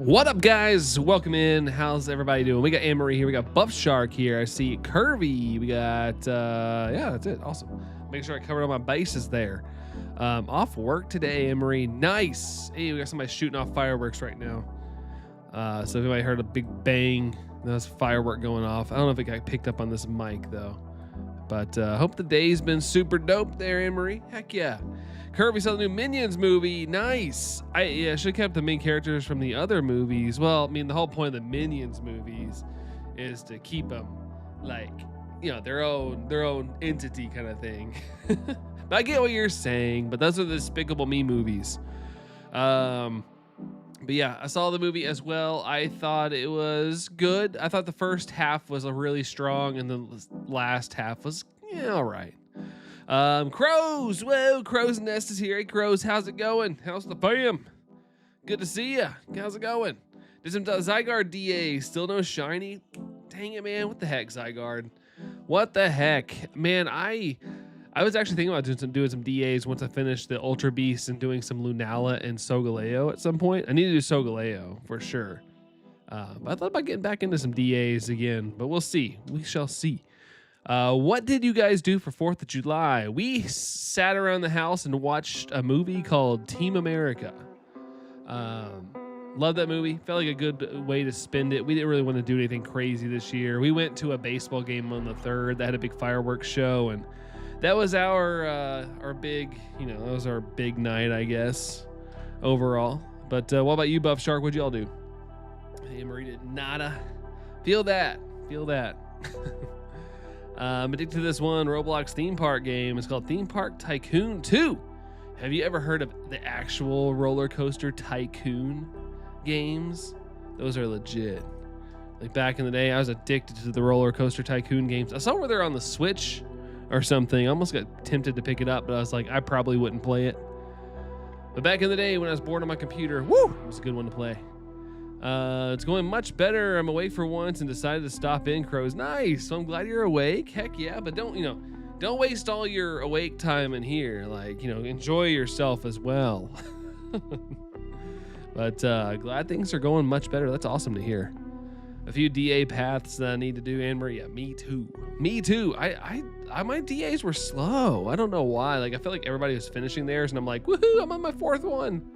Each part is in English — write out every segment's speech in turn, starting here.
What up, guys? Welcome in. How's everybody doing? We got Anne-Marie here. We got Buff Shark here. I see Curvy. We got, yeah, that's it. Awesome. Make sure I covered all my bases there. Off work today, Anne-Marie. Nice. Hey, we got somebody shooting off fireworks right now. So if anybody heard a big bang, that's firework going off. I don't know if it got picked up on this mic, though. But hope the day's been super dope there, Anne-Marie. Heck yeah. Kirby saw the new Minions movie. Nice. I should have kept the main characters from the other movies. Well, I mean, the whole point of the Minions movies is to keep them like, you know, their own entity kind of thing. But I get what you're saying, but those are the Despicable Me movies. But yeah, I saw the movie as well. I thought it was good. I thought the first half was really strong, and the last half was, yeah, all right. Crows, whoa, Crow's Nest is here. Hey, Crows, how's it going? How's the fam? Good to see ya. How's it going? Did some Zygarde DA, still no shiny? Dang it, man. What the heck, Zygarde? What the heck? Man, I was actually thinking about doing some DAs once I finished the Ultra Beast and doing some Lunala and Solgaleo at some point. I need to do Solgaleo for sure. But I thought about getting back into some DAs again, but we'll see. We shall see. What did you guys do for 4th of July? We sat around the house and watched a movie called Team America. Love that movie. Felt like a good way to spend it. We didn't really want to do anything crazy this year. We went to a baseball game on the 3rd that had a big fireworks show, and that was our big, you know, that was our big night, I guess, overall. But what about you, Buff Shark? What'd y'all do? Hey, Marie did nada. Feel that. Addicted to this one Roblox theme park game. It's called Theme Park Tycoon 2. Have you ever heard of the actual roller coaster tycoon games? Those are legit. Like back in the day, I was addicted to the roller coaster tycoon games. I saw where they're on the Switch or something. I almost got tempted to pick it up, but I was like, I probably wouldn't play it. But back in the day when I was bored on my computer, woo, it was a good one to play. It's going much better. I'm awake for once and decided to stop in, Crows. Nice. So I'm glad you're awake. Heck yeah. But don't waste all your awake time in here. Like, enjoy yourself as well. But glad things are going much better. That's awesome to hear. A few DA paths that I need to do, Anne-Marie. Yeah, me too. I my DAs were slow. I don't know why. Like, I felt like everybody was finishing theirs, and I'm like, woohoo, I'm on my 4th one.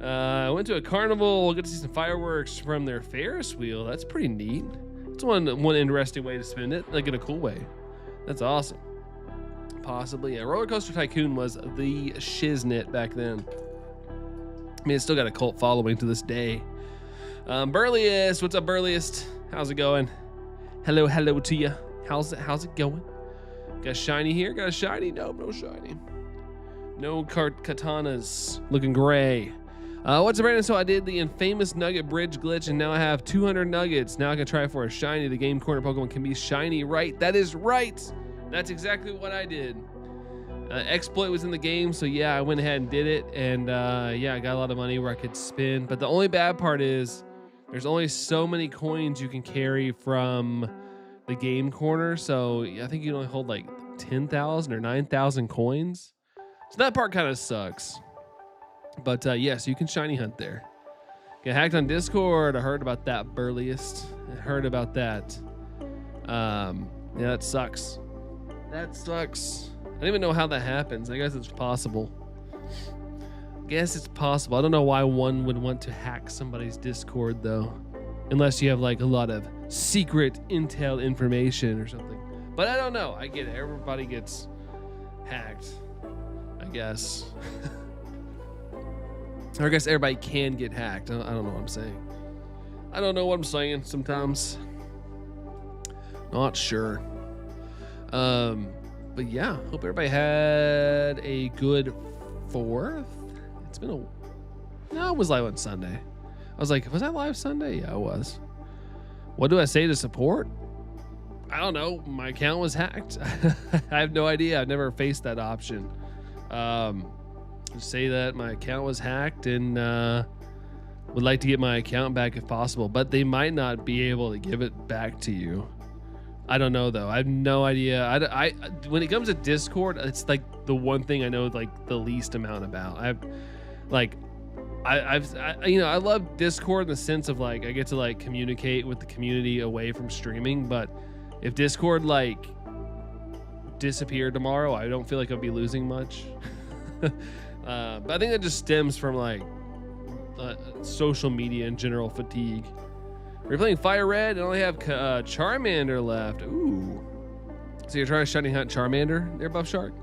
I went to a carnival. We'll get to see some fireworks from their Ferris wheel. That's pretty neat. It's one interesting way to spend it, like in a cool way. That's awesome. Possibly. Yeah, Roller Coaster Tycoon was the shiznit back then. I mean, it's still got a cult following to this day. Burliest, what's up, Burliest? How's it going? Hello to you. How's it going? Got a shiny here? Got a shiny? Nope, no shiny. No Kartanas. Looking gray. What's up, Brandon? So I did the infamous Nugget Bridge glitch, and now I have 200 nuggets. Now I can try for a shiny. The game corner Pokemon can be shiny, right? That is right. That's exactly what I did. Exploit was in the game, so yeah, I went ahead and did it, and yeah, I got a lot of money where I could spin. But the only bad part is there's only so many coins you can carry from the game corner, so I think you can only hold like 10,000 or 9,000 coins. So that part kind of sucks. But yes, you can shiny hunt there. Get hacked on Discord. I heard about that, Burliest. I heard about that. Yeah, that sucks. That sucks. I don't even know how that happens. I guess it's possible. I don't know why one would want to hack somebody's Discord, though. Unless you have like a lot of secret intel information or something. But I don't know. I get it. Everybody gets hacked, I guess. Or I guess everybody can get hacked. I don't know what I'm saying. I don't know what I'm saying sometimes. Not sure. But yeah, hope everybody had a good 4th. It's been No, it was live on Sunday. I was like, was I live Sunday? Yeah, I was. What do I say to support? I don't know. My account was hacked. I have no idea. I've never faced that option. Say that my account was hacked and would like to get my account back if possible, but they might not be able to give it back to you. I don't know though. I have no idea. I when it comes to Discord, it's like the one thing I know like the least amount about. I have like I love Discord in the sense of like I get to like communicate with the community away from streaming, but if Discord like disappeared tomorrow, I don't feel like I'd be losing much. But I think that just stems from like social media and general fatigue. We're playing Fire Red and only have Charmander left. Ooh. So you're trying to shiny hunt Charmander there, Buff Shark?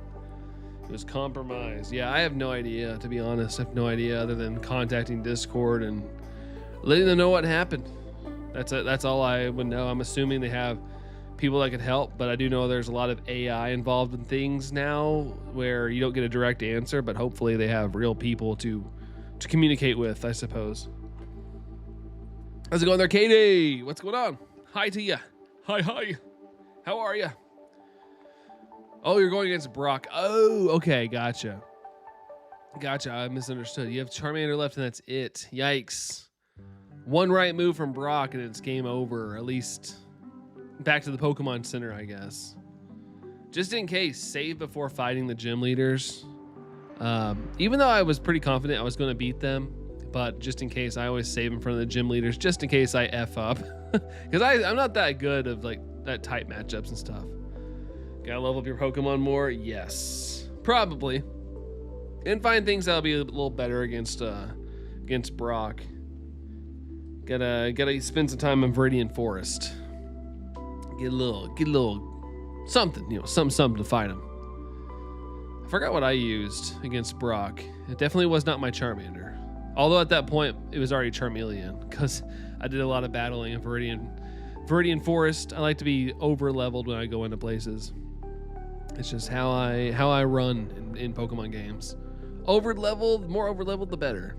It was compromised. Yeah, I have no idea, to be honest. I have no idea other than contacting Discord and letting them know what happened. That's all I would know. I'm assuming they have people that could help, but I do know there's a lot of AI involved in things now where you don't get a direct answer, but hopefully they have real people to communicate with, I suppose. How's it going there, Katie? What's going on? Hi to ya. Hi. How are ya? Oh, you're going against Brock. Oh, okay, gotcha. I misunderstood. You have Charmander left and that's it. Yikes. One right move from Brock and it's game over. At least back to the Pokemon Center, I guess. Just in case, save before fighting the gym leaders. Even though I was pretty confident I was going to beat them, but just in case, I always save in front of the gym leaders just in case I F up. Because I'm not that good of like that type matchups and stuff. Gotta level up your Pokemon more? Yes. Probably. And find things that'll be a little better against Brock. Gotta spend some time in Viridian Forest. Get a little something, something to fight him. I forgot what I used against Brock. It definitely was not my Charmander. Although at that point, it was already Charmeleon, because I did a lot of battling in Viridian Forest. I like to be over-leveled when I go into places. It's just how I run in Pokemon games. More over-leveled, the better.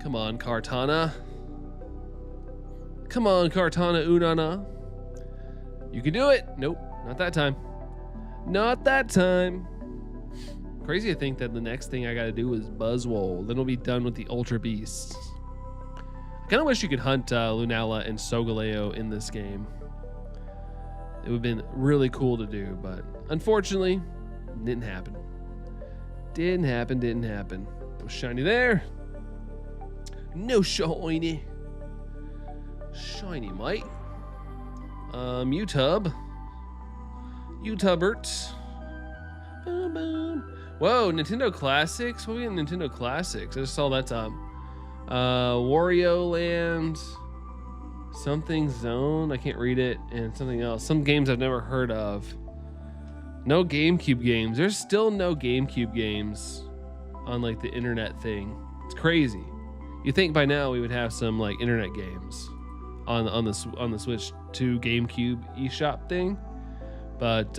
Come on, Kartana. Come on, Kartana Unana. You can do it. Nope, not that time. Not that time. Crazy to think that the next thing I gotta do is Buzzwole. Then we'll be done with the Ultra Beasts. I kinda wish you could hunt Lunala and Solgaleo in this game. It would have been really cool to do, but unfortunately, didn't happen. Didn't happen. No shiny there. No shiny. Shiny, mate. Utubert. Boom, boom. Whoa, Nintendo Classics? What are we in Nintendo Classics? I just saw that's Wario Land, something Zone. I can't read it, and something else. Some games I've never heard of. No GameCube games. There's still no GameCube games on like the internet thing. It's crazy. You think by now we would have some like internet games on the Switch 2 GameCube eShop thing, but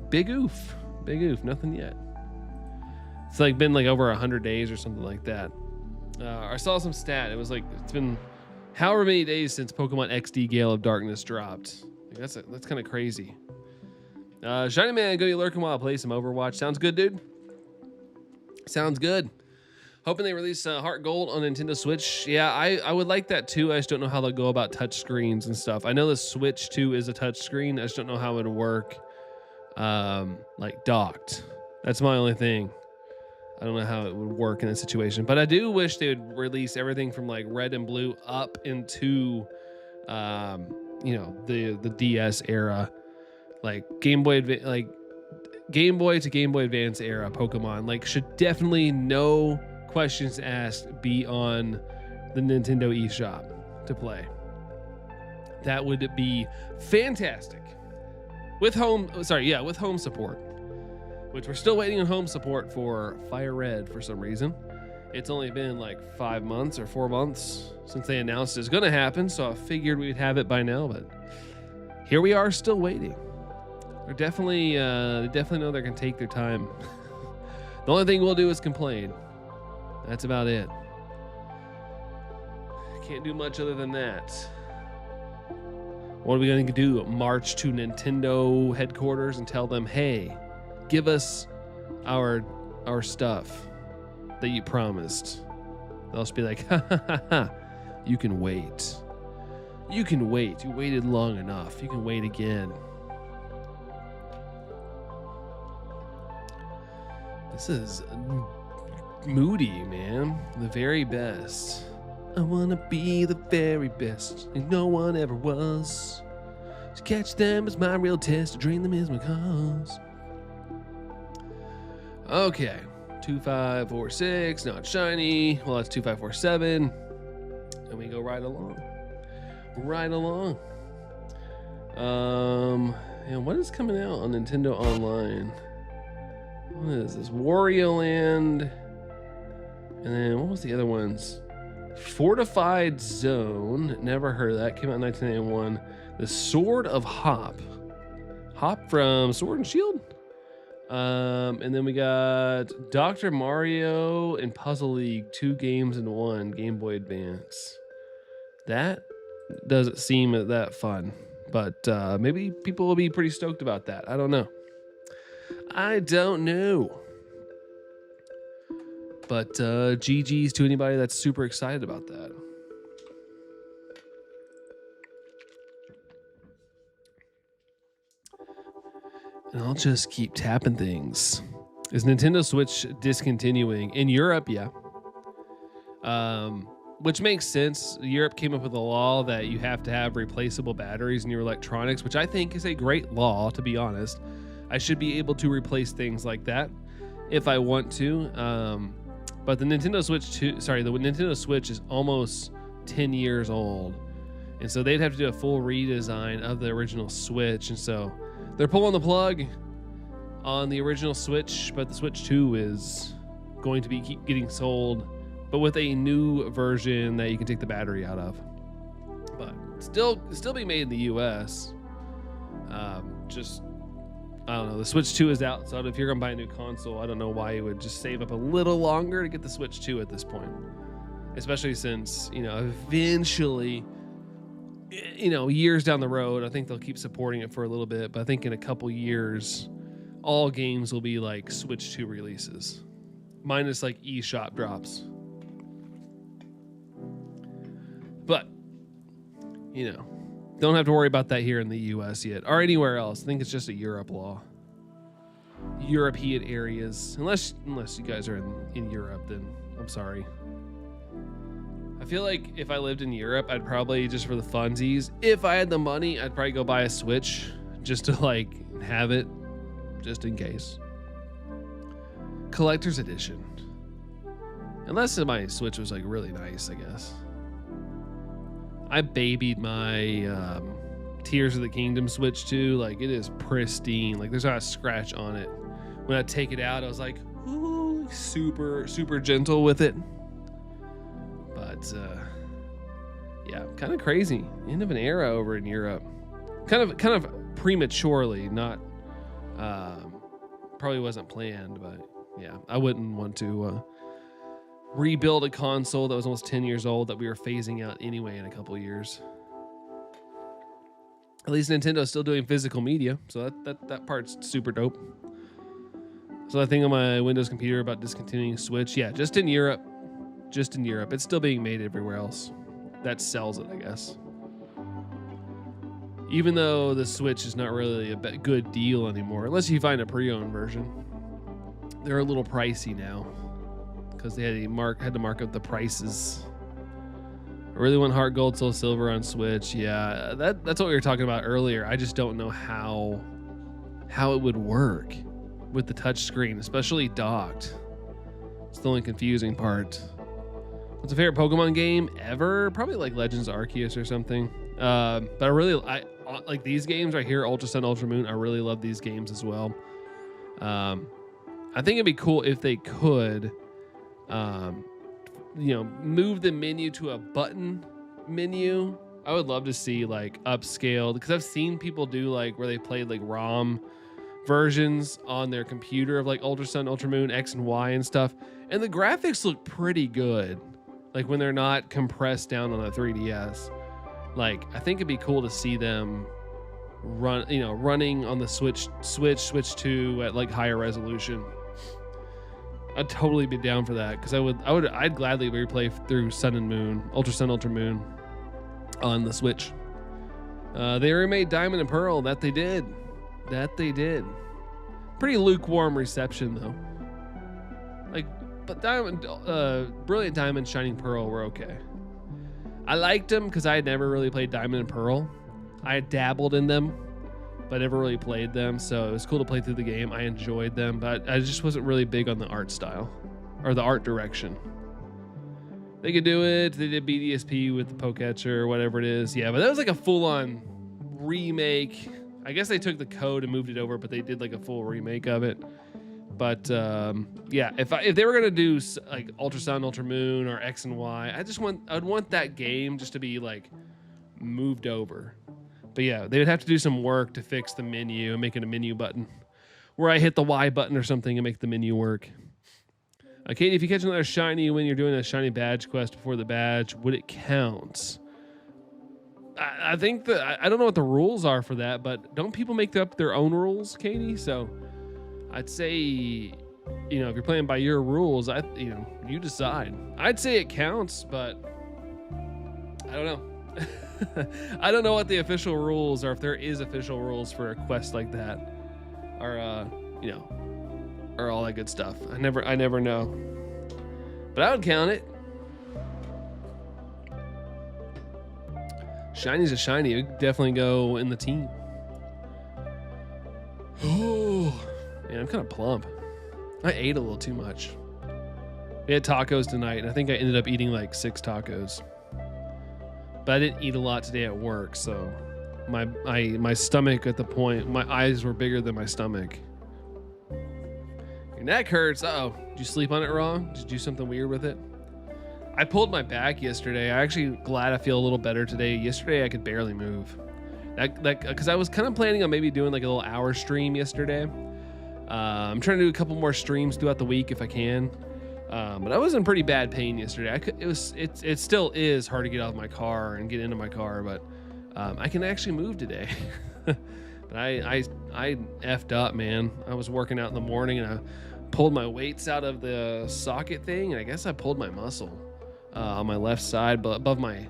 big oof, nothing yet. It's like been like over 100 days or something like that. I saw some stat. It was like it's been however many days since Pokemon XD Gale of Darkness dropped. Like, that's kind of crazy. Shiny Man, go to lurking while I play some Overwatch. Sounds good, dude. Sounds good. Hoping they release Heart Gold on Nintendo Switch. Yeah, I would like that too. I just don't know how they'll go about touch screens and stuff. I know the Switch 2 is a touch screen. I just don't know how it would work like docked. That's my only thing. I don't know how it would work in this situation. But I do wish they would release everything from like red and blue up into the DS era. Like Game Boy to Game Boy Advance era Pokemon. Like should definitely no questions asked be on the Nintendo eShop to play. That would be fantastic. With home support, which we're still waiting on home support for Fire Red for some reason. It's only been like 5 months or 4 months since they announced it's going to happen, so I figured we'd have it by now, but here we are still waiting. They definitely know they can take their time. The only thing we'll do is complain. That's about it. Can't do much other than that. What are we going to do? March to Nintendo headquarters and tell them, hey, give us our stuff that you promised. They'll just be like, ha ha ha ha. You can wait. You can wait. You waited long enough. You can wait again. This is moody, man. The very best. I wanna be the very best, and no one ever was. To catch them is my real test, to drain them is my cause. Okay, 2546, not shiny. Well, that's 2547, and we go right along. Right along. And what is coming out on Nintendo Online? What is this? Wario Land. And then what was the other ones? Fortified Zone. Never heard of that. Came out in 1991. The Sword of Hop. Hop from Sword and Shield. And then we got Dr. Mario and Puzzle League, 2 games in 1, Game Boy Advance. That doesn't seem that fun, but maybe people will be pretty stoked about that. I don't know. But GG's to anybody that's super excited about that. And I'll just keep tapping things. Is Nintendo Switch discontinuing? In Europe, yeah. Which makes sense. Europe came up with a law that you have to have replaceable batteries in your electronics, which I think is a great law, to be honest. I should be able to replace things like that if I want to. But the Nintendo Switch is almost 10 years old. And so they'd have to do a full redesign of the original Switch. And so they're pulling the plug on the original Switch, but the Switch 2 is going to be keep getting sold, but with a new version that you can take the battery out of. But still be made in the US. I don't know. The Switch 2 is out, so if you're gonna buy a new console, I don't know why you would just save up a little longer to get the Switch 2 at this point. Especially since, eventually, years down the road, I think they'll keep supporting it for a little bit, but I think in a couple years, all games will be like Switch 2 releases, minus like eShop drops. But, don't have to worry about that here in the US yet, or anywhere else. I think it's just a Europe law. European areas. Unless you guys are in Europe, then I'm sorry. I feel like if I lived in Europe, I'd probably, just for the funsies, if I had the money, I'd probably go buy a Switch just to have it, just in case. Collector's edition. Unless my Switch was really nice, I guess. I babied my Tears of the Kingdom Switch too. It is pristine. There's not a scratch on it. When I take it out, I was like, ooh, super gentle with it. But yeah, kind of crazy. End of an era over in Europe. Kind of prematurely. Not probably wasn't planned, but yeah, I wouldn't want to rebuild a console that was almost 10 years old that we were phasing out anyway in a couple years. At least Nintendo's still doing physical media, so that part's super dope. So I think on my Windows computer about discontinuing Switch. Yeah, just in Europe. It's still being made everywhere else. That sells it, I guess. Even though the Switch is not really a good deal anymore, unless you find a pre-owned version. They're a little pricey now, because they had to mark up the prices. I really want Heart Gold, Soul Silver on Switch. Yeah, that's what we were talking about earlier. I just don't know how it would work with the touch screen, especially docked. It's the only confusing part. What's a favorite Pokemon game ever? Probably Legends Arceus or something. But I like these games right here, Ultra Sun, Ultra Moon. I really love these games as well. I think it'd be cool if they could move the menu to a button menu. I would love to see upscaled, because I've seen people do where they played ROM versions on their computer of Ultra Sun, Ultra Moon, X and Y and stuff, and the graphics look pretty good when they're not compressed down on a 3DS. I think it'd be cool to see them running on the Switch 2 at higher resolution. I'd totally be down for that, because I'd gladly replay through Sun and Moon, Ultra Sun, Ultra Moon on the Switch. They remade Diamond and Pearl. That they did. Pretty lukewarm reception though. but Brilliant Diamond, Shining Pearl were okay. I liked them because I had never really played Diamond and Pearl. I had dabbled in them, but never really played them. So it was cool to play through the game. I enjoyed them, but I just wasn't really big on the art style or the art direction. They could do it. They did BDSP with the Poketcher or whatever it is. Yeah, but that was like a full-on remake. I guess they took the code and moved it over, but they did like a full remake of it. But yeah, if they were gonna do like Ultra Sun, Ultra Moon, or X and Y, I'd want that game just to be like moved over. But yeah, they would have to do some work to fix the menu and make it a menu button, where I hit the Y button or something and make the menu work. Katie, if you catch another shiny when you're doing a shiny badge quest before the badge, would it count? I think that I don't know what the rules are for that, but don't people make up their own rules, Katie? So I'd say, you know, if you're playing by your rules, you decide. I'd say it counts, but I don't know. I don't know what the official rules are, if there is official rules for a quest like that, or you know, or all that good stuff. I never know, but I would count it. Shiny's a shiny. It would definitely go in the team. Oh, man, I'm kind of plump. I ate a little too much. We had tacos tonight, and I think I ended up eating like 6 tacos. But I didn't eat a lot today at work, so my stomach at the point, my eyes were bigger than my stomach. Your neck hurts. Uh-oh. Did you sleep on it wrong? Did you do something weird with it? I pulled my back yesterday. I actually glad I feel a little better today. Yesterday I could barely move. Because I was kind of planning on maybe doing like a little hour stream yesterday. I'm trying to do a couple more streams throughout the week if I can. But I was in pretty bad pain yesterday. It still is hard to get out of my car and get into my car, but I can actually move today. But I effed up, man. I was working out in the morning and I pulled my weights out of the socket thing, and I guess I pulled my muscle on my left side, but above my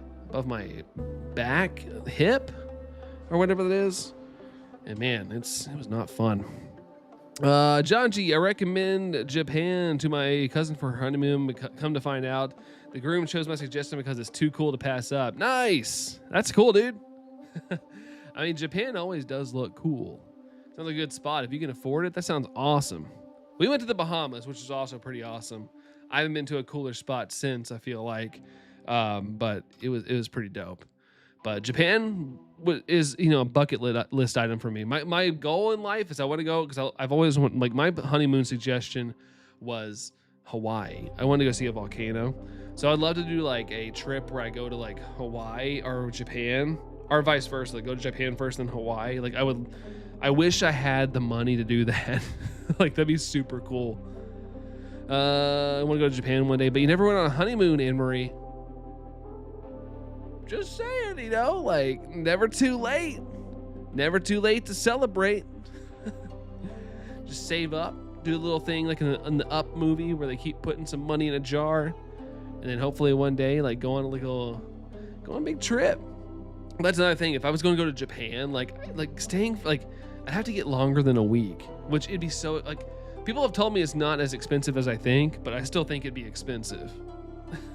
back hip or whatever that is. And man, it was not fun. John G, I recommend Japan to my cousin for her honeymoon. Come to find out, the groom chose my suggestion because it's too cool to pass up. Nice. That's cool, dude. I mean, Japan always does look cool. Sounds like a good spot. If you can afford it, that sounds awesome. We went to the Bahamas, which is also pretty awesome. I haven't been to a cooler spot since, I feel like. But it was pretty dope. But Japan is, you know, a bucket list item for me. My goal in life is I want to go, because I've always wanted, like, my honeymoon suggestion was Hawaii. I wanted to go see a volcano. So I'd love to do like a trip where I go to like Hawaii or Japan, or vice versa. Like go to Japan first, then Hawaii. Like I wish I had the money to do that. Like that'd be super cool. I want to go to Japan one day, but you never went on a honeymoon, Anne-Marie. Just saying, you know, like never too late. Never too late to celebrate. Just save up, do a little thing like in the Up movie where they keep putting some money in a jar, and then hopefully one day like go on a big trip. That's another thing. If I was going to go to Japan, like staying, like I'd have to get longer than a week, which it'd be so like. People have told me it's not as expensive as I think, but I still think it'd be expensive.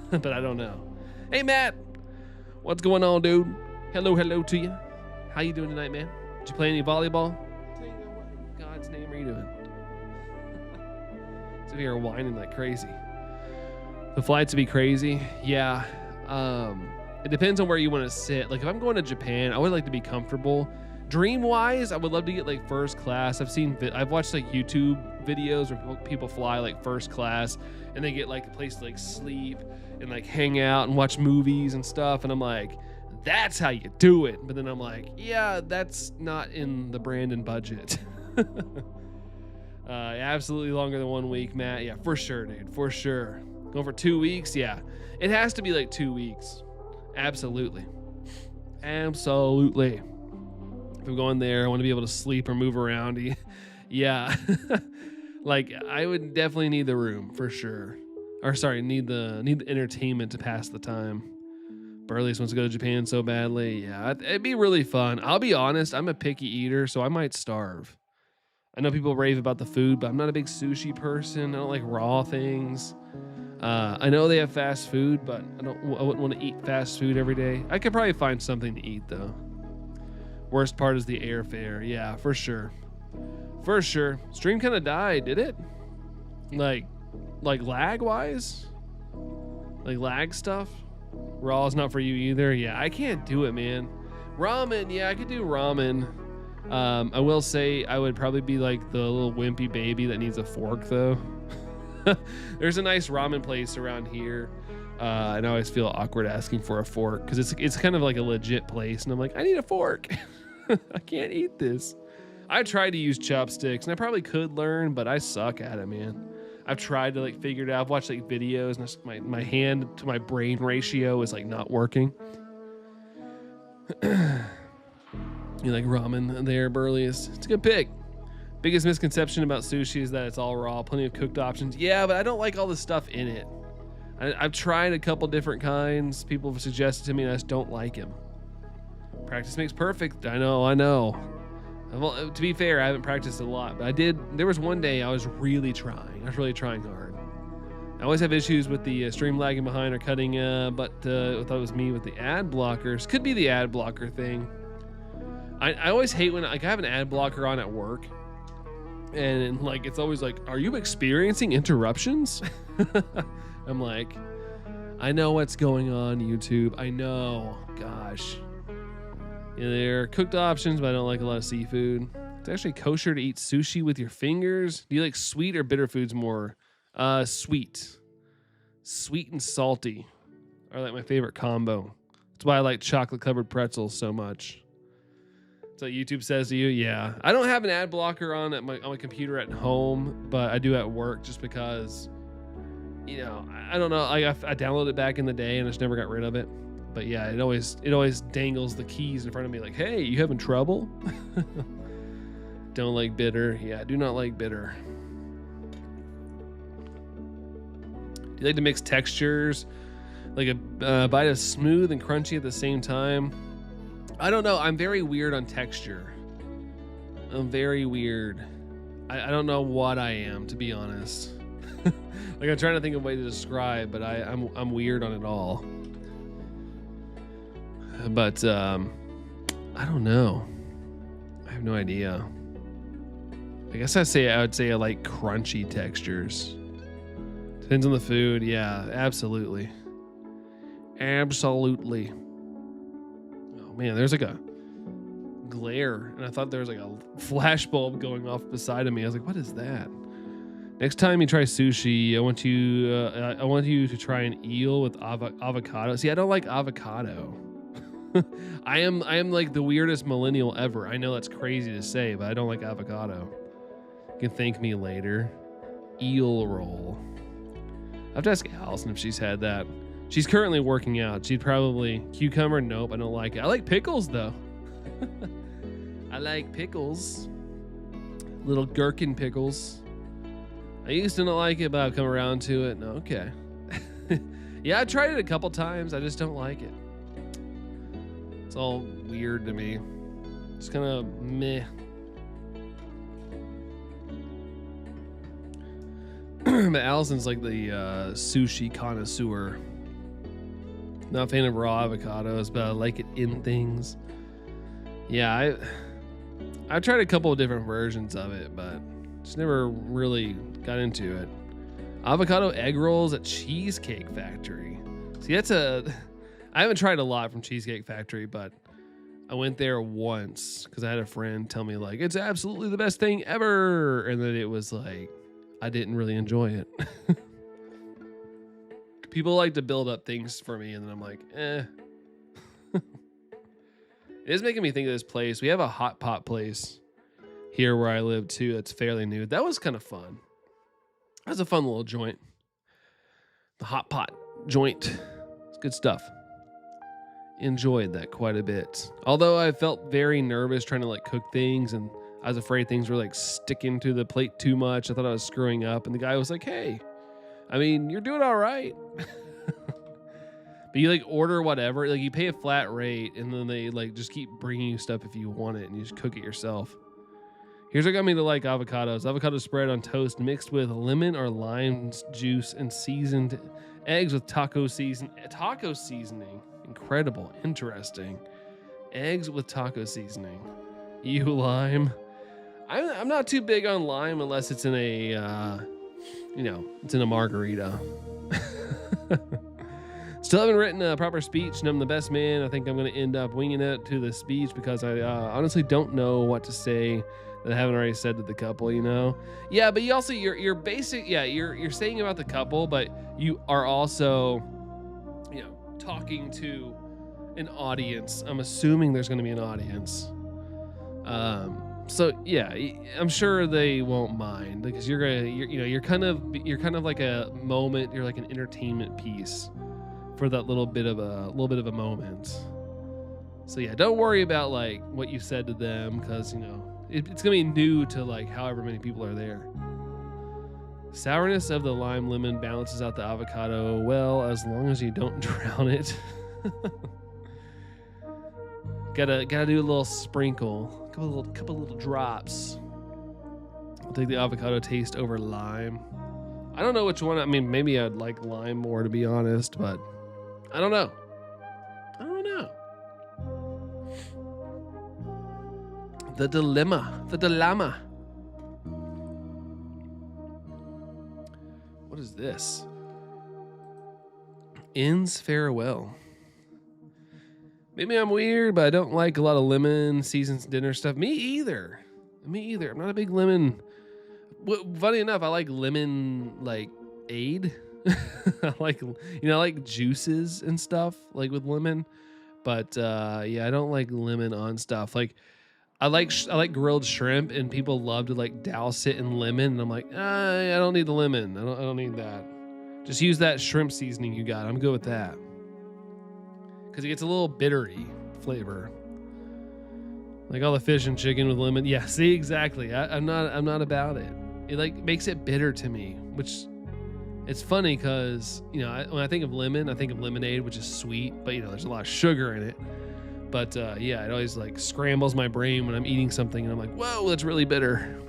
But I don't know. Hey, Matt. What's going on, dude? Hello to you. How you doing tonight, man? Did you play any volleyball? What in God's name are you doing? So you're whining like crazy. The flights would be crazy. Yeah. It depends on where you want to sit. Like if I'm going to Japan, I would like to be comfortable. Dream-wise, I would love to get like first class. I've watched like YouTube videos where people fly like first class and they get like a place to like sleep and like hang out and watch movies and stuff. And I'm like, that's how you do it. But then I'm like, yeah, that's not in the Brandon budget. Absolutely longer than 1 week, Matt. Yeah, for sure, dude. For sure. Going for 2 weeks. Yeah, it has to be like 2 weeks. Absolutely. Absolutely. If I'm going there, I want to be able to sleep or move around. Yeah. Like I would definitely need the room for sure. Or sorry, need the entertainment to pass the time. Burley's wants to go to Japan so badly. Yeah, it'd be really fun. I'll be honest, I'm a picky eater, so I might starve. I know people rave about the food, but I'm not a big sushi person. I don't like raw things. I know they have fast food, but I wouldn't want to eat fast food every day. I could probably find something to eat though. Worst part is the airfare. Yeah, for sure. For sure. Stream kind of died, did it? Like lag wise? Like lag stuff? Raw is not for you either. Yeah, I can't do it, man. Ramen, yeah, I could do ramen. I will say I would probably be like the little wimpy baby that needs a fork though. There's a nice ramen place around here. And I always feel awkward asking for a fork because it's kind of like a legit place. And I'm like, I need a fork. I can't eat this. I tried to use chopsticks and I probably could learn, but I suck at it, man. I've tried to like figure it out. I've watched like videos and my hand to my brain ratio is like not working. You like ramen there, Burliest? It's a good pick. Biggest misconception about sushi is that it's all raw, plenty of cooked options. Yeah, but I don't like all the stuff in it. I've tried a couple different kinds. People have suggested to me and I just don't like them. Practice makes perfect. I know. Well, to be fair, I haven't practiced a lot, but there was one day I was really trying. I was really trying hard. I always have issues with the stream lagging behind or cutting, but I thought it was me with the ad blockers. Could be the ad blocker thing. I always hate when I have an ad blocker on at work, and like it's always like, "Are you experiencing interruptions?" I'm like, I know what's going on, YouTube. I know. Gosh. Yeah, they're cooked options, but I don't like a lot of seafood. It's actually kosher to eat sushi with your fingers. Do you like sweet or bitter foods more? Sweet. Sweet and salty are like my favorite combo. That's why I like chocolate covered pretzels so much. So YouTube says to you, yeah. I don't have an ad blocker on my computer at home, but I do at work just because, you know, I don't know. I downloaded it back in the day and I just never got rid of it. But yeah, it always dangles the keys in front of me like, hey, you having trouble? Don't like bitter. Yeah, I do not like bitter. Do you like to mix textures? Like a bite of smooth and crunchy at the same time? I don't know. I'm very weird on texture. I'm very weird. I don't know what I am, to be honest. Like I'm trying to think of a way to describe, but I'm weird on it all. But I don't know. I have no idea. I guess I would say I like crunchy textures. Depends on the food. Yeah, absolutely. Absolutely. Oh man, there's like a glare, and I thought there was like a flash bulb going off beside of me. I was like, what is that? Next time you try sushi, I want you to try an eel with avocado. See, I don't like avocado. I am like the weirdest millennial ever. I know that's crazy to say, but I don't like avocado. You can thank me later. Eel roll. I have to ask Allison if she's had that. She's currently working out. She'd probably cucumber. Nope, I don't like it. I like pickles though. I like pickles. Little gherkin pickles. I used to not like it, but I've come around to it. No, okay. Yeah, I tried it a couple times. I just don't like it. It's all weird to me. It's kind of meh. But Allison's like the sushi connoisseur. Not a fan of raw avocados, but I like it in things. Yeah, I've tried a couple of different versions of it, but just never really got into it. Avocado egg rolls at Cheesecake Factory. See, I haven't tried a lot from Cheesecake Factory, but I went there once because I had a friend tell me like, it's absolutely the best thing ever. And then it was like, I didn't really enjoy it. People like to build up things for me, and then I'm like, eh. It is making me think of this place. We have a hot pot place here where I live too. That's fairly new. That was kind of fun. That was a fun little joint. The hot pot joint. It's good stuff. Enjoyed that quite a bit. Although I felt very nervous trying to like cook things, and I was afraid things were like sticking to the plate too much. I thought I was screwing up, and the guy was like, hey, I mean, you're doing all right. But you like order whatever, like you pay a flat rate, and then they like just keep bringing you stuff if you want it, and you just cook it yourself. Here's what got me to like avocados. Avocado spread on toast mixed with lemon or lime juice and seasoned eggs with taco seasoning. Incredible. Interesting. Eggs with taco seasoning. You lime. I'm not too big on lime unless it's in a, it's in a margarita. Still haven't written a proper speech, and I'm the best man. I think I'm going to end up winging it to the speech because I honestly don't know what to say that I haven't already said to the couple, Yeah, but you also, you're basic, you're saying about the couple, but you are also, talking to an audience. I'm assuming there's going to be an audience. So yeah, I'm sure they won't mind because you're kind of like a moment. You're like an entertainment piece for that little bit of a moment. So yeah, don't worry about like what you said to them because it's gonna be new to like however many people are there. Sourness of the lime lemon balances out the avocado well as long as you don't drown it. Gotta do a little sprinkle, couple little drops. I'll take the avocado taste over lime. I don't know which one. I mean, maybe I'd like lime more to be honest, but I don't know. The dilemma. What is this? Ends farewell. Maybe I'm weird, but I don't like a lot of lemon seasons dinner stuff. Me either. I'm not a big lemon. Funny enough, I like lemon like aid. I like juices and stuff like with lemon. But I don't like lemon on stuff. Like I like grilled shrimp, and people love to like douse it in lemon, and I'm like, I don't need the lemon. I don't need that. Just use that shrimp seasoning you got. I'm good with that. Because it gets a little bittery flavor, like all the fish and chicken with lemon. Yeah, see, exactly. I'm not about it. It like makes it bitter to me, which it's funny because when I think of lemon, I think of lemonade, which is sweet, but there's a lot of sugar in it. But it always like scrambles my brain when I'm eating something, and I'm like, whoa, that's really bitter.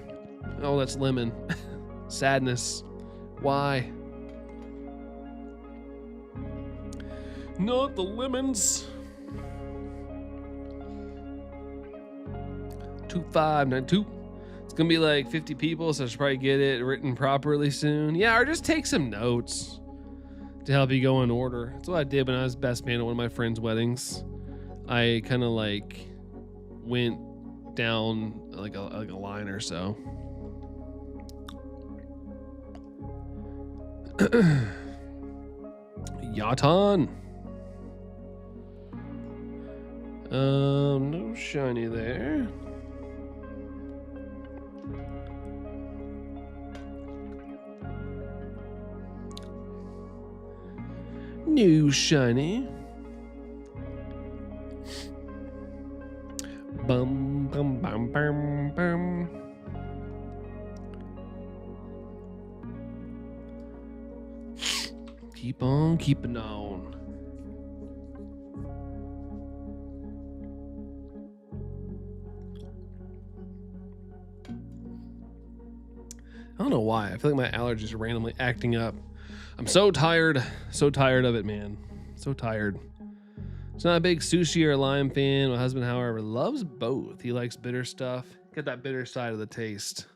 Oh, that's lemon. Sadness. Why? Not the lemons. 2592. It's gonna be like 50 people, so I should probably get it written properly soon. Yeah, or just take some notes to help you go in order. That's what I did when I was best man at one of my friends' weddings. I kind of like went down like a line or so. Yatan. No shiny there. New shiny. Bum bum bum bum bum. Keep on keeping on. I don't know why. I feel like my allergies are randomly acting up. I'm so tired of it, man. So tired. It's not a big sushi or lime fan. My husband, however, loves both. He likes bitter stuff. Get that bitter side of the taste.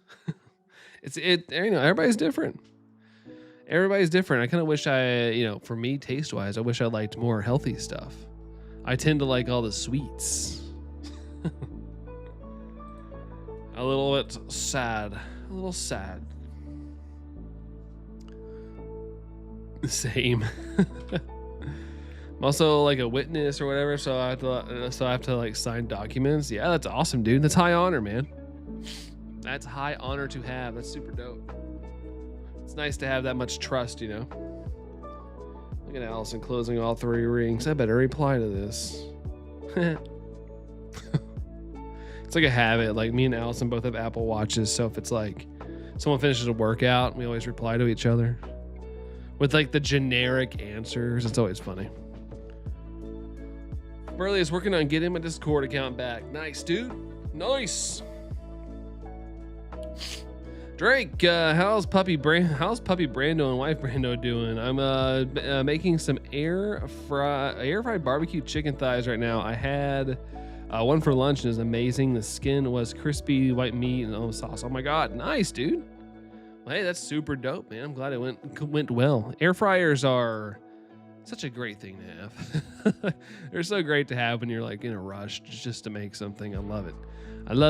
Everybody's different. Everybody's different. I kind of wish for me, taste-wise, I wish I liked more healthy stuff. I tend to like all the sweets. A little bit sad. A little sad. Same. I'm also like a witness or whatever, so I have to like sign documents. Yeah, that's awesome, dude. That's high honor, man. That's high honor to have. That's super dope. It's nice to have that much trust, Look at Allison closing all 3 rings. I better reply to this. It's like a habit. Like me and Allison both have Apple Watches, so if it's like someone finishes a workout, we always reply to each other with like the generic answers. It's always funny. Burley is working on getting my Discord account back. Nice, dude. Nice. Drake, how's puppy Brando and wife Brando doing? I'm making some air fried barbecue chicken thighs right now. I had one for lunch and it was amazing. The skin was crispy, white meat, and all the sauce. Oh my god, nice, dude. Well, hey, that's super dope, man. I'm glad it went well. Air fryers are such a great thing to have. They're so great to have when you're like in a rush just to make something. I love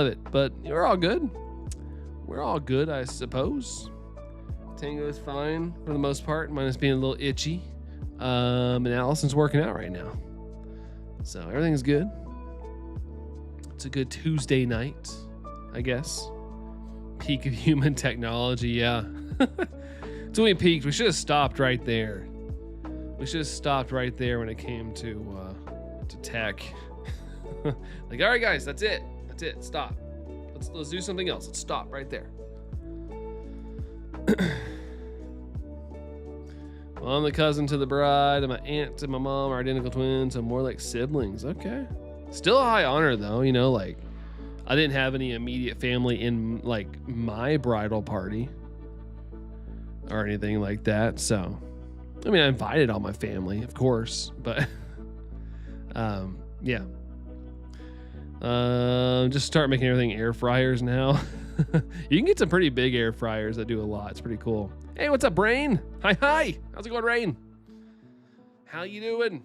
it. But we're all good. We're all good, I suppose. Tango's fine for the most part, minus being a little itchy. And Allison's working out right now. So everything's good. It's a good Tuesday night, I guess. Peak of human technology, yeah. It's when we peaked. We should have stopped right there. We should have stopped right there when it came to tech. Like, all right, guys, that's it. Stop. Let's do something else. Let's stop right there. Well, I'm the cousin to the bride, and my aunt and my mom are identical twins, so more like siblings. Okay. Still a high honor, though. You know, like, I didn't have any immediate family in, like, my bridal party or anything like that. So, I mean, I invited all my family, of course, but, yeah. Just start making everything air fryers now. You can get some pretty big air fryers that do a lot. It's pretty cool. Hey, what's up, Rain? Hi. How's it going, Rain? How you doing?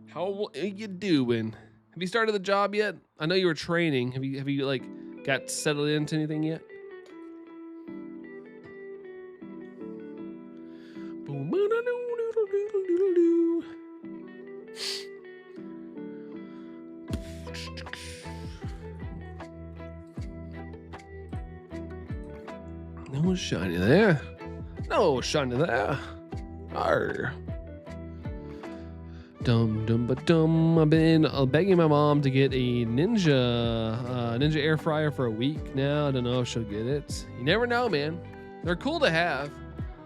How you doing? Have you started the job yet? I know you were training. Have you like got settled into anything yet? No shiny there. No shiny there. Arr. Dum. I've been begging my mom to get a Ninja air fryer for a week now. I don't know if she'll get it. You never know, man. They're cool to have,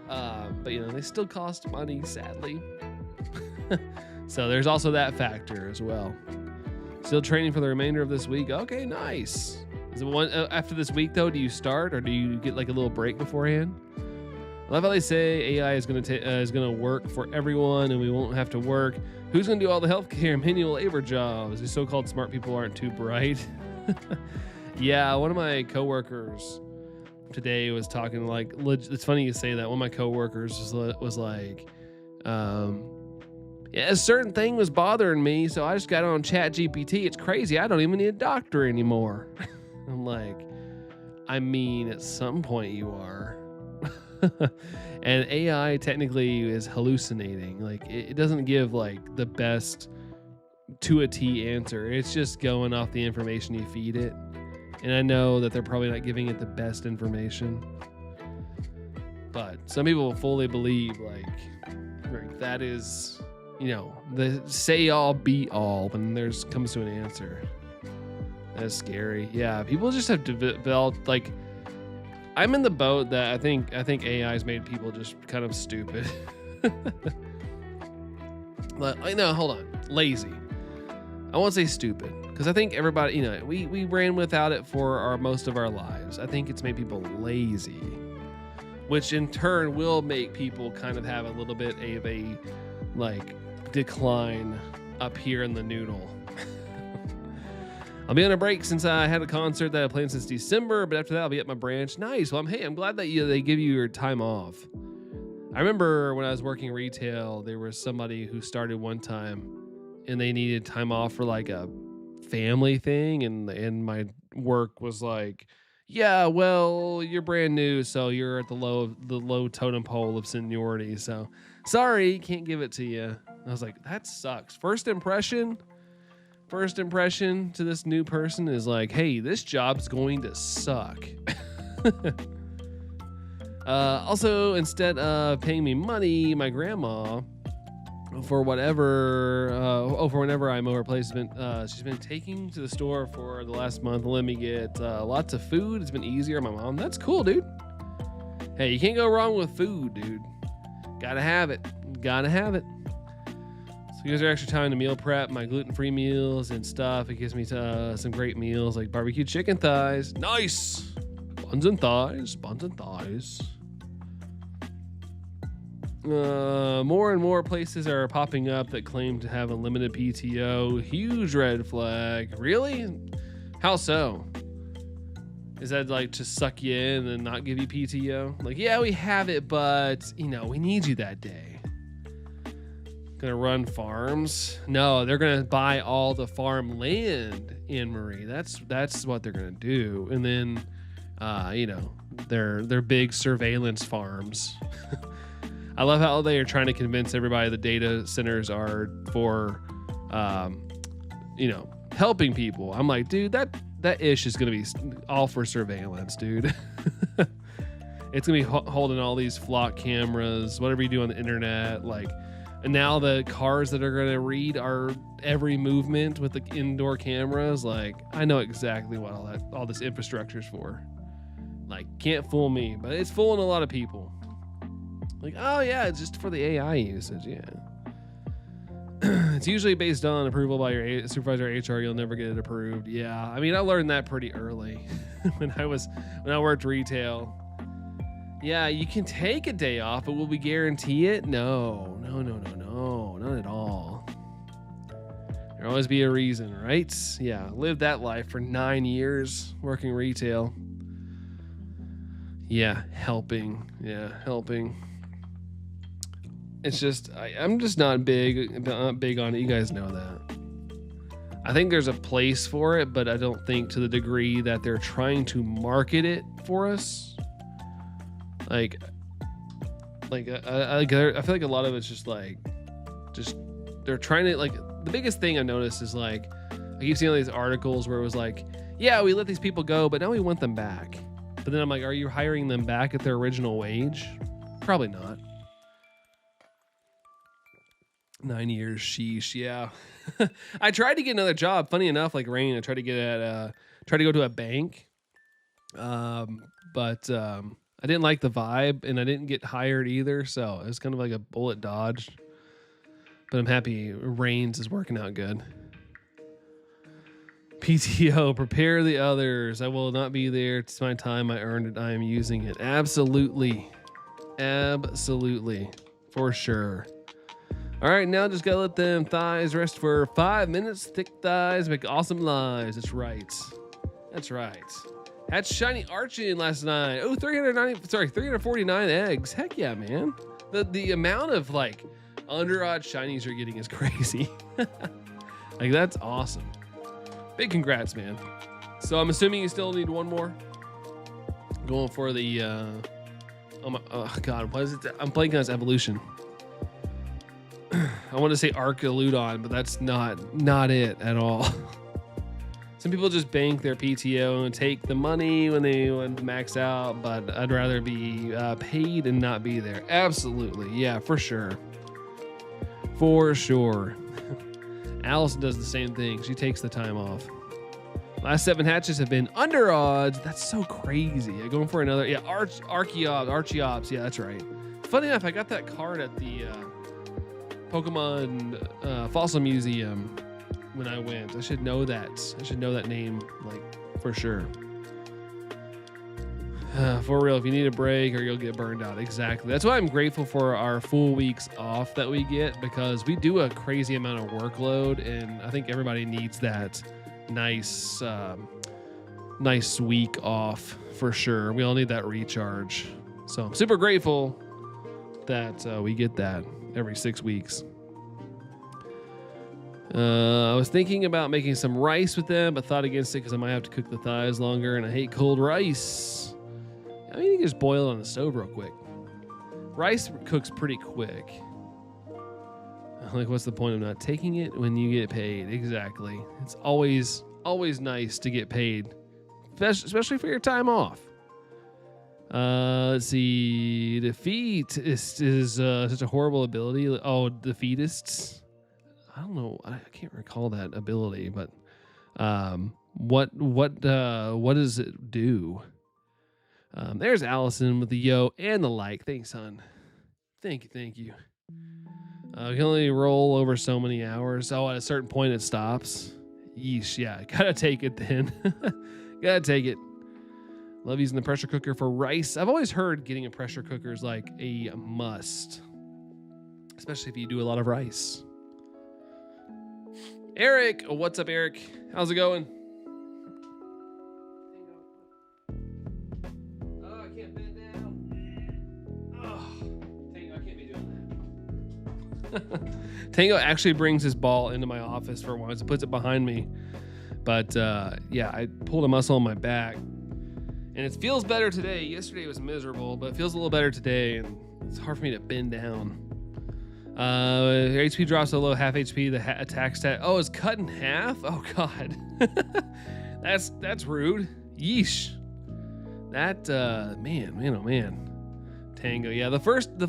but you know they still cost money, sadly. So there's also that factor as well. Still training for the remainder of this week. Okay, nice. Is it one after this week though? Do you start or do you get like a little break beforehand? I love how they say AI is gonna work for everyone and we won't have to work. Who's gonna do all the healthcare and manual labor jobs? These so-called smart people aren't too bright. Yeah, one of my coworkers today was talking like, it's funny you say that. One of my coworkers was like, yeah, a certain thing was bothering me, so I just got on ChatGPT. It's crazy. I don't even need a doctor anymore. I'm like, I mean, at some point you are. And AI technically is hallucinating. Like, it doesn't give like the best to a T answer. It's just going off the information you feed it. And I know that they're probably not giving it the best information. But some people fully believe like that is, you know, the say all be all when there's comes to an answer. That's scary. Yeah, people just have developed like, I'm in the boat that I think AI's made people just kind of stupid. No, hold on. Lazy. I won't say stupid because I think everybody, you know, we ran without it for most of our lives. I think it's made people lazy, which in turn will make people kind of have a little bit of a like decline up here in the noodle. I'll be on a break since I had a concert that I planned since December, but after that I'll be at my branch. Nice. Well, I'm glad that they give you your time off. I remember when I was working retail, there was somebody who started one time and they needed time off for like a family thing, and my work was like, yeah, well, you're brand new, so you're at the low totem pole of seniority, so sorry, can't give it to you. I was like, that sucks. First impression to this new person is like, hey, this job's going to suck. Also, instead of paying me money, my grandma, for whenever I'm a replacement, she's been taking to the store for the last month. Let me get lots of food. It's been easier on my mom. That's cool, dude. Hey, you can't go wrong with food, dude. Gotta have it. So it gives her extra time to meal prep my gluten-free meals and stuff. It gives me some great meals like barbecue chicken thighs. Nice. Buns and thighs, buns and thighs. More and more places are popping up that claim to have unlimited PTO. Huge red flag. Really? How so? Is that like to suck you in and not give you PTO? Like, yeah, we have it, but you know, we need you that day. Gonna run farms? No, they're gonna buy all the farm land in Marie. That's what they're gonna do. And then, you know, they're big surveillance farms. I love how they are trying to convince everybody the data centers are for, you know, helping people. I'm like, dude, that ish is going to be all for surveillance, dude. It's going to be holding all these flock cameras, whatever you do on the internet. Like, and now the cars that are going to read our every movement with the indoor cameras. Like, I know exactly what all this infrastructure is for. Like, can't fool me, but it's fooling a lot of people. Like, oh yeah, it's just for the AI usage. Yeah. It's usually based on approval by your supervisor or HR. You'll never get it approved. Yeah. I mean, I learned that pretty early when I worked retail. Yeah, you can take a day off, but will we guarantee it? No, not at all. There'll always be a reason, right? Yeah. Lived that life for 9 years working retail. Yeah. Helping. It's just I'm just not big on it. You guys know that. I think there's a place for it, but I don't think to the degree that they're trying to market it for us. I feel like a lot of it's just they're trying to, like, the biggest thing I noticed is, like, I keep seeing all these articles where it was like, yeah, we let these people go, but now we want them back. But then I'm like, are you hiring them back at their original wage? Probably not. 9 years, sheesh. Yeah. I tried to get another job. Funny enough, like Rain, I tried to go to a bank. But I didn't like the vibe and I didn't get hired either. So it was kind of like a bullet dodge, but I'm happy Rain's is working out good. PTO, prepare the others. I will not be there. It's my time. I earned it. I am using it. Absolutely. For sure. All right, now just gotta let them thighs rest for 5 minutes. Thick thighs make awesome lives. That's right. Had shiny Archie last night. Oh, 349 eggs. Heck yeah, man. The amount of like under-odd shinies you're getting is crazy. Like, that's awesome. Big congrats, man. So I'm assuming you still need one more. Going for the oh god, what is it? I'm blanking on its evolution. I want to say Archaludon, but that's not it at all. Some people just bank their PTO and take the money when they max out, but I'd rather be paid and not be there. Absolutely. Yeah, for sure. Allison does the same thing. She takes the time off. Last 7 hatches have been under odds. That's so crazy. I'm going for another. Yeah, Archeops. Yeah, that's right. Funny enough, I got that card at the Pokemon Fossil Museum when I went. I should know that name, like, for sure. For real, if you need a break or you'll get burned out. Exactly. That's why I'm grateful for our full weeks off that we get, because we do a crazy amount of workload, and I think everybody needs that nice week off for sure. We all need that recharge. So I'm super grateful that we get that every 6 weeks. I was thinking about making some rice with them, but thought against it because I might have to cook the thighs longer, and I hate cold rice. I mean, you can just boil it on the stove real quick. Rice cooks pretty quick. Like, what's the point of not taking it when you get paid? Exactly. It's always nice to get paid, especially for your time off. Let's see. Defeat is such a horrible ability. Oh, defeatists. I don't know. I can't recall that ability, but what does it do? There's Allison with the yo and the like. Thanks, hon. Thank you. We can only roll over so many hours. Oh, at a certain point it stops. Yeesh, yeah. Gotta take it then. Gotta take it. Love using the pressure cooker for rice. I've always heard getting a pressure cooker is like a must, especially if you do a lot of rice. Eric, what's up, Eric? How's it going? Oh, I can't bend down. Oh, Tango, I can't be doing that. Tango actually brings his ball into my office for once and puts it behind me. But yeah, I pulled a muscle on my back. And it feels better today. Yesterday was miserable, but it feels a little better today, and it's hard for me to bend down. HP drops below half HP. The attack stat. Oh, it's cut in half. Oh God, that's rude. Yeesh. That man, oh man. Tango. Yeah,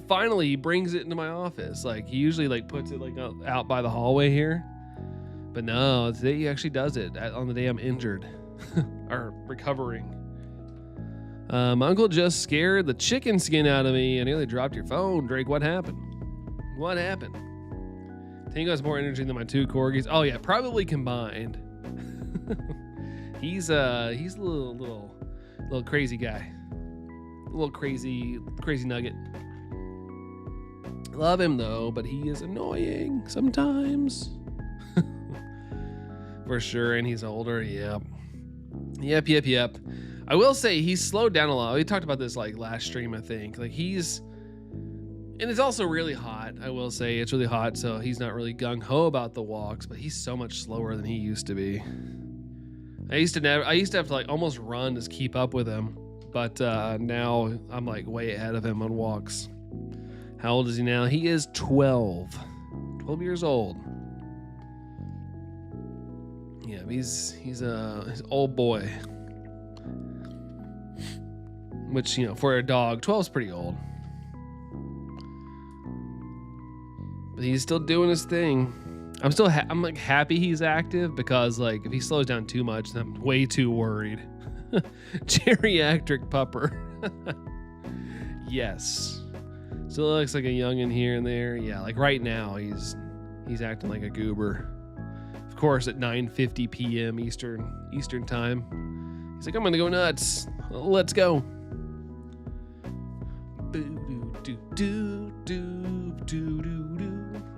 finally he brings it into my office. Like he usually like puts it like out by the hallway here, but no, today he actually does it on the day I'm injured or recovering. My uncle just scared the chicken skin out of me. I nearly dropped your phone, Drake. What happened? What happened? Tango has more energy than my 2 corgis. Oh yeah, probably combined. he's a little crazy guy. A little crazy nugget. Love him though, but he is annoying sometimes. For sure, and he's older. Yep. I will say he's slowed down a lot. We talked about this like last stream, I think. Like and it's also really hot. I will say it's really hot, so he's not really gung-ho about the walks, but he's so much slower than he used to be. I used to have to like almost run to keep up with him, but now I'm like way ahead of him on walks. How old is he now? He is 12 years old. Yeah, he's old boy. Which, you know, for a dog, 12 is pretty old. But he's still doing his thing. I'm like happy he's active, because like if he slows down too much, then I'm way too worried. Geriatric pupper. Yes. Still looks like a youngin' here and there. Yeah, like right now he's acting like a goober. Of course, at 9:50 p.m. Eastern time. He's like, I'm gonna go nuts. Let's go.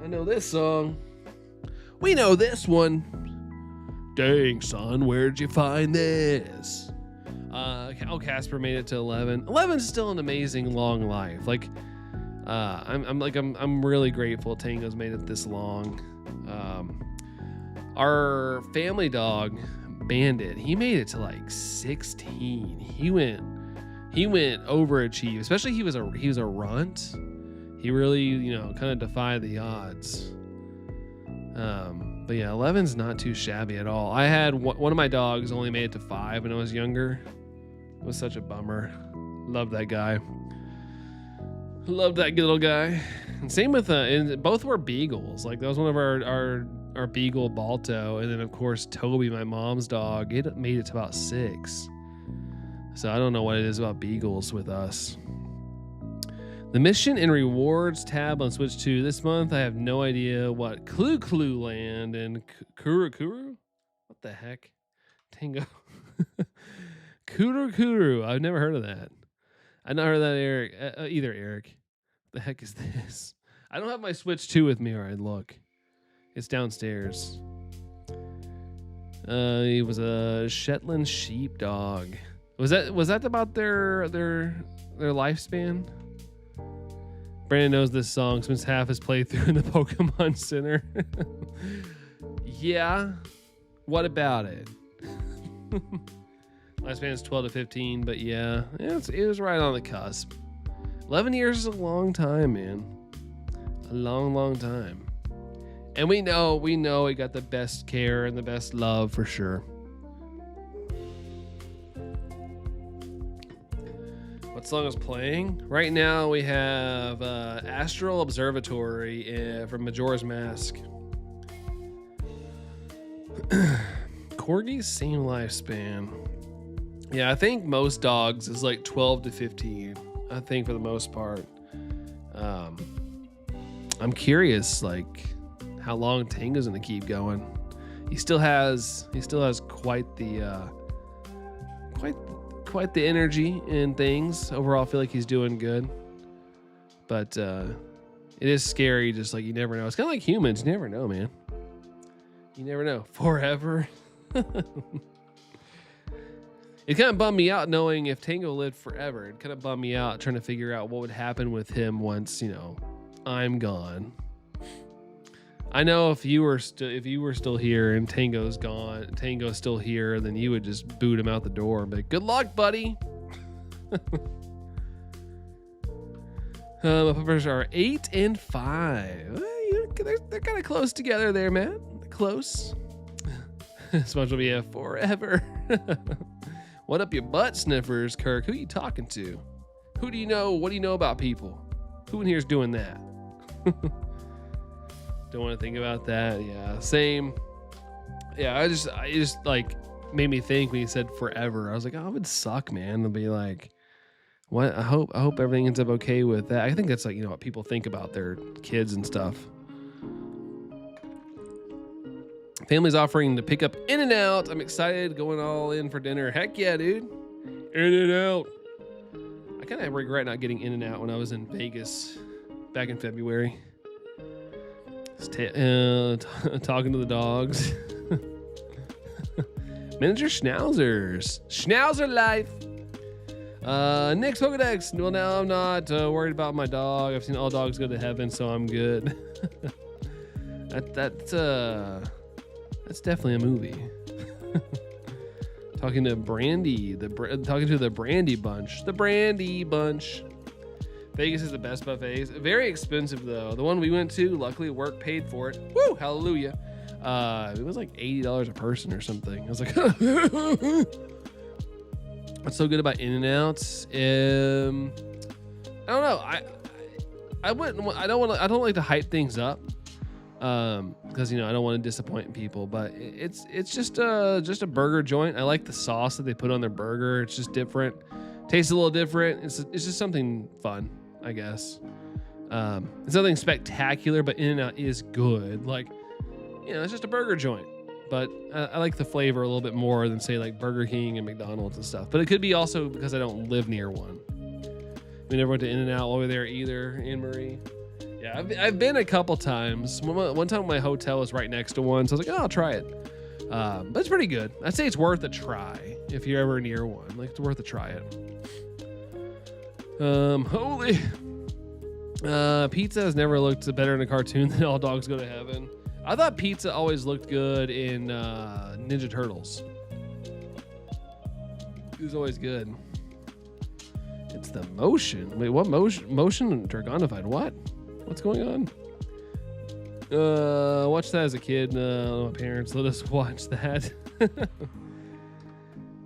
I know this song. We know this one. Dang, son, where'd you find this? Casper made it to 11. 11's still an amazing long life. Like, I'm really grateful Tango's made it this long. Our family dog, Bandit, he made it to like 16. He went overachieve. Especially he was a runt. He really, you know, kind of defied the odds. But yeah, 11's not too shabby at all. I had one of my dogs only made it to 5 when I was younger. It was such a bummer. Loved that guy. Loved that little guy. And same with and both were beagles. Like that was one of our beagle, Balto, and then of course Toby, my mom's dog. It made it to about 6. So I don't know what it is about beagles with us. The mission and rewards tab on Switch 2 this month. I have no idea what Clue Land and Kuru. What the heck? Tango. Kuru. I've never heard of that. I've not heard of that, Eric. Either, Eric. What the heck is this? I don't have my Switch 2 with me, or I'd look. It's downstairs. He was a Shetland sheepdog. Was that about their lifespan? Brandon knows this song, spends half his playthrough in the Pokemon Center. Yeah. What about it? Lifespan is 12 to 15, but yeah, it was right on the cusp. 11 years is a long time, man. A long time. And we know it got the best care and the best love for sure. What song is playing? Right now we have Astral Observatory from Majora's Mask. Corgi's same lifespan. Yeah, I think most dogs is like 12 to 15. I think for the most part. I'm curious, like, how long Tango's gonna keep quite quite the energy and things. Overall, I feel like he's doing good. But it is scary, just like you never know. It's kind of like humans. You never know, man. You never know. Forever. It kind of bummed me out knowing if Tango lived forever. It kind of bummed me out trying to figure out what would happen with him once, you know, I'm gone. I know if you were still here and Tango's gone, Tango's still here, then you would just boot him out the door and be like, good luck, buddy. My puppers are 8 and 5. They're kind of close together there, man. Close. SpongeBob forever. What up your butt sniffers, Kirk? Who you talking to? Who do you know? What do you know about people? Who in here is doing that? Don't want to think about that. Yeah, same. Yeah, I just like made me think when you said forever. I was like, oh, it would suck, man. It'll be like, what? I hope everything ends up okay with that. I think that's like, you know, what people think about their kids and stuff. Family's offering to pick up In-N-Out. I'm excited, going all in for dinner. Heck yeah, dude. In-N-Out. I kind of regret not getting In-N-Out when I was in Vegas back in February. Talking to the dogs. Miniature schnauzers. Schnauzer life. Nick's Pokedex. Well, now I'm not worried about my dog. I've seen all dogs go to heaven, so I'm good. That's definitely a movie. Talking to Brandy, talking to the Brandy Bunch. The Brandy Bunch. Vegas is the best buffets. Very expensive though. The one we went to, luckily work paid for it. Woo, hallelujah. It was like $80 a person or something. I was like, what's so good about In-N-Outs? I don't know. I don't like to hype things up. Because you know I don't want to disappoint people, but it's just a burger joint. I like the sauce that they put on their burger. It's just different, tastes a little different. It's just something fun, I guess. It's nothing spectacular, but In-N-Out is good. Like, you know, it's just a burger joint, but I like the flavor a little bit more than say like Burger King and McDonald's and stuff. But it could be also because I don't live near one. We never went to In-N-Out over there either, Anne Marie. Yeah, I've been a couple times. One time my hotel was right next to one, so I was like, oh, I'll try it. But it's pretty good. I'd say it's worth a try if you're ever near one. Like, it's worth a try it. Holy. Pizza has never looked better in a cartoon than All Dogs Go to Heaven. I thought pizza always looked good in Ninja Turtles. It was always good. It's the motion. Wait, what motion? Motion Dragonified. What? What's going on? Watched that as a kid. My parents let us watch that.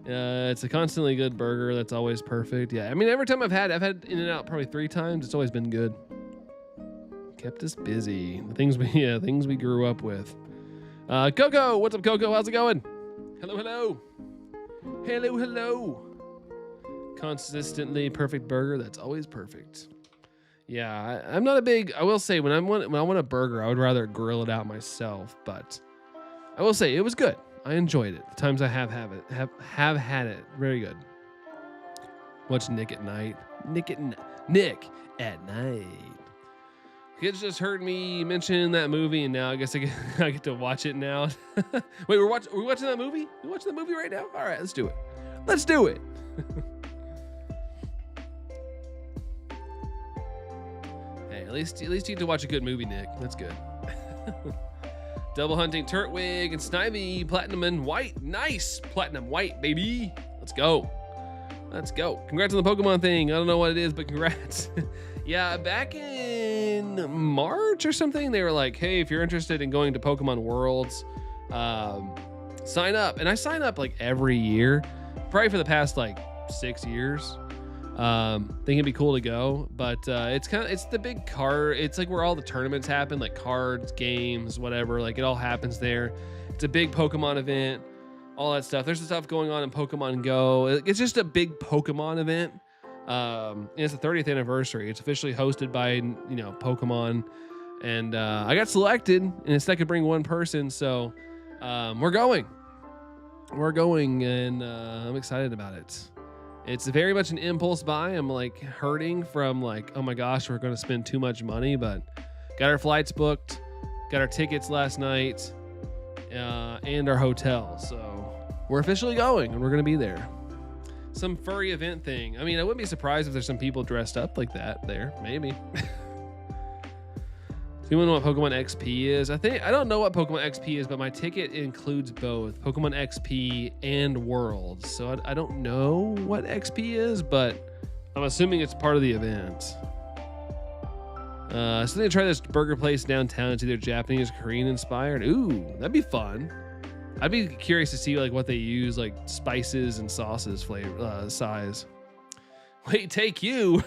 It's a constantly good burger that's always perfect. Yeah, I mean, every time I've had In-N-Out probably 3 times. It's always been good. Kept us busy. The things we grew up with. Coco, what's up, Coco? How's it going? Hello. Consistently perfect burger that's always perfect. Yeah, I'm not a big. I will say when I want a burger, I would rather grill it out myself. But I will say it was good. I enjoyed it. The times I have had it, very good. Watch Nick at Night. Nick at Night. Kids just heard me mention that movie, and now I guess I get to watch it now. Wait, are we watching that movie? We watching that movie right now? All right, let's do it. At least you get to watch a good movie, Nick. That's good. Double hunting Turtwig and Snivy, Platinum and White. Nice. Platinum White, baby. Let's go. Congrats on the Pokemon thing. I don't know what it is, but congrats. Yeah, back in March or something, they were like, hey, if you're interested in going to Pokemon Worlds, sign up. And I sign up like every year, probably for the past like 6 years. Think it'd be cool to go, but it's the big card. It's like where all the tournaments happen, like cards, games, whatever. Like it all happens there. It's a big Pokemon event, all that stuff. There's stuff going on in Pokemon Go. It's just a big Pokemon event. It's the 30th anniversary. It's officially hosted by Pokemon, and I got selected, and it's I could bring one person, so we're going, and I'm excited about it. It's very much an impulse buy. I'm like hurting from like, oh my gosh, we're going to spend too much money, but got our flights booked, got our tickets last night, and our hotel. So we're officially going and we're going to be there. Some furry event thing. I mean, I wouldn't be surprised if there's some people dressed up like that there. Maybe. Do you know what Pokemon XP is? I don't know what Pokemon XP is, but my ticket includes both Pokemon XP and Worlds. So I don't know what XP is, but I'm assuming it's part of the event. So they try this burger place downtown. It's either Japanese or Korean inspired. Ooh, that'd be fun. I'd be curious to see like what they use, like spices and sauces flavor size. Wait, take you.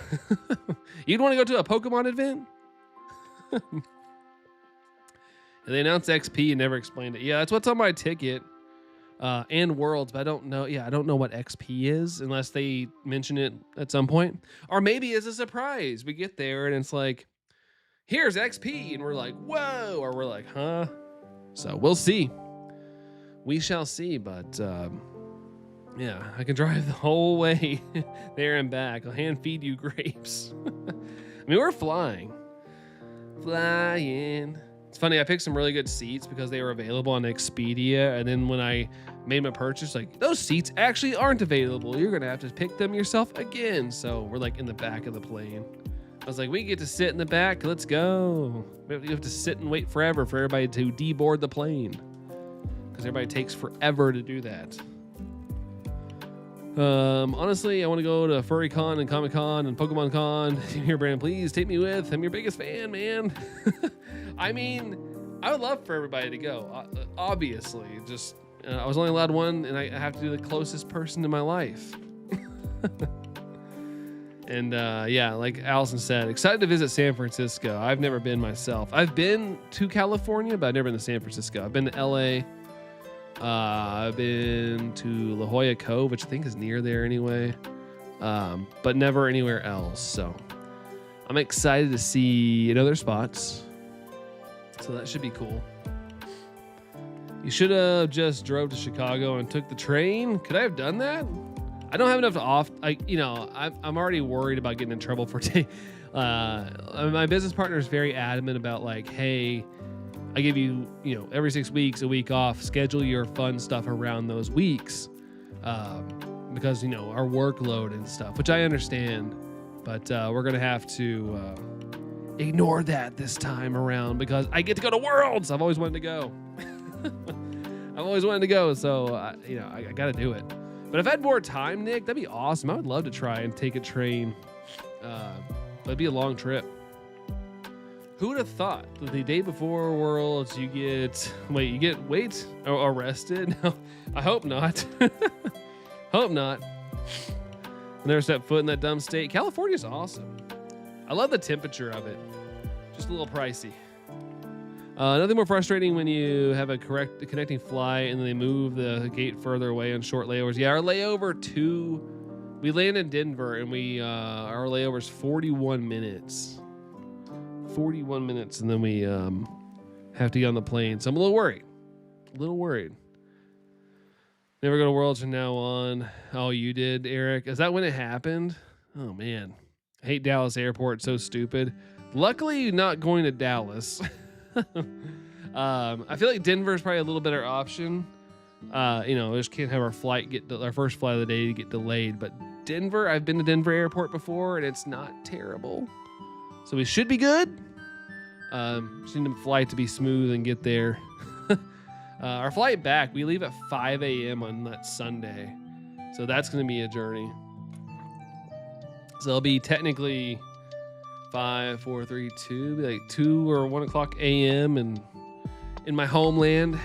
You'd want to go to a Pokemon event? They announced XP and never explained it. Yeah, that's what's on my ticket. And Worlds, but I don't know. Yeah, I don't know what XP is unless they mention it at some point. Or maybe it's a surprise. We get there and it's like, here's XP. And we're like, whoa. Or we're like, huh? So we'll see. We shall see. But yeah, I can drive the whole way there and back. I'll hand feed you grapes. I mean, we're flying. Flying. It's funny, I picked some really good seats because they were available on Expedia, and then when I made my purchase, like, those seats actually aren't available. You're gonna have to pick them yourself again. So we're like in the back of the plane. I was like, we get to sit in the back, let's go. You have to sit and wait forever for everybody to deboard the plane because everybody takes forever to do that. Honestly, I want to go to FurryCon and Comic Con and Pokemon Con. Here, Brandon, please take me with. I'm your biggest fan, man. I mean, I would love for everybody to go. Obviously, just I was only allowed one, and I have to do the closest person in my life. And yeah, like Allison said, excited to visit San Francisco. I've never been myself. I've been to California, but I've never been to San Francisco. I've been to LA. I've been to La Jolla Cove, which I think is near there anyway, but never anywhere else. So I'm excited to see other spots. So that should be cool. You should have just drove to Chicago and took the train. Could I have done that? I don't have enough I'm already worried about getting in trouble for my business partner is very adamant about like, hey, I give you, every 6 weeks, a week off, schedule your fun stuff around those weeks. Because, our workload and stuff, which I understand, but we're going to have to ignore that this time around because I get to go to Worlds. I've always wanted to go. So, I got to do it. But if I had more time, Nick, that'd be awesome. I would love to try and take a train. But it'd be a long trip. Who would have thought that the day before Worlds you get arrested? No, I hope not. Hope not. Never step foot in that dumb state. California's awesome. I love the temperature of it. Just a little pricey. Nothing more frustrating when you have a connecting flight and then they move the gate further away on short layovers. Yeah, our layover we land in Denver and our layover is 41 minutes. 41 minutes and then we have to get on the plane. So I'm a little worried. Never go to Worlds from now on. Oh, you did, Eric? Is that when it happened? Oh, man. I hate Dallas Airport. It's so stupid. Luckily, not going to Dallas. I feel like Denver's probably a little better option. We just can't have our first flight of the day get delayed. But Denver, I've been to Denver Airport before, and it's not terrible. So we should be good. Just need the flight to be smooth and get there. Our flight back, we leave at 5 a.m. on that Sunday. So that's going to be a journey. So it'll be technically 5, 4, 3, 2, like 2 or 1 o'clock a.m. and in my homeland.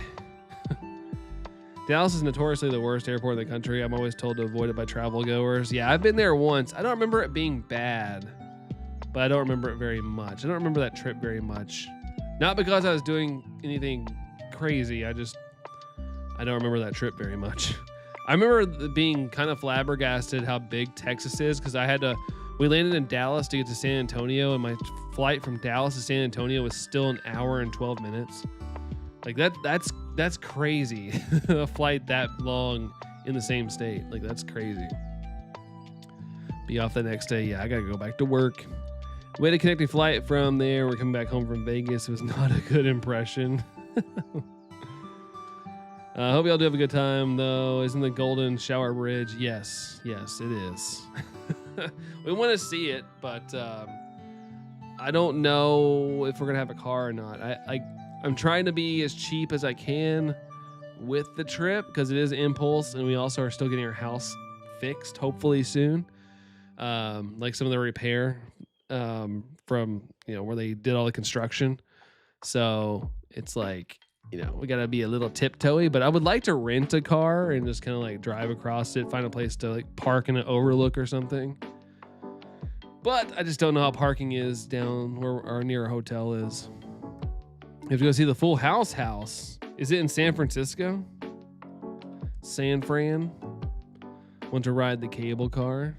Dallas is notoriously the worst airport in the country. I'm always told to avoid it by travel goers. Yeah, I've been there once. I don't remember it being bad, but I don't remember it very much. I don't remember that trip very much. Not because I was doing anything crazy. I don't remember that trip very much. I remember being kind of flabbergasted how big Texas is because we landed in Dallas to get to San Antonio, and my flight from Dallas to San Antonio was still an hour and 12 minutes. Like that's crazy. A flight that long in the same state. Like that's crazy. Be off the next day. Yeah, I gotta go back to work. We had a connecting flight from there. We're coming back home from Vegas. It was not a good impression. I hope y'all do have a good time, though. Isn't the Golden Shower Bridge? Yes, it is. We want to see it, but I don't know if we're gonna have a car or not. I'm trying to be as cheap as I can with the trip because it is impulse, and we also are still getting our house fixed, hopefully soon. Like some of the repair from where they did all the construction. So it's like, we gotta be a little tiptoey, but I would like to rent a car and just kind of like drive across it, find a place to like park in an overlook or something. But I just don't know how parking is down where our near hotel is. You have to go see the Full House house. Is it in San Francisco? San Fran? Want to ride the cable car?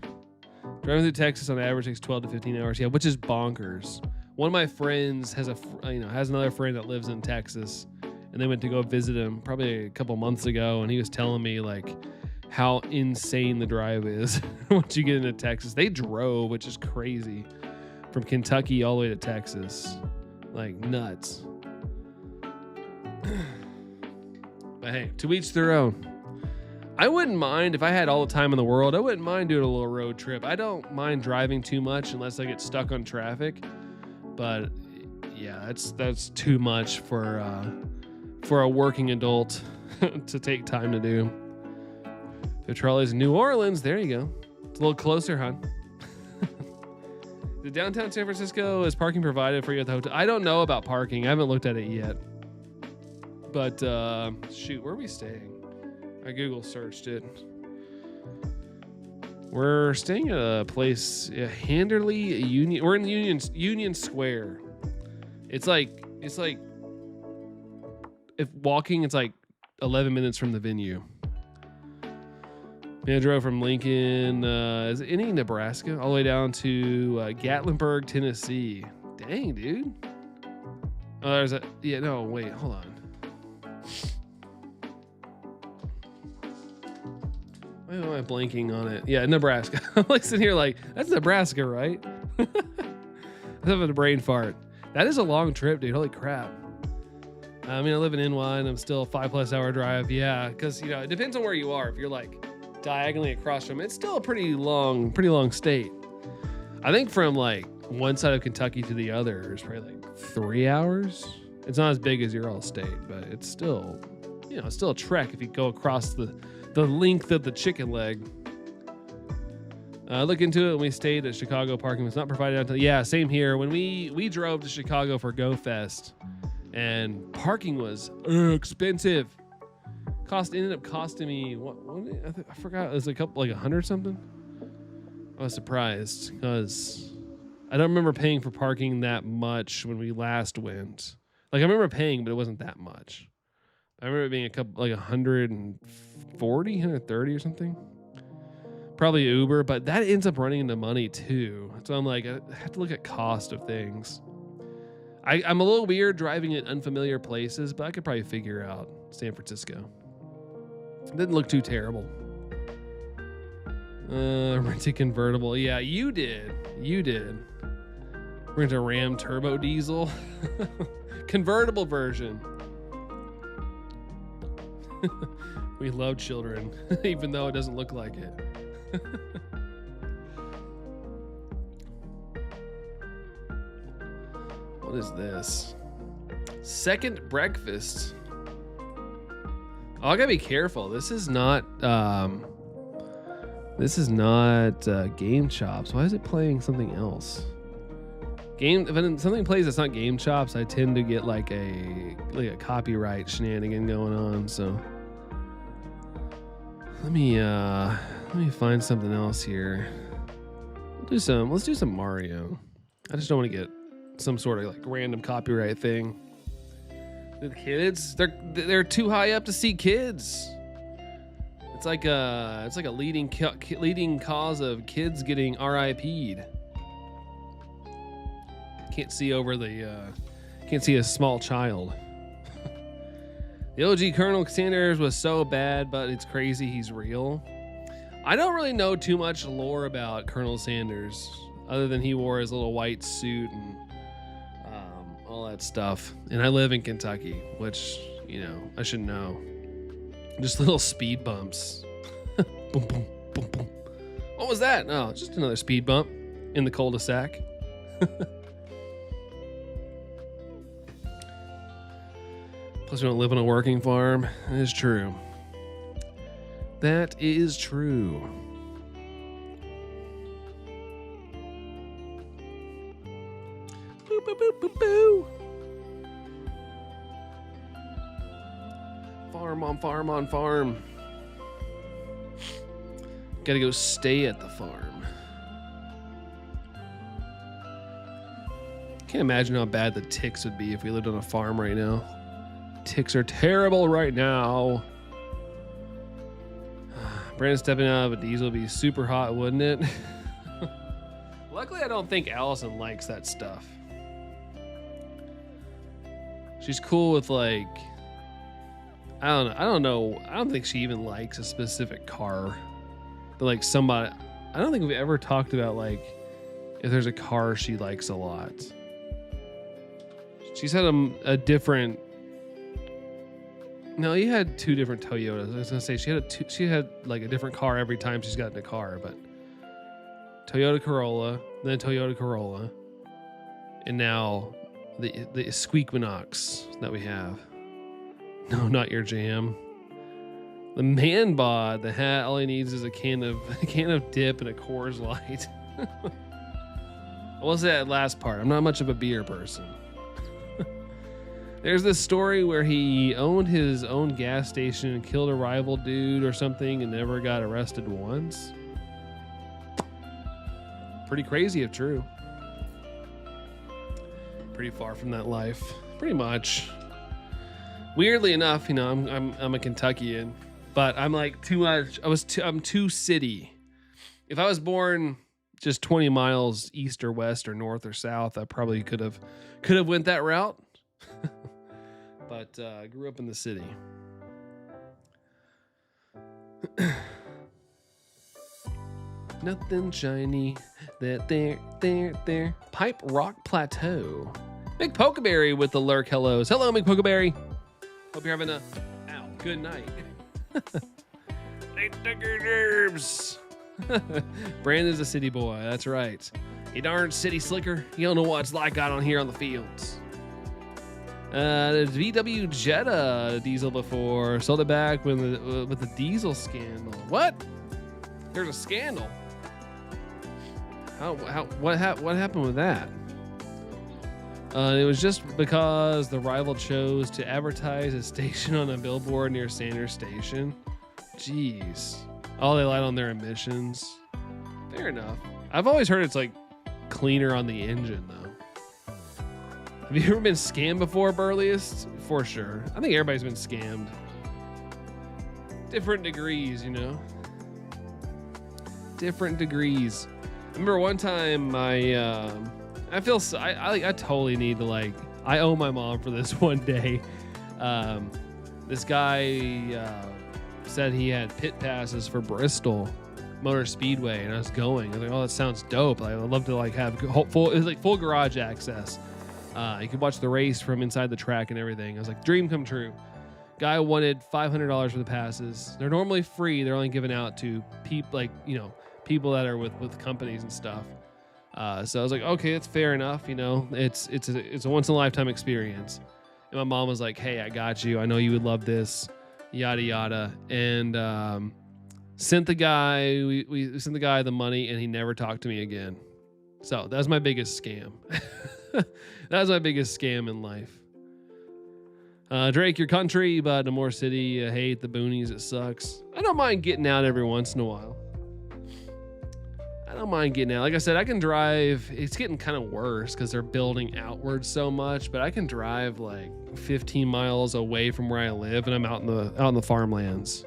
Driving through Texas on average takes 12 to 15 hours. Yeah, which is bonkers. One of my friends has another friend that lives in Texas, and they went to go visit him probably a couple months ago, and he was telling me like how insane the drive is once you get into Texas. They drove, which is crazy, from Kentucky all the way to Texas. Like nuts. But hey, to each their own. I wouldn't mind if I had all the time in the world. I wouldn't mind doing a little road trip. I don't mind driving too much unless I get stuck on traffic. But yeah, that's too much for a working adult to take time to do. Petroleum's in New Orleans. There you go. It's a little closer, huh? The downtown San Francisco, is parking provided for you at the hotel? I don't know about parking. I haven't looked at it yet. But shoot, where are we staying? I Google searched it. We're staying at a place, Handerly Union. We're in Union Square. It's like if walking, it's like 11 minutes from the venue. I drove from Lincoln, is it any Nebraska, all the way down to Gatlinburg, Tennessee. Dang, dude. Oh, there's a wait, hold on. Why am I blanking on it? Yeah, Nebraska. I'm like sitting here like, that's Nebraska, right? I'm having a brain fart. That is a long trip, dude. Holy crap. I mean, I live in NY and I'm still a 5+ hour drive. Yeah, because it depends on where you are. If you're like diagonally across from it, it's still a pretty long state. I think from like one side of Kentucky to the other is probably like 3 hours. It's not as big as your all state, but it's still, it's still a trek if you go across the length of the chicken leg. Look into it. When we stayed at Chicago, parking was not provided until, yeah, same here. When we drove to Chicago for Go Fest, and parking was expensive. Ended up costing me I forgot. It was a couple, like 100 something. I was surprised because I don't remember paying for parking that much when we last went. Like I remember paying, but it wasn't that much. I remember it being a couple, like 140, 130 or something. Probably Uber, but that ends up running into money too. So I'm like, I have to look at cost of things. I'm a little weird driving in unfamiliar places, but I could probably figure out San Francisco. It didn't look too terrible. Rented convertible. Yeah, you did. Rent a Ram turbo diesel. Convertible version. We love children, even though it doesn't look like it. What is this? Second breakfast. Oh, I gotta be careful. This is not Game Chops. Why is it playing something else? If something plays that's not Game Chops, I tend to get like a copyright shenanigan going on. So let me find something else here. Let's do some Mario. I just don't want to get some sort of like random copyright thing. The kids, they're too high up to see kids. It's like a leading cause of kids getting RIP'd. Can't see a small child. The OG Colonel Sanders was so bad, but it's crazy he's real. I don't really know too much lore about Colonel Sanders, other than he wore his little white suit and all that stuff. And I live in Kentucky, which, you know, I should know. Just little speed bumps. Boom, boom, boom, boom. What was that? No, just another speed bump in the cul-de-sac. Plus, we don't live on a working farm. That is true. That is true. Boo, boo, boo, boo, boo. Farm on farm on farm. Gotta go stay at the farm. Can't imagine how bad the ticks would be if we lived on a farm right now. Ticks are terrible right now. Brandon stepping out of a diesel would be super hot, wouldn't it? Luckily, I don't think Allison likes that stuff. She's cool with, like, I don't know. I don't think she even likes a specific car. But like somebody, I don't think we've ever talked about like if there's a car she likes a lot. She's had a different. No, you had two different Toyotas. I was gonna say she had like a different car every time she's gotten a car, but Toyota Corolla, then Toyota Corolla, and now the Squeakmanox that we have. No, not your jam. The man bod, the hat, all he needs is a can of dip and a Coors Light. I will say that last part. I'm not much of a beer person. There's this story where he owned his own gas station and killed a rival dude or something and never got arrested once. Pretty crazy if true. Pretty far from that life. Pretty much. Weirdly enough, you know, I'm a Kentuckian, but I'm like too much. I'm too city. If I was born just 20 miles east or west or north or south, I probably could have went that route. But I grew up in the city. Nothing shiny. There. Pipe Rock Plateau. Big Pokeberry with the lurk hellos. Hello, Big Pokeberry. Hope you're having a good night. They took your nerves. Brandon's a city boy. That's right. You darn city slicker. You don't know what it's like out on here on the fields. The VW Jetta diesel before. Sold it back with the diesel scandal. What? There's a scandal. What happened with that? It was just because the rival chose to advertise a station on a billboard near Sanders Station. Jeez. Oh, they lied on their emissions. Fair enough. I've always heard it's like cleaner on the engine though. Have you ever been scammed before, Burliest? For sure. I think everybody's been scammed. Different degrees, you know. Different degrees. I remember one time I totally need to like, I owe my mom for this one day. This guy said he had pit passes for Bristol Motor Speedway, and I was going. I was like, oh, that sounds dope. I'd love to like have full, it was like full garage access. You could watch the race from inside the track and everything. I was like, dream come true. Guy wanted $500 for the passes. They're normally free. They're only given out to people like, you know, people that are with companies and stuff. So I was like, okay, that's fair enough. You know, it's a once in a lifetime experience. And my mom was like, hey, I got you. I know you would love this, yada, yada. And, sent the guy, we sent the guy the money and he never talked to me again. So that was my biggest scam. That was my biggest scam in life. Drake, your country, but no more city. I hate the boonies. It sucks. I don't mind getting out every once in a while. I don't mind getting out. Like I said, I can drive. It's getting kind of worse because they're building outwards so much, but I can drive like 15 miles away from where I live and I'm out in the farmlands.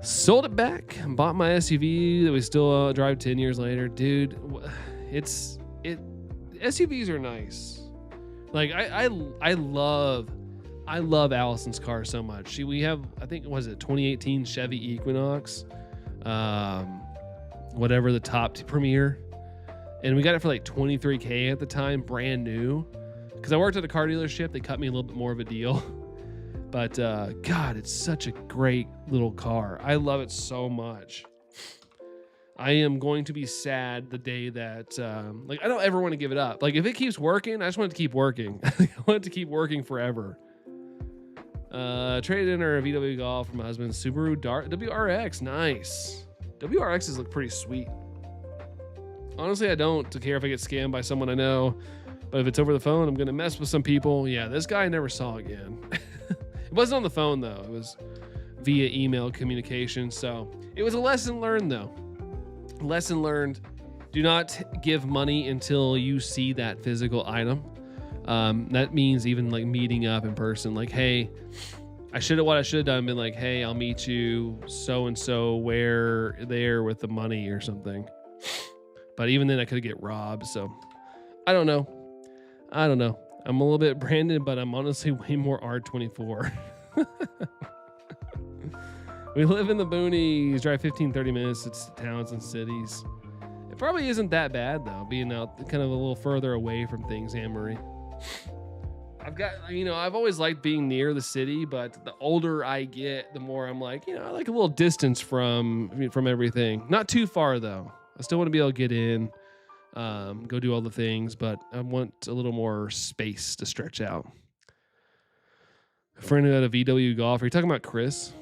Sold it back, bought my SUV that we still drive 10 years later. Dude, SUVs are nice. Like I love Allison's car so much. We have, I think, was it 2018 Chevy Equinox? whatever the top premier, and we got it for like $23K at the time, brand new. Because I worked at a car dealership, they cut me a little bit more of a deal. But God, it's such a great little car. I love it so much. I am going to be sad the day that, like, I don't ever want to give it up. Like, if it keeps working, I just want it to keep working. I want it to keep working forever. Traded in our VW Golf from my husband's Subaru WRX. Nice. WRXs look pretty sweet. Honestly, I don't care if I get scammed by someone I know, but if it's over the phone, I'm going to mess with some people. Yeah, this guy I never saw again. It wasn't on the phone, though. It was via email communication. So it was a lesson learned, though. Lesson learned. Do not give money until you see that physical item. That means even like meeting up in person. Like, hey, what I should have done been like, hey, I'll meet you so-and-so where there with the money or something. But even then I could get robbed. So I don't know. I'm a little bit Brandon, but I'm honestly way more R24. We live in the boonies, drive 15-30 minutes to towns and cities. It probably isn't that bad, though, being out kind of a little further away from things, Anne-Marie. I've always liked being near the city, but the older I get, the more I'm like, I like a little distance from everything. Not too far, though. I still want to be able to get in, go do all the things, but I want a little more space to stretch out. A friend who had a VW Golf. Are you talking about Chris?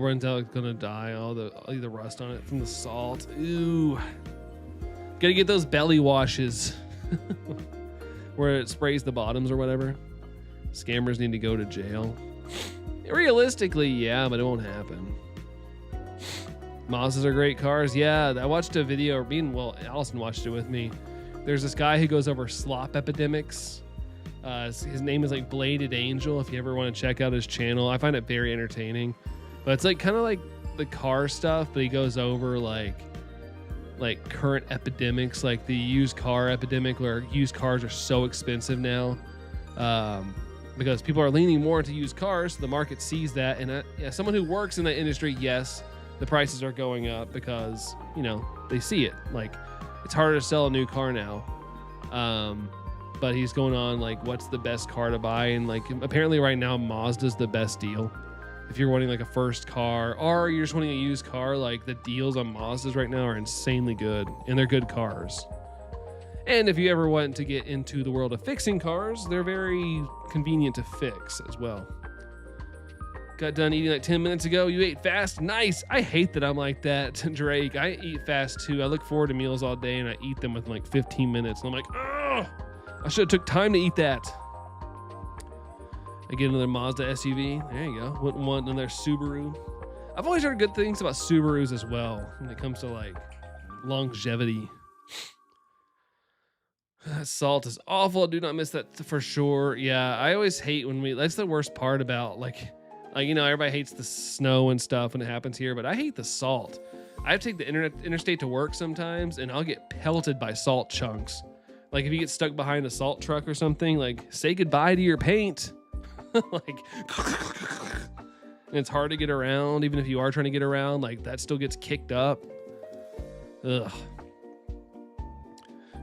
Runs out, gonna die. All the rust on it from the salt. Ooh. Gotta get those belly washes where it sprays the bottoms or whatever. Scammers need to go to jail. Realistically, yeah, but it won't happen. Mazdas are great cars. Yeah, I watched a video, Allison watched it with me. There's this guy who goes over slop epidemics. His name is like Bladed Angel. If you ever want to check out his channel, I find it very entertaining. But it's like kind of like the car stuff, but he goes over like current epidemics, like the used car epidemic, where used cars are so expensive now, because people are leaning more into used cars. So the market sees that, and as someone who works in that industry, yes, the prices are going up because they see it. Like, it's harder to sell a new car now. But he's going on like, what's the best car to buy? And like, apparently right now, Mazda's the best deal. If you're wanting like a first car, or you're just wanting a used car, like the deals on Mazdas right now are insanely good, and they're good cars. And if you ever want to get into the world of fixing cars, they're very convenient to fix as well. Got done eating like 10 minutes ago. You ate fast? Nice. I hate that I'm like that, Drake. I eat fast too. I look forward to meals all day, and I eat them within like 15 minutes. And I'm like, oh, I should have took time to eat that. I get another Mazda SUV. There you go. Wouldn't want another Subaru. I've always heard good things about Subarus as well when it comes to like longevity. That salt is awful. Do not miss that for sure. Yeah, I always hate that's the worst part about like everybody hates the snow and stuff when it happens here, but I hate the salt. I have to take the interstate to work sometimes, and I'll get pelted by salt chunks. Like if you get stuck behind a salt truck or something, like say goodbye to your paint. Like, and it's hard to get around. Even if you are trying to get around, like that still gets kicked up. Ugh.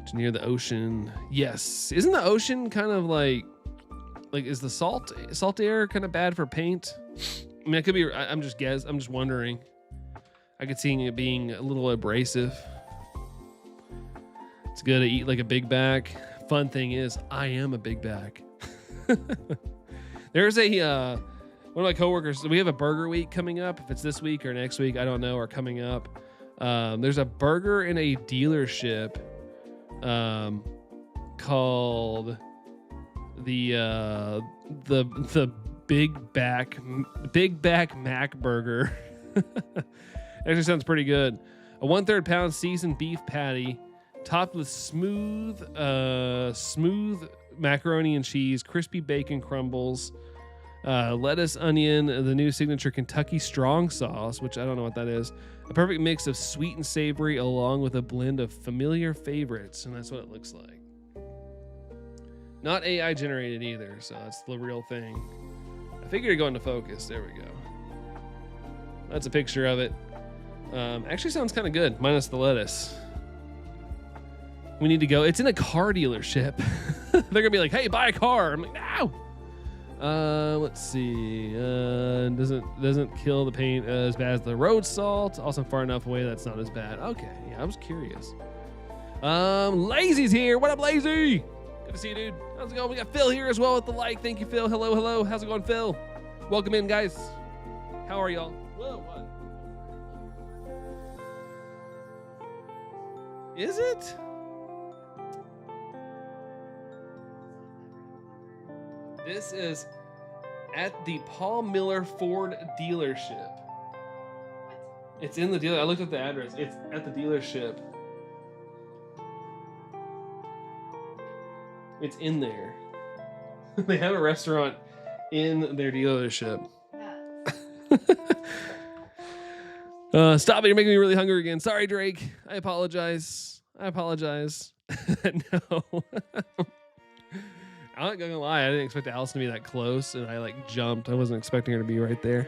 It's near the ocean. Yes. Isn't the ocean kind of like is the salt air kind of bad for paint? I mean, it could be. I'm just wondering. I could see it being a little abrasive. It's good to eat like a big back. Fun thing is, I am a big back. There's one of my coworkers. We have a burger week coming up. If it's this week or next week, I don't know, or coming up. There's a burger in a dealership called the Big Back Mac Burger. Actually sounds pretty good. A 1/3 pound seasoned beef patty, topped with smooth macaroni and cheese, crispy bacon crumbles, lettuce, onion, the new signature Kentucky strong sauce, which I don't know what that is. A perfect mix of sweet and savory, along with a blend of familiar favorites, and that's what it looks like. Not AI generated either, so that's the real thing. I figured it'd go into focus. There we go. That's a picture of it. Actually sounds kind of good, minus the lettuce. We need to go. It's in a car dealership. They're gonna be like, "Hey, buy a car." I'm like, "No." Let's see. Doesn't kill the paint as bad as the road salt. Also far enough away that's not as bad. Okay, yeah, I was curious. Lazy's here. What up, Lazy? Good to see you, dude. How's it going? We got Phil here as well with the like. Thank you, Phil. Hello, hello. How's it going, Phil? Welcome in, guys. How are y'all? Whoa, what? Is it? This is at the Paul Miller Ford dealership. It's in the dealer. I looked at the address. It's at the dealership. It's in there. They have a restaurant in their dealership. Stop it. You're making me really hungry again. Sorry, Drake. I apologize. No. I'm not gonna lie, I didn't expect Allison to be that close, and I like jumped. I wasn't expecting her to be right there.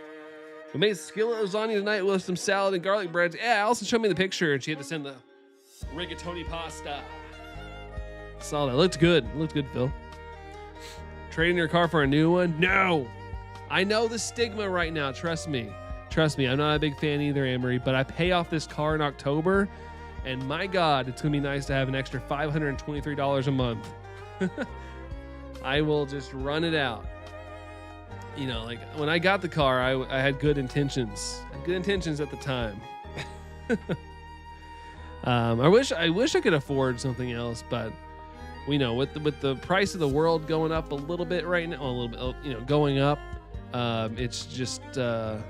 We made skillet lasagna tonight with some salad and garlic bread. Yeah, Allison showed me the picture, and she had to send the rigatoni pasta. Saw that. Looked good. Looked good, Phil. Trading your car for a new one? No. I know the stigma right now. Trust me. I'm not a big fan either, Amory, but I pay off this car in October, and my God, it's gonna be nice to have an extra $523 a month. I will just run it out. You know, like when I got the car, I had good intentions. Good intentions at the time. I wish I could afford something else, but we know with the price of the world going up a little bit right now, a little bit, you know, going up. It's just it's gonna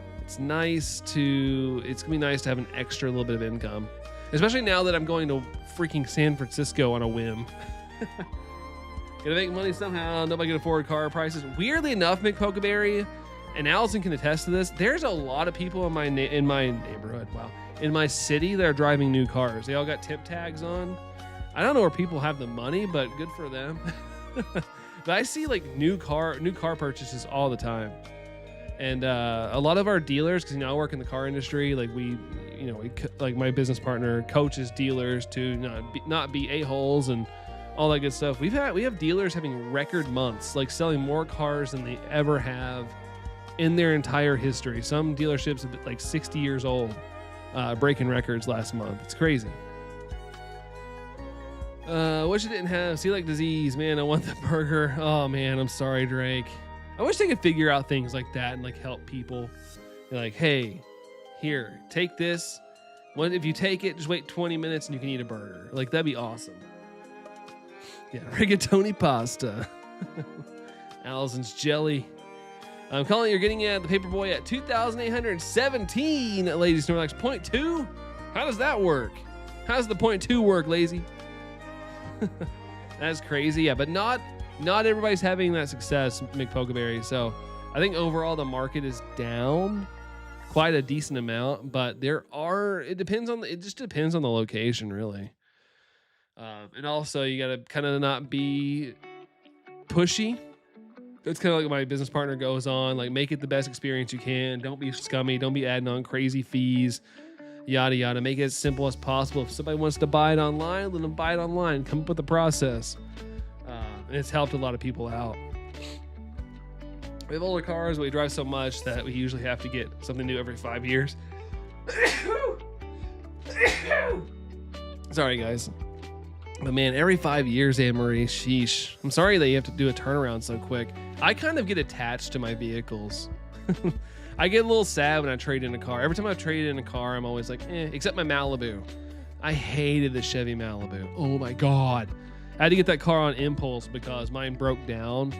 be nice to have an extra little bit of income, especially now that I'm going to freaking San Francisco on a whim. Gonna make money somehow. Nobody can afford car prices. Weirdly enough, McPokeberry, and Allison can attest to this, there's a lot of people in my neighborhood, wow, in my city that are driving new cars. They all got tip tags on. I don't know where people have the money, but good for them. But I see like new car purchases all the time. And a lot of our dealers, because I work in the car industry, like like my business partner coaches dealers to not be a-holes and all that good stuff. We have dealers having record months, like selling more cars than they ever have in their entire history. Some dealerships have been like 60 years old, breaking records last month. It's crazy. What you didn't have? Celiac disease, man. I want the burger. Oh man, I'm sorry, Drake. I wish they could figure out things like that and like help people. They're like, hey, here, take this. If you take it, just wait 20 minutes and you can eat a burger. Like that'd be awesome. Yeah, rigatoni pasta. Allison's jelly. I'm calling. You're getting the Paperboy at 2,817. Lazy Snorlax 0.2. How does that work? How does the 0.2 work, Lazy? That's crazy. Yeah, but not everybody's having that success, McPokeberry. So I think overall the market is down quite a decent amount. But it just depends on the location, really. And also you gotta kind of not be pushy. It's kind of like my business partner goes on, like make it the best experience you can. Don't be scummy. Don't be adding on crazy fees, yada, yada. Make it as simple as possible. If somebody wants to buy it online, let them buy it online. Come up with the process. And it's helped a lot of people out. We have older cars, but we drive so much that we usually have to get something new every 5 years. Sorry, guys. But man, every 5 years, Anne-Marie, sheesh. I'm sorry that you have to do a turnaround so quick. I kind of get attached to my vehicles. I get a little sad when I trade in a car. Every time I trade in a car, I'm always like, except my Malibu. I hated the Chevy Malibu. Oh my God. I had to get that car on impulse because mine broke down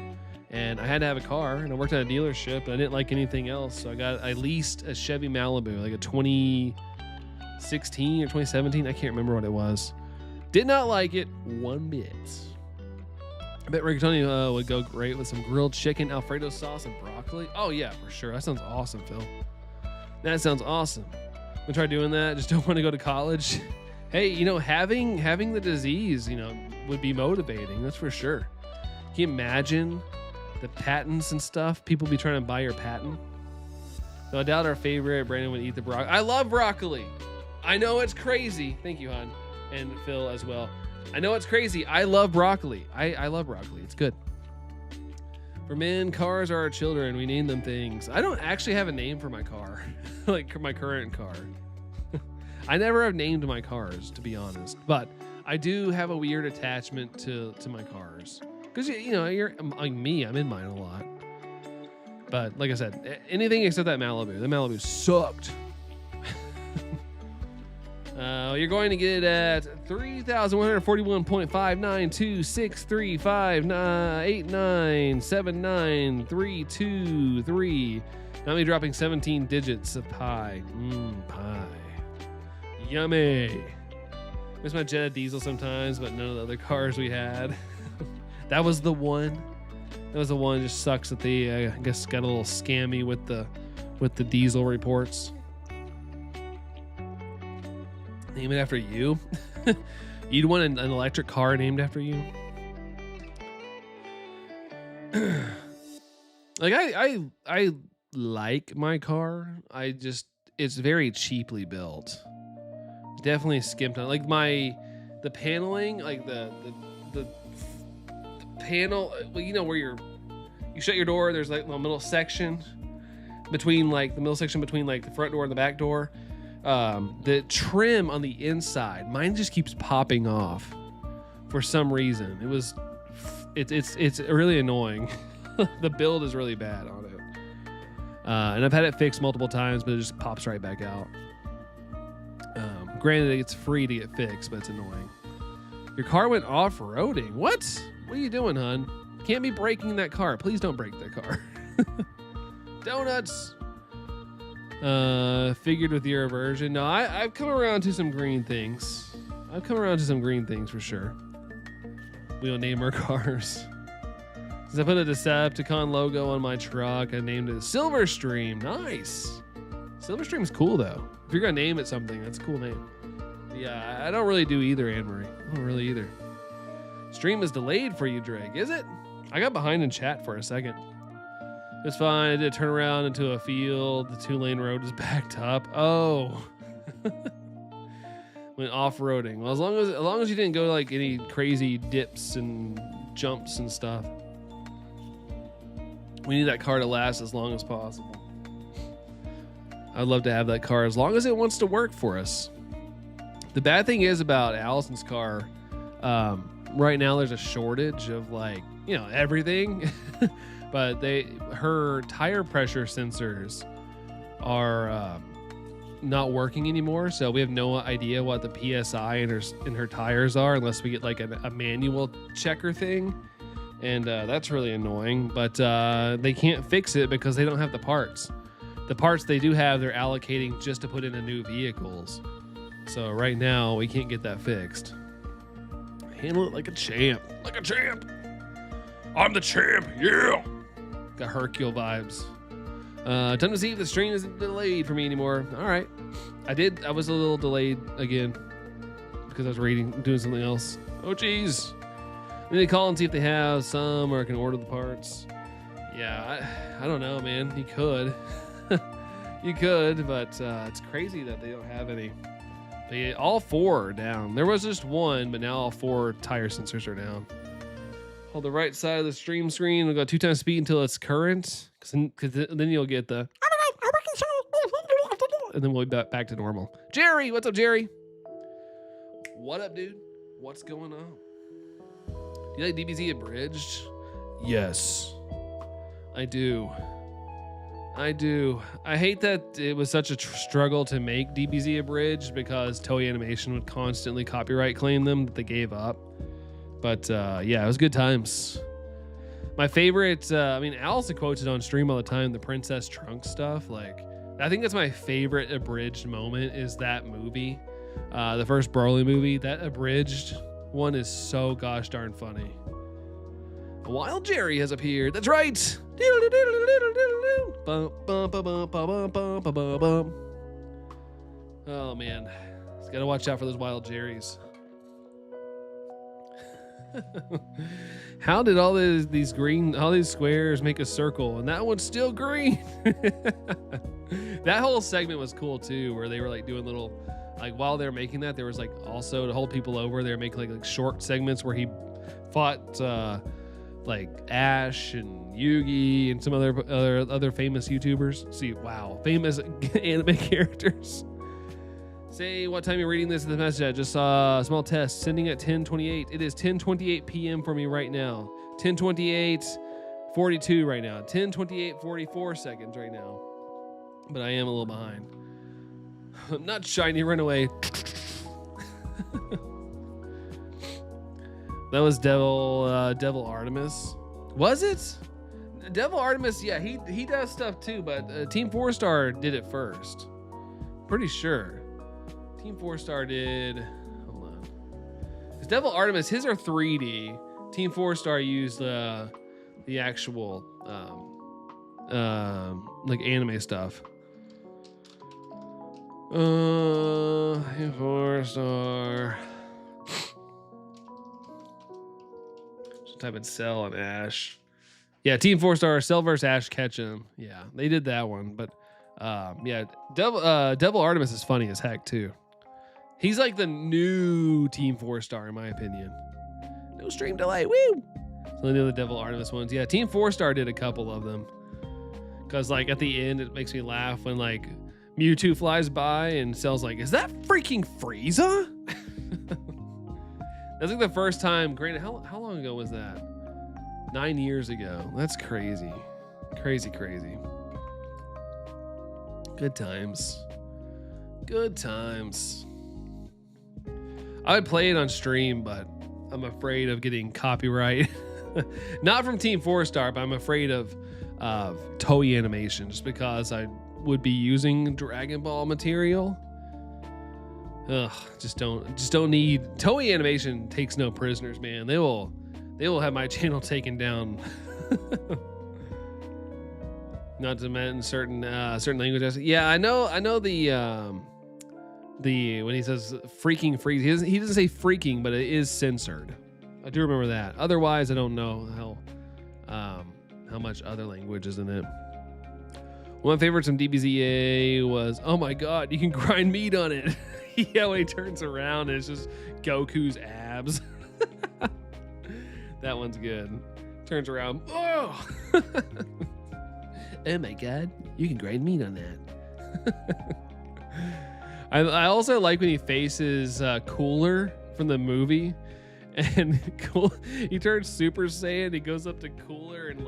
and I had to have a car, and I worked at a dealership and I didn't like anything else. So I leased a Chevy Malibu, like a 2016 or 2017. I can't remember what it was. Did not like it one bit. I bet rigatoni would go great with some grilled chicken, Alfredo sauce, and broccoli. Oh yeah, for sure. That sounds awesome, Phil. That sounds awesome. I'm gonna try doing that. Just don't want to go to college. Hey, having the disease, would be motivating. That's for sure. Can you imagine the patents and stuff? People be trying to buy your patent. So I doubt our favorite Brandon would eat the broccoli. I love broccoli. I know it's crazy. Thank you, hon. And Phil as well. I know it's crazy. I love broccoli. I love broccoli. It's good. For men, cars are our children. We name them things. I don't actually have a name for my car. Like my current car. I never have named my cars, to be honest. But I do have a weird attachment to my cars. Because, you know, you're like me. I'm in mine a lot. But like I said, anything except that Malibu. The Malibu sucked. You're going to get it at 3,141.59263589793323. Not me dropping 17 digits of pie. Pie. Yummy. Miss my Jetta diesel sometimes, but none of the other cars we had. That was the one. That was the one that just sucks that they, I guess, got a little scammy with the diesel reports. Name it after you? You'd want an electric car named after you? Like I like my car. It's very cheaply built. Definitely skimped on. Like the paneling, like the panel, well, you know, where you shut your door, there's like a middle section between like the front door and the back door. The trim on the inside, mine just keeps popping off for some reason. It's really annoying. The build is really bad on it. And I've had it fixed multiple times, but it just pops right back out. Granted, it's free to get fixed, but it's annoying. Your car went off-roading. What? What are you doing, hon? Can't be breaking that car. Please don't break that car. Donuts. Figured with your aversion. No, I've come around to some green things. I've come around to some green things for sure. We don't name our cars. Since I put a Decepticon logo on my truck, I named it Silverstream. Nice. Silverstream's cool though. If you're gonna name it something, that's a cool name. Yeah, I don't really do either, Anne-Marie. I don't really either. Stream is delayed for you, Drake. Is it? I got behind in chat for a second. It's fine. I did a turnaround into a field. The 2-lane road is backed up. Oh. Went off-roading. Well, as long as you didn't go like any crazy dips and jumps and stuff. We need that car to last as long as possible. I'd love to have that car as long as it wants to work for us. The bad thing is about Allison's car, right now there's a shortage of like, you know, everything. But her tire pressure sensors are not working anymore, so we have no idea what the PSI in her tires are unless we get like a manual checker thing, and that's really annoying. But they can't fix it because they don't have the parts. The parts they do have, they're allocating just to put into new vehicles. So right now we can't get that fixed. Handle it like a champ, like a champ. I'm the champ, yeah. Got Hercule vibes. Time to see if the stream isn't delayed for me anymore. All right. I was a little delayed again because I was doing something else. Oh, geez. I need to call and see if they have some, or I can order the parts. Yeah, I don't know, man. You could. You could, but it's crazy that they don't have any. All 4 are down. There was just one, but now all 4 tire sensors are down. Hold the right side of the stream screen. We'll go 2 times speed until it's current, because then you'll get the. And then we'll be back to normal. Jerry, what's up, Jerry? What up, dude? What's going on? Do you like DBZ Abridged? Yes, I do. I hate that it was such a struggle to make DBZ Abridged because Toei Animation would constantly copyright claim them that they gave up. But yeah, it was good times. My favorite, Allison quotes it on stream all the time, the Princess Trunks stuff. Like, I think that's my favorite abridged moment is that movie. The first Broly movie, that abridged one is so gosh darn funny. Wild Jerry has appeared. That's right. Oh man, just gotta watch out for those Wild Jerrys. How did all these squares make a circle and that one's still green? That whole segment was cool too, where they were like doing little, like while they were making that, there was like also to hold people over, they were making like short segments where he fought like Ash and Yugi and some other famous YouTubers. See, wow, famous anime characters. Say what time you're reading this in the message. I just saw a small test sending at 10:28. It is 10:28 p.m. for me right now. 10:28:42 right now. 10:28:44 seconds right now. But I am a little behind. Not shiny, run away. That was Devil Artemis. Was it? Devil Artemis, yeah, he does stuff too, but Team 4-Star did it first. Pretty sure. Team 4-Star did, hold on. It's Devil Artemis, his are 3D. Team 4-Star used the actual like anime stuff. Team 4-Star. Just type in Cell and Ash. Yeah, Team 4-Star, Cell vs Ash Ketchum. Yeah, they did that one, but yeah, Devil Artemis is funny as heck too. He's like the new Team 4-Star in my opinion. No stream delay, woo! So they know the Devil Artemis ones. Yeah, Team 4-Star did a couple of them. Cause like at the end, it makes me laugh when like Mewtwo flies by and Cell's like, "Is that freaking Frieza?" That's like the first time. Granted, how long ago was that? 9 years ago. That's crazy, crazy. Good times. Good times. I would play it on stream, but I'm afraid of getting copyright. Not from Team 4-Star, but I'm afraid of Toei Animation, just because I would be using Dragon Ball material. Ugh, just don't need. Toei Animation takes no prisoners, man. They will have my channel taken down. Not to mention certain languages. Yeah, I know the when he says freaking freeze, he doesn't say freaking, but it is censored. I do remember that. Otherwise, I don't know how much other language is in it. One of my favorites from DBZA was, oh my god, you can grind meat on it. Yeah, when he turns around and it's just Goku's abs. That one's good. Turns around, oh! Oh my god, you can grind meat on that. I also like when he faces Cooler from the movie, and he turns Super Saiyan. He goes up to Cooler and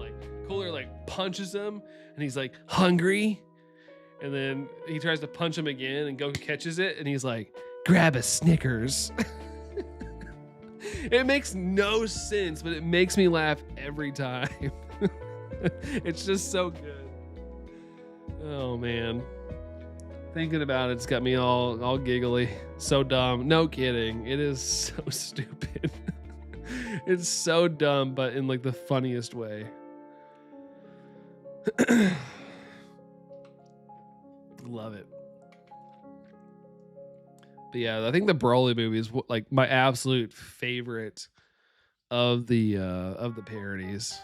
Cooler punches him, and he's like hungry, and then he tries to punch him again, and Goku catches it, and he's like, "Grab a Snickers." It makes no sense, but it makes me laugh every time. It's just so good. Oh man. Thinking about it's got me all giggly. So dumb. No kidding. It is so stupid. It's so dumb, but in like the funniest way. Love it. But yeah, I think the Broly movie is like my absolute favorite of the parodies.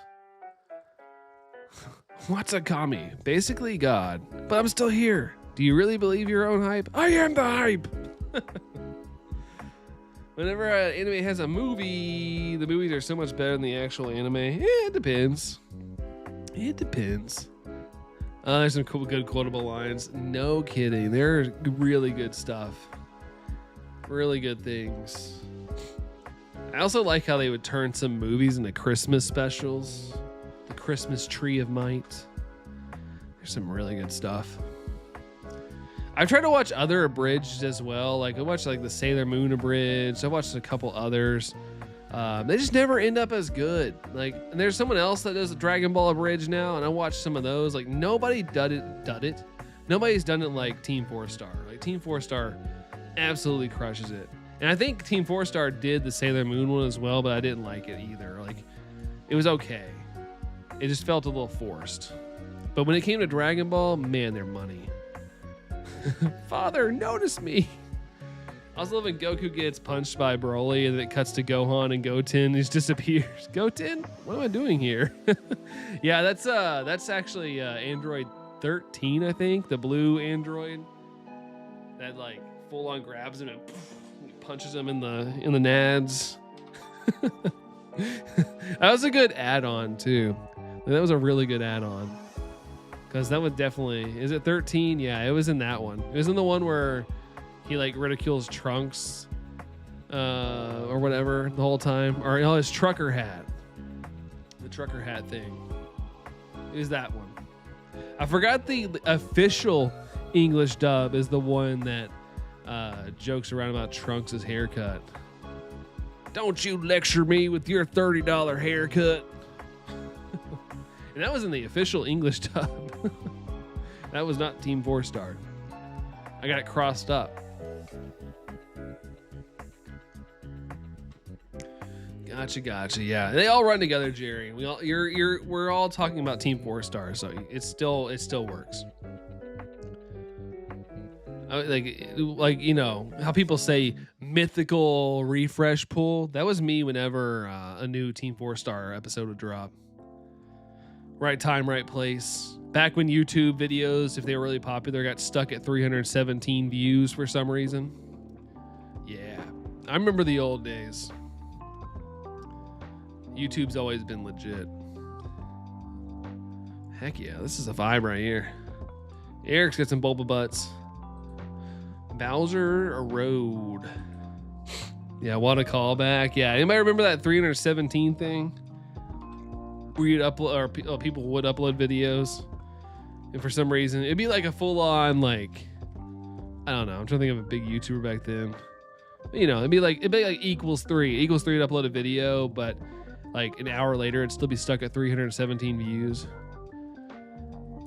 What's a kami? Basically God, but I'm still here. Do you really believe your own hype? I am the hype. Whenever an anime has a movie, the movies are so much better than the actual anime. Yeah, it depends. It depends. There's some good quotable lines. No kidding. They're really good stuff. Really good things. I also like how they would turn some movies into Christmas specials. The Christmas Tree of Might. There's some really good stuff. I've tried to watch other abridged as well. Like I watched like the Sailor Moon abridged. I watched a couple others. They just never end up as good. Like, and there's someone else that does a Dragon Ball abridged now, and I watched some of those. Like nobody did it. Nobody's done it like Team 4-Star. Like Team 4-Star absolutely crushes it. And I think Team 4-Star did the Sailor Moon one as well, but I didn't like it either. Like it was okay. It just felt a little forced. But when it came to Dragon Ball, man, they're money. Father, notice me. I was loving Goku gets punched by Broly and then it cuts to Gohan and Goten. He just disappears. Goten, what am I doing here? Yeah, that's actually Android 13, I think, the blue android that like full on grabs him and punches him in the nads. That was a good add-on too. That was a really good add-on because that would definitely. Is it 13? Yeah, it was in that one. It was in the one where he like ridicules Trunks or whatever the whole time, or his trucker hat, the trucker hat thing. It was that one. I forgot the official English dub is the one that jokes around about Trunks' haircut. Don't you lecture me with your $30 haircut. And that was in the official English dub. That was not Team 4-Star. I got it crossed up. Gotcha. Yeah, they all run together, Jerry. We're all talking about Team 4-Star, so it still works. Like you know how people say mythical refresh pool. That was me whenever a new Team 4-Star episode would drop. Right time, right place. Back when YouTube videos, if they were really popular, got stuck at 317 views for some reason. Yeah, I remember the old days. YouTube's always been legit. Heck yeah, this is a vibe right here. Eric's got some Bulba butts. Bowser Road. Yeah, what a callback. Yeah, anybody remember that 317 thing? Where you'd upload, or people would upload videos, and for some reason it'd be like a full-on like, I don't know. I'm trying to think of a big YouTuber back then. But, you know, it'd be like equals 3 to upload a video, but like an hour later it'd still be stuck at 317 views.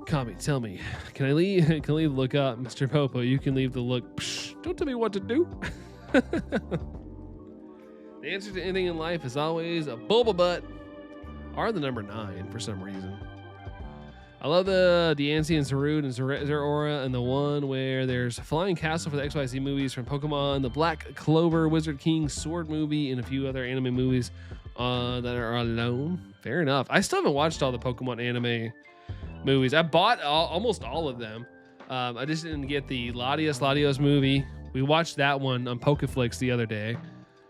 Kami, tell me, can I leave? Can I leave the lookout, Mr. Popo? You can leave the look. Psh, don't tell me what to do. The answer to anything in life is always a Bulba butt, or the number 9 for some reason. I love the Diancie and Sarud and Zeraora, and the one where there's a flying castle for the XYZ movies from Pokemon, the Black Clover, Wizard King, Sword movie, and a few other anime movies that are alone. Fair enough. I still haven't watched all the Pokemon anime movies. I bought almost all of them. I just didn't get the Latios movie. We watched that one on Pokeflix the other day,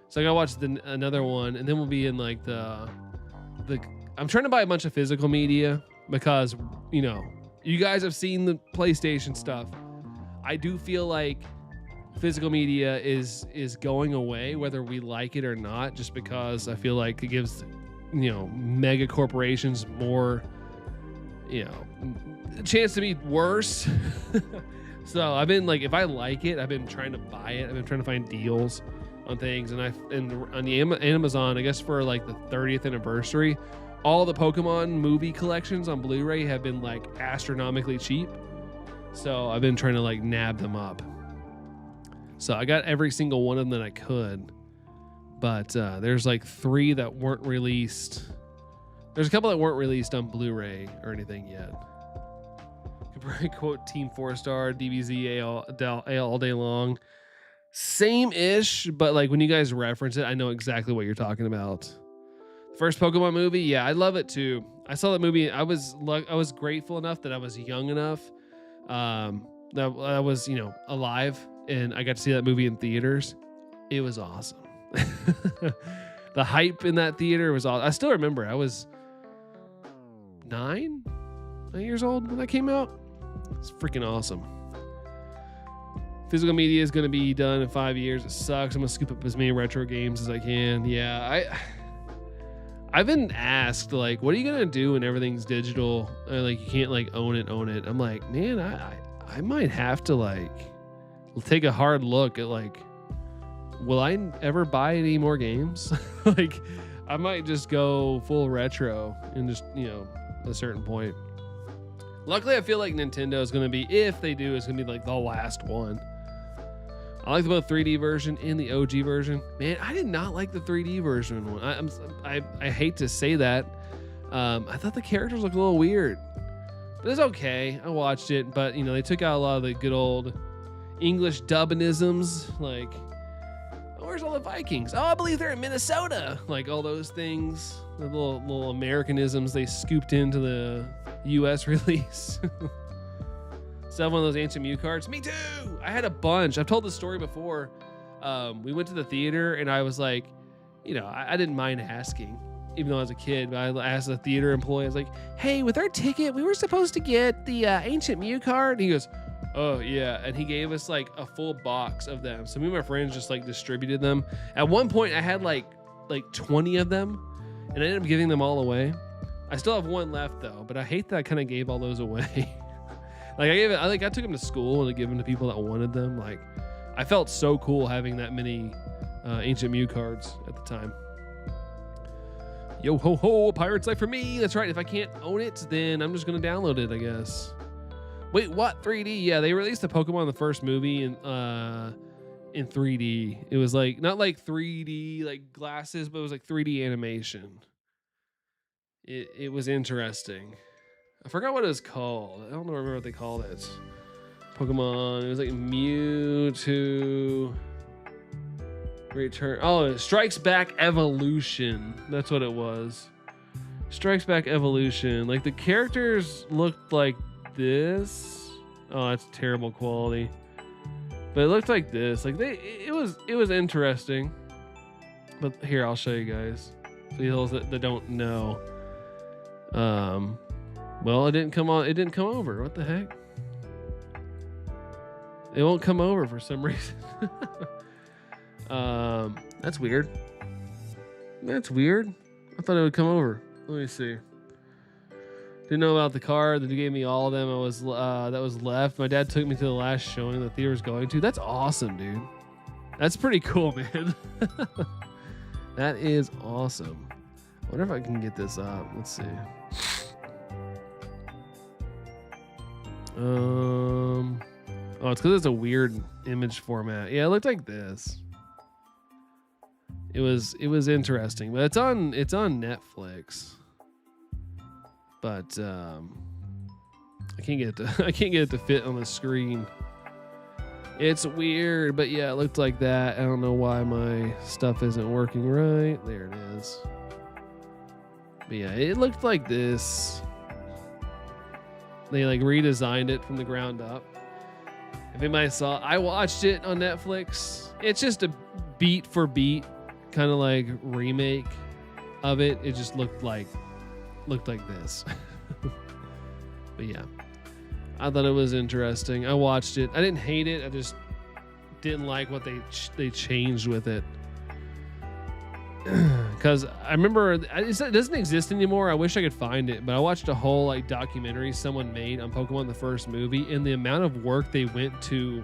so I gotta watch another one, and then we'll be in like the. I'm trying to buy a bunch of physical media because, you know, you guys have seen the PlayStation stuff. I do feel like physical media is going away, whether we like it or not, just because I feel like it gives, you know, mega corporations more, you know, a chance to be worse. So I've been like, if I like it, I've been trying to buy it. I've been trying to find deals on things, and on the Amazon, I guess for like the 30th anniversary, all the Pokemon movie collections on Blu-ray have been like astronomically cheap. So I've been trying to like nab them up. So I got every single one of them that I could, but there's like 3 that weren't released. There's a couple that weren't released on Blu-ray or anything yet. You could probably quote Team 4-Star, DBZ all day long. Same-ish, but like when you guys reference it, I know exactly what you're talking about. The first Pokemon movie, yeah, I love it too. I saw that movie. I was grateful enough that I was young enough that I was, you know, alive, and I got to see that movie in theaters. It was awesome. The hype in that theater was awesome. I still remember. I was 9 years old when that came out. It's freaking awesome. Physical media is going to be done in 5 years. It sucks. I'm going to scoop up as many retro games as I can. Yeah, I've been asked, like, what are you going to do when everything's digital? Like, you can't, like, own it. I'm like, man, I might have to, like, take a hard look at, like, will I ever buy any more games? Like, I might just go full retro and just, you know, at a certain point. Luckily, I feel like Nintendo is going to be, if they do, it's going to be, like, the last one. I like the both 3D version and the OG version. Man, I did not like the 3D version one. I hate to say that. I thought the characters looked a little weird, but it's okay. I watched it, but you know, they took out a lot of the good old English dubbinisms, like where's all the Vikings? Oh, I believe they're in Minnesota. Like all those things, the little Americanisms they scooped into the U.S. release. Still have one of those ancient Mew cards. Me too. I had a bunch. I've told this story before. We went to the theater and I was like, I didn't mind asking, even though I was a kid. But I asked the theater employee, I was like, hey, with our ticket, we were supposed to get the ancient Mew card. And he goes, oh yeah. And he gave us like a full box of them. So me and my friends just like distributed them. At one point I had like 20 of them and I ended up giving them all away. I still have one left though, but I hate that I kind of gave all those away. I took them to school and I gave them to people that wanted them. Like I felt so cool having that many ancient Mew cards at the time. Yo ho ho, Pirate's Life for me. That's right. If I can't own it, then I'm just gonna download it, I guess. Wait, what? 3D? Yeah, they released the Pokemon the first movie in 3D. It was like not like 3D like glasses, but it was like 3D animation. It was interesting. I forgot what it was called. I don't remember what they called it. Pokemon. It was like Mewtwo Return. Oh, Strikes Back Evolution. That's what it was. Strikes Back Evolution. Like the characters looked like this. Oh, that's terrible quality. But it looked like this. Like it was interesting. But here, I'll show you guys. For those that don't know. Well, it didn't come on. It didn't come over. What the heck? It won't come over for some reason. That's weird. That's weird. I thought it would come over. Let me see. Didn't know about the card. They gave me all of them. That was left. My dad took me to the last showing the theater was going to. That's awesome, dude. That's pretty cool, man. That is awesome. I wonder if I can get this up. Let's see. Oh, it's because it's a weird image format. Yeah, it looked like this. It was interesting, but it's on Netflix. But I can't get it to fit on the screen. It's weird, but yeah, it looked like that. I don't know why my stuff isn't working right. There it is. But yeah, it looked like this. They like redesigned it from the ground up. If anybody saw, I watched it on Netflix. It's just a beat for beat kind of like remake of it. It just looked like this. But yeah, I thought it was interesting. I watched it. I didn't hate it. I just didn't like what they changed with it. Because I remember it doesn't exist anymore. I wish I could find it, but I watched a whole like documentary someone made on Pokemon the first movie, and the amount of work they went to.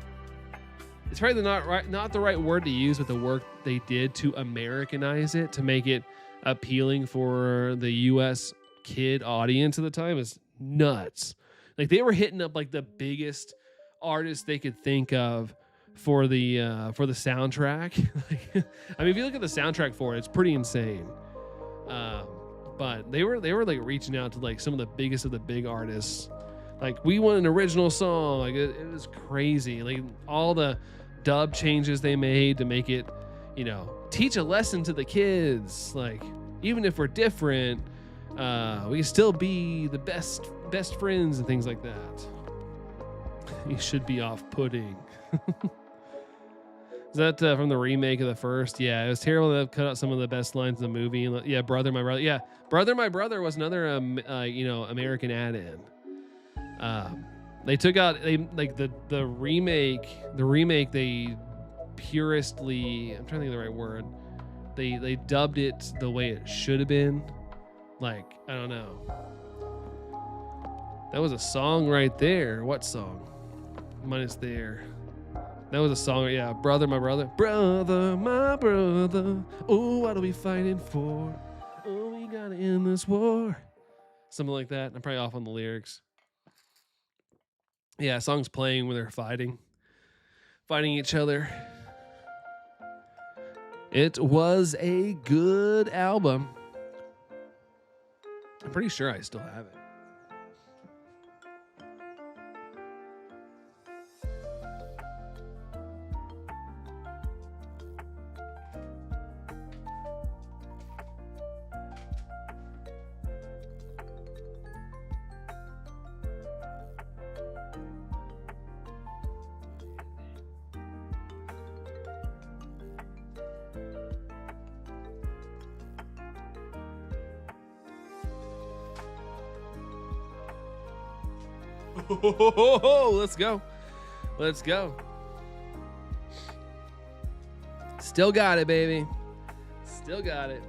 It's probably not the right word to use, but the work they did to Americanize it, to make it appealing for the U.S. kid audience at the time is nuts. Like they were hitting up like the biggest artists they could think of for the soundtrack. I mean, if you look at the soundtrack for it, it's pretty insane. But they were like reaching out to like some of the biggest of the big artists. Like we want an original song. Like it was crazy. Like all the dub changes they made to make it, teach a lesson to the kids. Like even if we're different, we can still be the best friends and things like that. You should be off-putting. Is that from the remake of the first? Yeah, it was terrible. They cut out some of the best lines in the movie. Yeah, brother, my brother. Yeah, brother, my brother was another American add-in. They took out the remake. The remake they puristly. I'm trying to think of the right word. They dubbed it the way it should have been. Like I don't know. That was a song right there. What song? Mine is there. That was a song, yeah. Brother, my brother. Brother, my brother. Oh, what are we fighting for? Oh, we gotta end this war. Something like that. I'm probably off on the lyrics. Yeah, song's playing when they're fighting each other. It was a good album. I'm pretty sure I still have it. Let's go. Let's go. Still got it, baby. Still got it.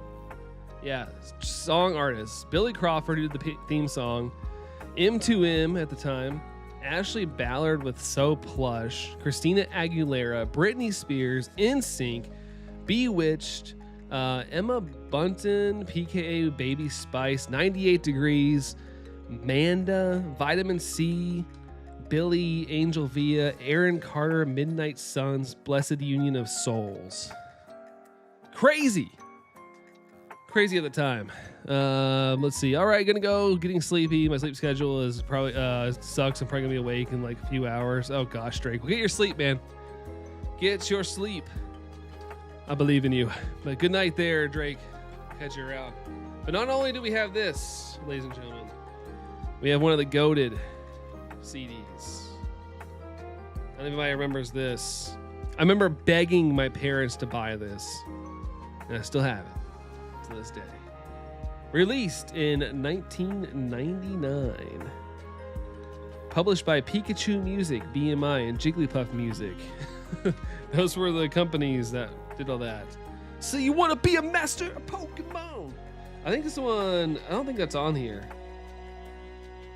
Yeah, song artists. Billy Crawford, who did the theme song. M2M at the time. Ashley Ballard with So Plush. Christina Aguilera. Britney Spears. NSYNC. Bewitched. Emma Bunton. PKA Baby Spice. 98 Degrees. Manda. Vitamin C. Billy, Angel Villa, Aaron Carter, Midnight Suns, Blessed Union of Souls. Crazy at the time. Let's see. All right, gonna go. Getting sleepy. My sleep schedule is probably sucks. I'm probably gonna be awake in like a few hours. Oh gosh, Drake. Well, get your sleep, man. Get your sleep. I believe in you. But good night there, Drake. Catch you around. But not only do we have this, ladies and gentlemen, we have one of the goated CDs. I don't know if anybody remembers this. I remember begging my parents to buy this, and I still have it to this day. Released in 1999. Published by Pikachu Music, BMI, and Jigglypuff Music. Those were the companies that did all that. So you want to be a master of Pokemon? I think this one, I don't think that's on here.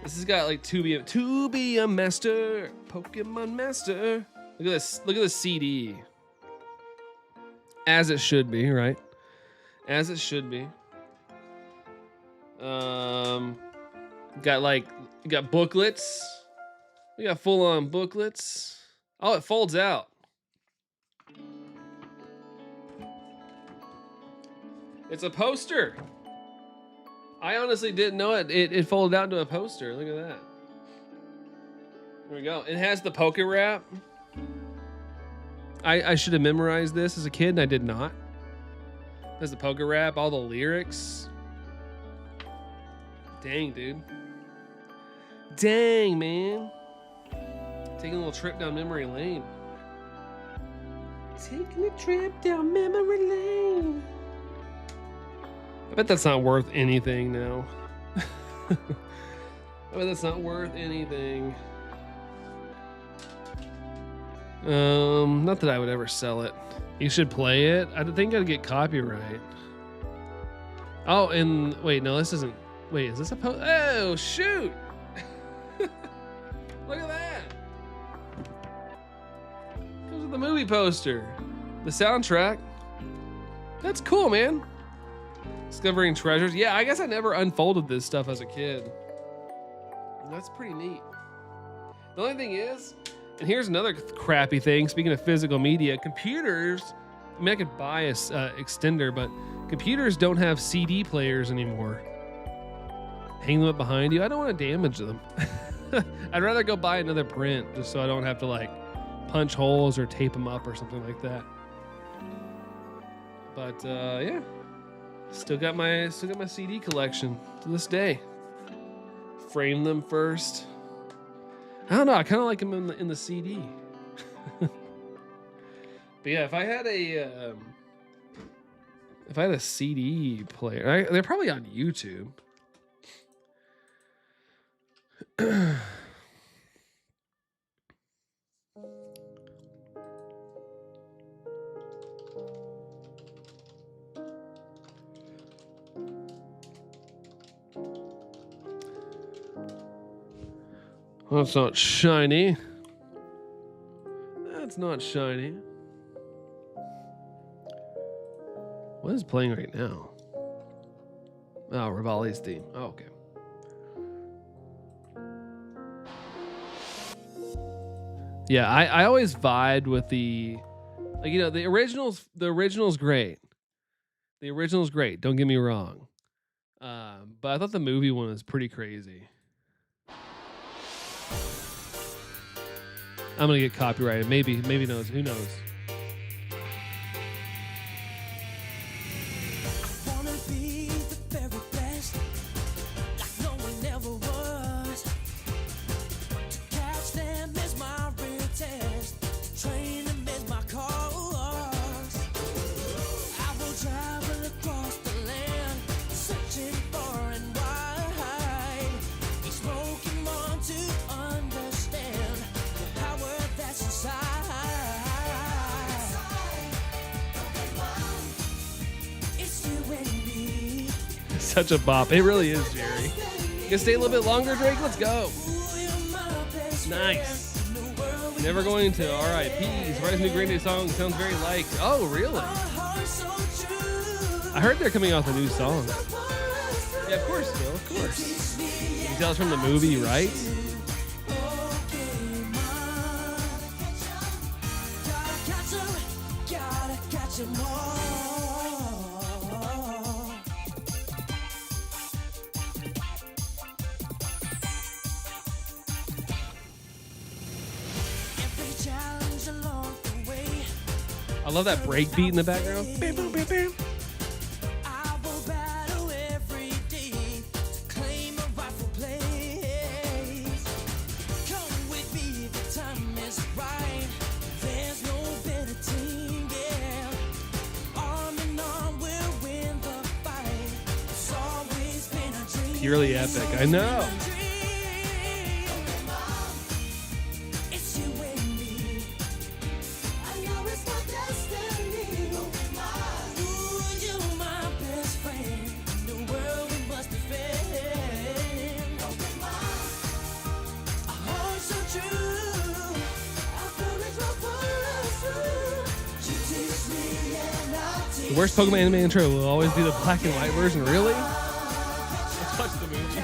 This has got like to be a master, Pokemon master. Look at this. Look at the CD. As it should be, right? As it should be. Got booklets. We got full on booklets. Oh, it folds out. It's a poster. I honestly didn't know it. It folded out into a poster. Look at that. There we go. It has the Poke Rap. I should have memorized this as a kid, and I did not. It has the Poke Rap, all the lyrics. Dang, dude. Dang, man. Taking a little trip down memory lane. Taking a trip down memory lane. I bet that's not worth anything now. I bet that's not worth anything. Not that I would ever sell it. You should play it. I think I'd get copyright. Oh, and wait, no, this isn't. Wait, is this a post? Oh, shoot! Look at that. Comes with the movie poster, the soundtrack. That's cool, man. Discovering treasures. Yeah, I guess I never unfolded this stuff as a kid. That's pretty neat. The only thing is, and here's another crappy thing, speaking of physical media, computers, I mean, I could buy a extender, but computers don't have CD players anymore. Hang them up behind you. I don't want to damage them. I'd rather go buy another print just so I don't have to like punch holes or tape them up or something like that. But yeah. Still got my CD collection to this day. Frame them first. I don't know. I kind of like them in the CD. But yeah, if I had a CD player, they're probably on YouTube. That's not shiny. That's not shiny. What is playing right now? Oh, Rivali's theme. Oh, okay. Yeah, I always vibed with the, like, you know, the original's great. The original's great. Don't get me wrong. But I thought the movie one was pretty crazy. I'm gonna get copyrighted. Maybe knows. Who knows? Searching for and wide, smoking on to under. such a bop. It really is, Jerry. You can stay a little bit longer, Drake? Let's go. Nice. Never going to RIPs. Write's new Green Day song sounds very like. Oh, really? I heard they're coming out with a new song. Yeah, of course, Phil. Of course. You can tell it's from the movie, right? I love that break beat in the background. Bam, bam, bam, bam. Purely epic, I know. The worst Pokemon anime intro will always be the black and white version, really? Let's watch the movie.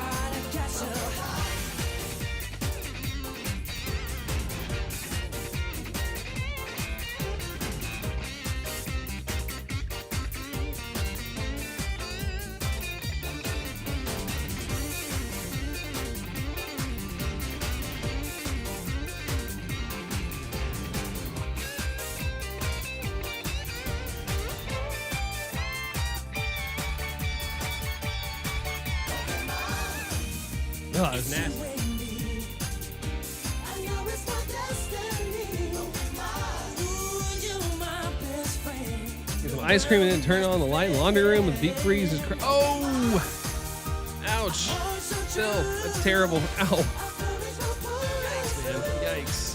Oh, that was nasty. Get some ice cream and then turn on the light in the laundry room with deep freeze. Oh! Ouch. Still, that's terrible. Ow. Yikes, man. Yikes.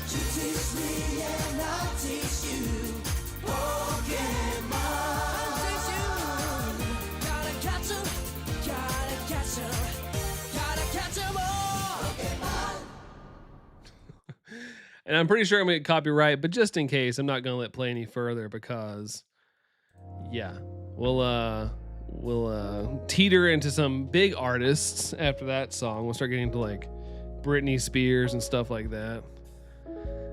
And I'm pretty sure I'm going to get copyright, but just in case, I'm not going to let it play any further because, yeah, we'll teeter into some big artists after that song. We'll start getting into like Britney Spears and stuff like that.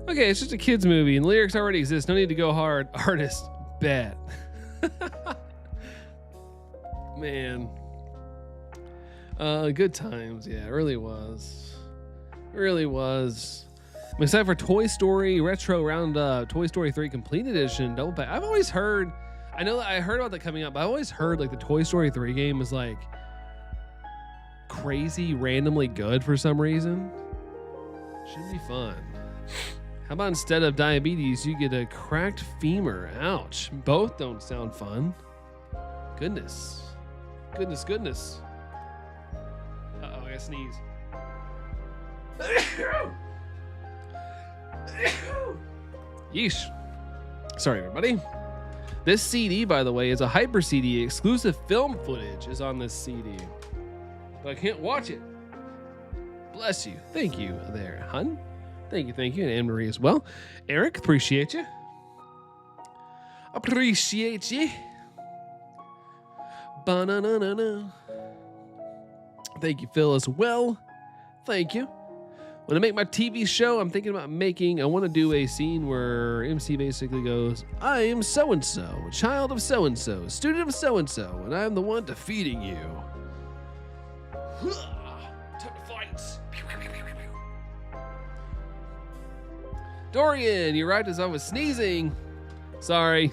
Okay, it's just a kids movie and lyrics already exist. No need to go hard. Artist, bet. Man. Good times. Yeah, it really was. It really was. I'm excited for Toy Story Retro Roundup, Toy Story 3 Complete Edition double pack. I've always heard, I know that I heard about that coming up, but I've always heard like the Toy Story 3 game is like crazy, randomly good for some reason. Should be fun. How about instead of diabetes, you get a cracked femur? Ouch. Both don't sound fun. Goodness. Goodness, goodness. Uh-oh, I gotta sneeze. Yeesh. Sorry, everybody. This CD, by the way, is a Hyper CD. Exclusive film footage is on this CD. But I can't watch it. Bless you. Thank you there, hun. Thank you, thank you. And Anne-Marie as well. Eric, appreciate you. Appreciate you. Ba-na-na-na-na. Thank you, Phil, as well. Thank you. When I make my TV show, I'm thinking about I want to do a scene where MC basically goes, I am so-and-so, a child of so-and-so, student of so-and-so, and I'm the one defeating you. Time to fight. Dorian, you're right as I was sneezing. Sorry.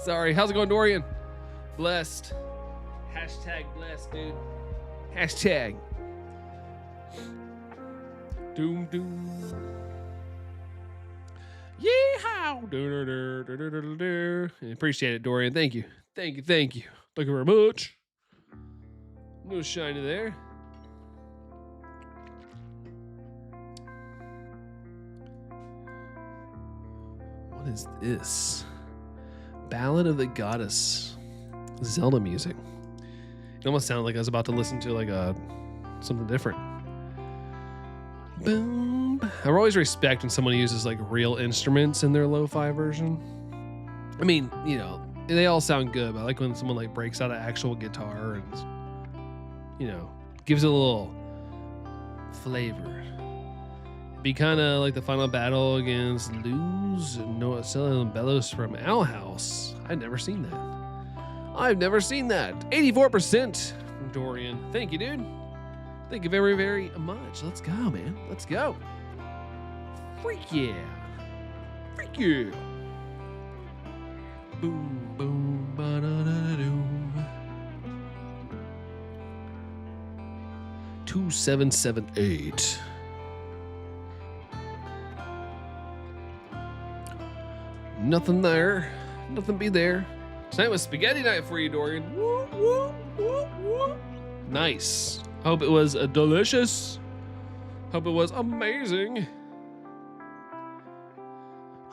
Sorry. How's it going, Dorian? Blessed. Hashtag blessed, dude. Hashtag. Doom doom. Yeehaw. Appreciate it, Dorian. Thank you. Thank you. Thank you. Thank you very much. No shiny there. What is this? Ballad of the Goddess. Zelda music. It almost sounded like I was about to listen to like something different. Boom. I always respect when someone uses like real instruments in their lo-fi version. I mean, you know, they all sound good, but I like when someone like breaks out an actual guitar and, you know, gives it a little flavor. It'd be kind of like the final battle against Luz Noah Bellows from Owl House. I've never seen that. 84% from Dorian. Thank you, dude. Thank you very, very much. Let's go, man. Let's go. Freak yeah. Freak yeah. Boom, boom, ba-da-da-da-doom. 2778. Nothing there. Nothing be there. Tonight was spaghetti night for you, Dorian. Woo, woo, woo, woo. Nice. Hope it was delicious. Hope it was amazing.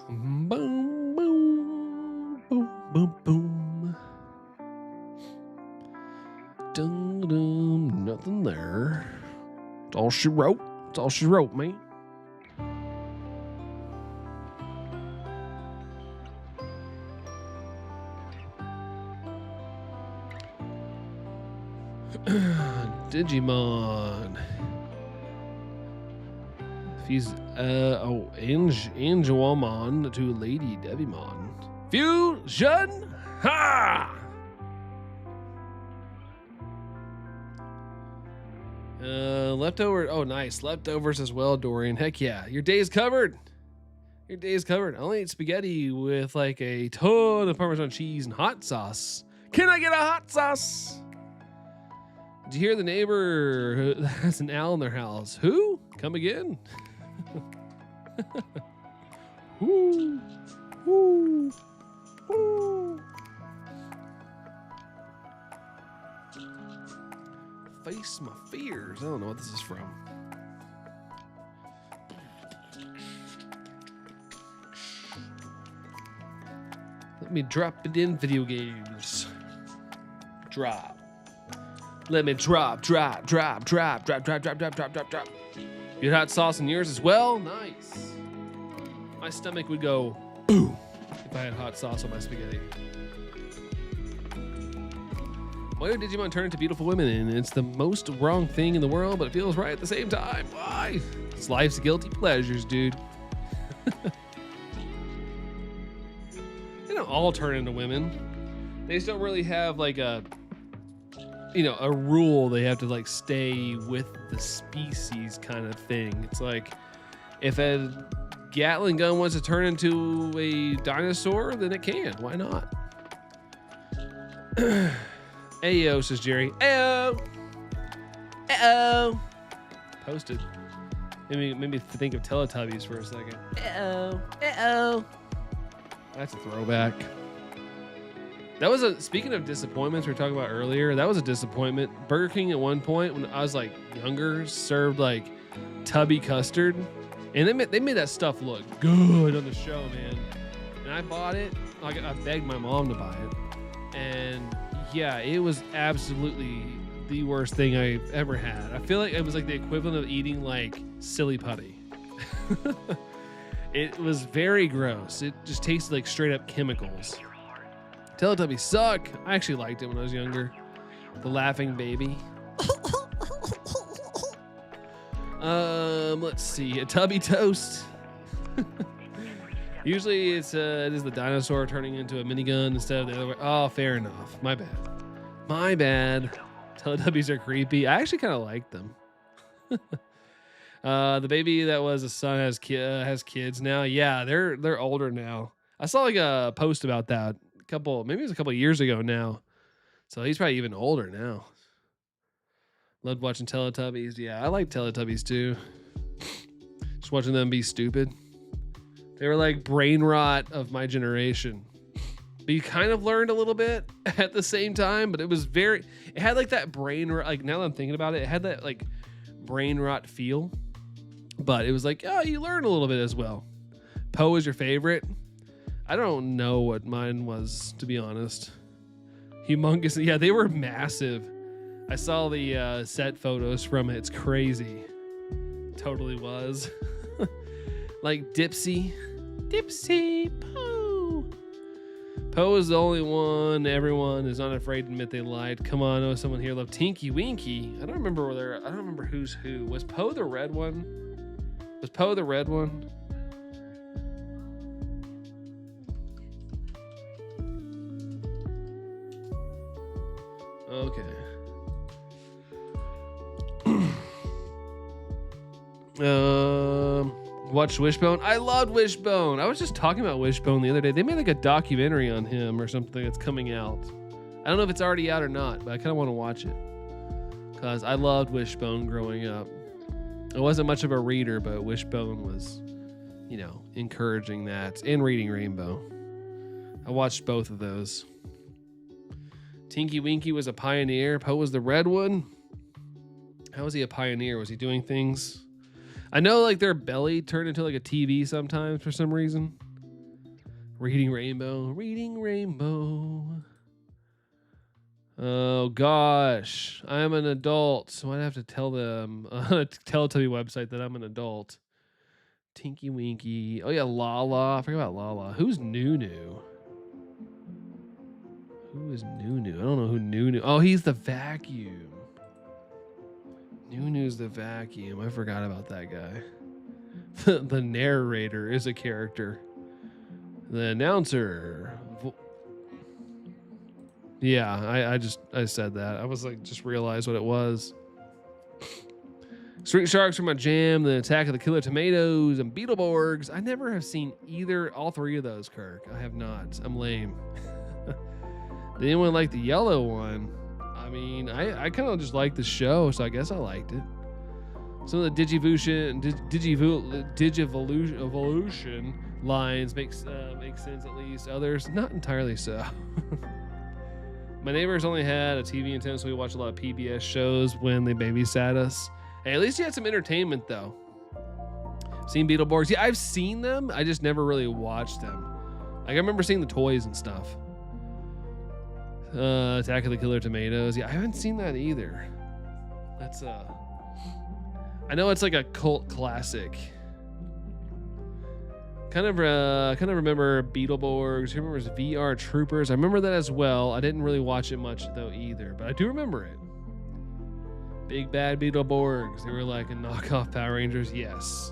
Boom, boom, boom, boom, boom. Dum, dum, nothing there. It's all she wrote. It's all she wrote, man. Digimon. Fuse Angelmon to Lady Devimon. Fusion! Ha! Leftover. Oh, nice. Leftovers as well, Dorian. Heck yeah. Your day's covered. Your day's covered. I only ate spaghetti with like a ton of Parmesan cheese and hot sauce. Can I get a hot sauce? Did you hear the neighbor has an owl in their house? Who? Come again? Woo. Woo. Woo. Face my fears. I don't know what this is from. Let me drop it in video games. Drop. Let me drop. You had hot sauce in yours as well? Nice. My stomach would go boom if I had hot sauce on my spaghetti. Why do Digimon turn into beautiful women? And it's the most wrong thing in the world, but it feels right at the same time. Why? It's life's guilty pleasures, dude. They don't all turn into women. They just don't really have like a rule they have to like stay with the species kind of thing. It's like if a Gatling gun wants to turn into a dinosaur, then it can. Why not? Ayo, says Jerry. Ayo. Uh-oh. Posted. Made me think of Teletubbies for a second. Uh-oh. Uh-oh. That's a throwback. That was speaking of disappointments we were talking about earlier, that was a disappointment. Burger King at one point when I was like younger served like tubby custard, and they made that stuff look good on the show, man. And I bought it. I begged my mom to buy it, and yeah, it was absolutely the worst thing I've ever had. I feel like it was like the equivalent of eating like silly putty. It was very gross. It just tasted like straight up chemicals. Teletubbies suck. I actually liked it when I was younger. The laughing baby. Let's see. A tubby toast. Usually it is the dinosaur turning into a minigun instead of the other way. Oh, fair enough. My bad. Teletubbies are creepy. I actually kind of like them. The baby that was a son has kids now. Yeah, they're older now. I saw like a post about that. Maybe it was a couple years ago now. So he's probably even older now. Loved watching Teletubbies. Yeah, I like Teletubbies too. Just watching them be stupid. They were like brain rot of my generation. But you kind of learned a little bit at the same time, but it had like that brain rot, like now that I'm thinking about it, it had that like brain rot feel. But it was like, oh, you learn a little bit as well. Poe is your favorite? I don't know what mine was, to be honest. Humongous. Yeah, they were massive. I saw the set photos from it. It's crazy. Totally was. Like Dipsy Poe. Poe is the only one everyone is not afraid to admit they lied. Come on, oh, someone here loved Tinky Winky. I don't remember who's who. Was Poe the red one? Was Poe the red one? Okay. Watched Wishbone. I loved Wishbone. I was just talking about Wishbone the other day. They made like a documentary on him or something that's coming out. I don't know if it's already out or not, but I kind of want to watch it because I loved Wishbone growing up. I wasn't much of a reader, but Wishbone was, you know, encouraging that, and Reading Rainbow. I watched both of those. Tinky Winky was a pioneer. Poe was the red one. How was he a pioneer? Was he doing things? I know like their belly turned into like a TV sometimes for some reason. Reading Rainbow. Oh gosh, I'm an adult, so I'd have to tell them, Teletubby website that I'm an adult. Tinky Winky. Oh yeah, Lala. I forgot about Lala. Who's Nunu? Who is Nunu? I don't know who Nunu. Oh, he's the vacuum. Nunu's the vacuum. I forgot about that guy. The narrator is a character. The announcer. Yeah, I said that. I was like, just realized what it was. Street Sharks are my jam. The Attack of the Killer Tomatoes and Beetleborgs. I never have seen all three of those, Kirk. I have not. I'm lame. Did anyone like the yellow one? I mean, I kind of just liked the show, so I guess I liked it. Some of the Digivolution lines make sense at least. Others, not entirely so. My neighbors only had a TV in town, so we watched a lot of PBS shows when they babysat us. Hey, at least you had some entertainment, though. Seen Beetleborgs? Yeah, I've seen them. I just never really watched them. Like, I remember seeing the toys and stuff. Attack of the Killer Tomatoes. Yeah, I haven't seen that either. That's I know it's like a cult classic. Kind of remember Beetleborgs. Who remembers VR Troopers? I remember that as well. I didn't really watch it much though either, but I do remember it. Big Bad Beetleborgs. They were like a knockoff Power Rangers. Yes,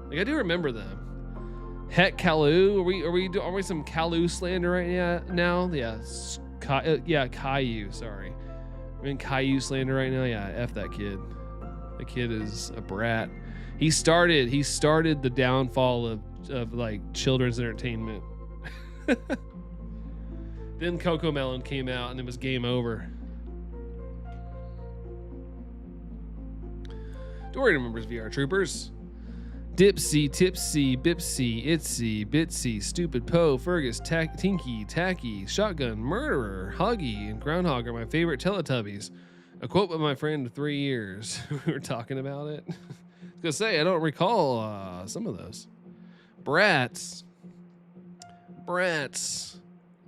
like I do remember them. Heck, Kalu. Are we some Kalu slander right now? Yeah, Caillou. Sorry, we're in Caillou slander right now. Yeah, F that kid. The kid is a brat. He started the downfall of like children's entertainment. Then Coco Melon came out and it was game over. Dory remembers VR Troopers. Dipsy, Tipsy, Bipsy, Itsy, Bitsy, Stupid Poe, Fergus, Tinky, Tacky, Shotgun, Murderer, Huggy, and Groundhog are my favorite Teletubbies. A quote by my friend of 3 years. We were talking about it. I was gonna say, I don't recall some of those. Brats. I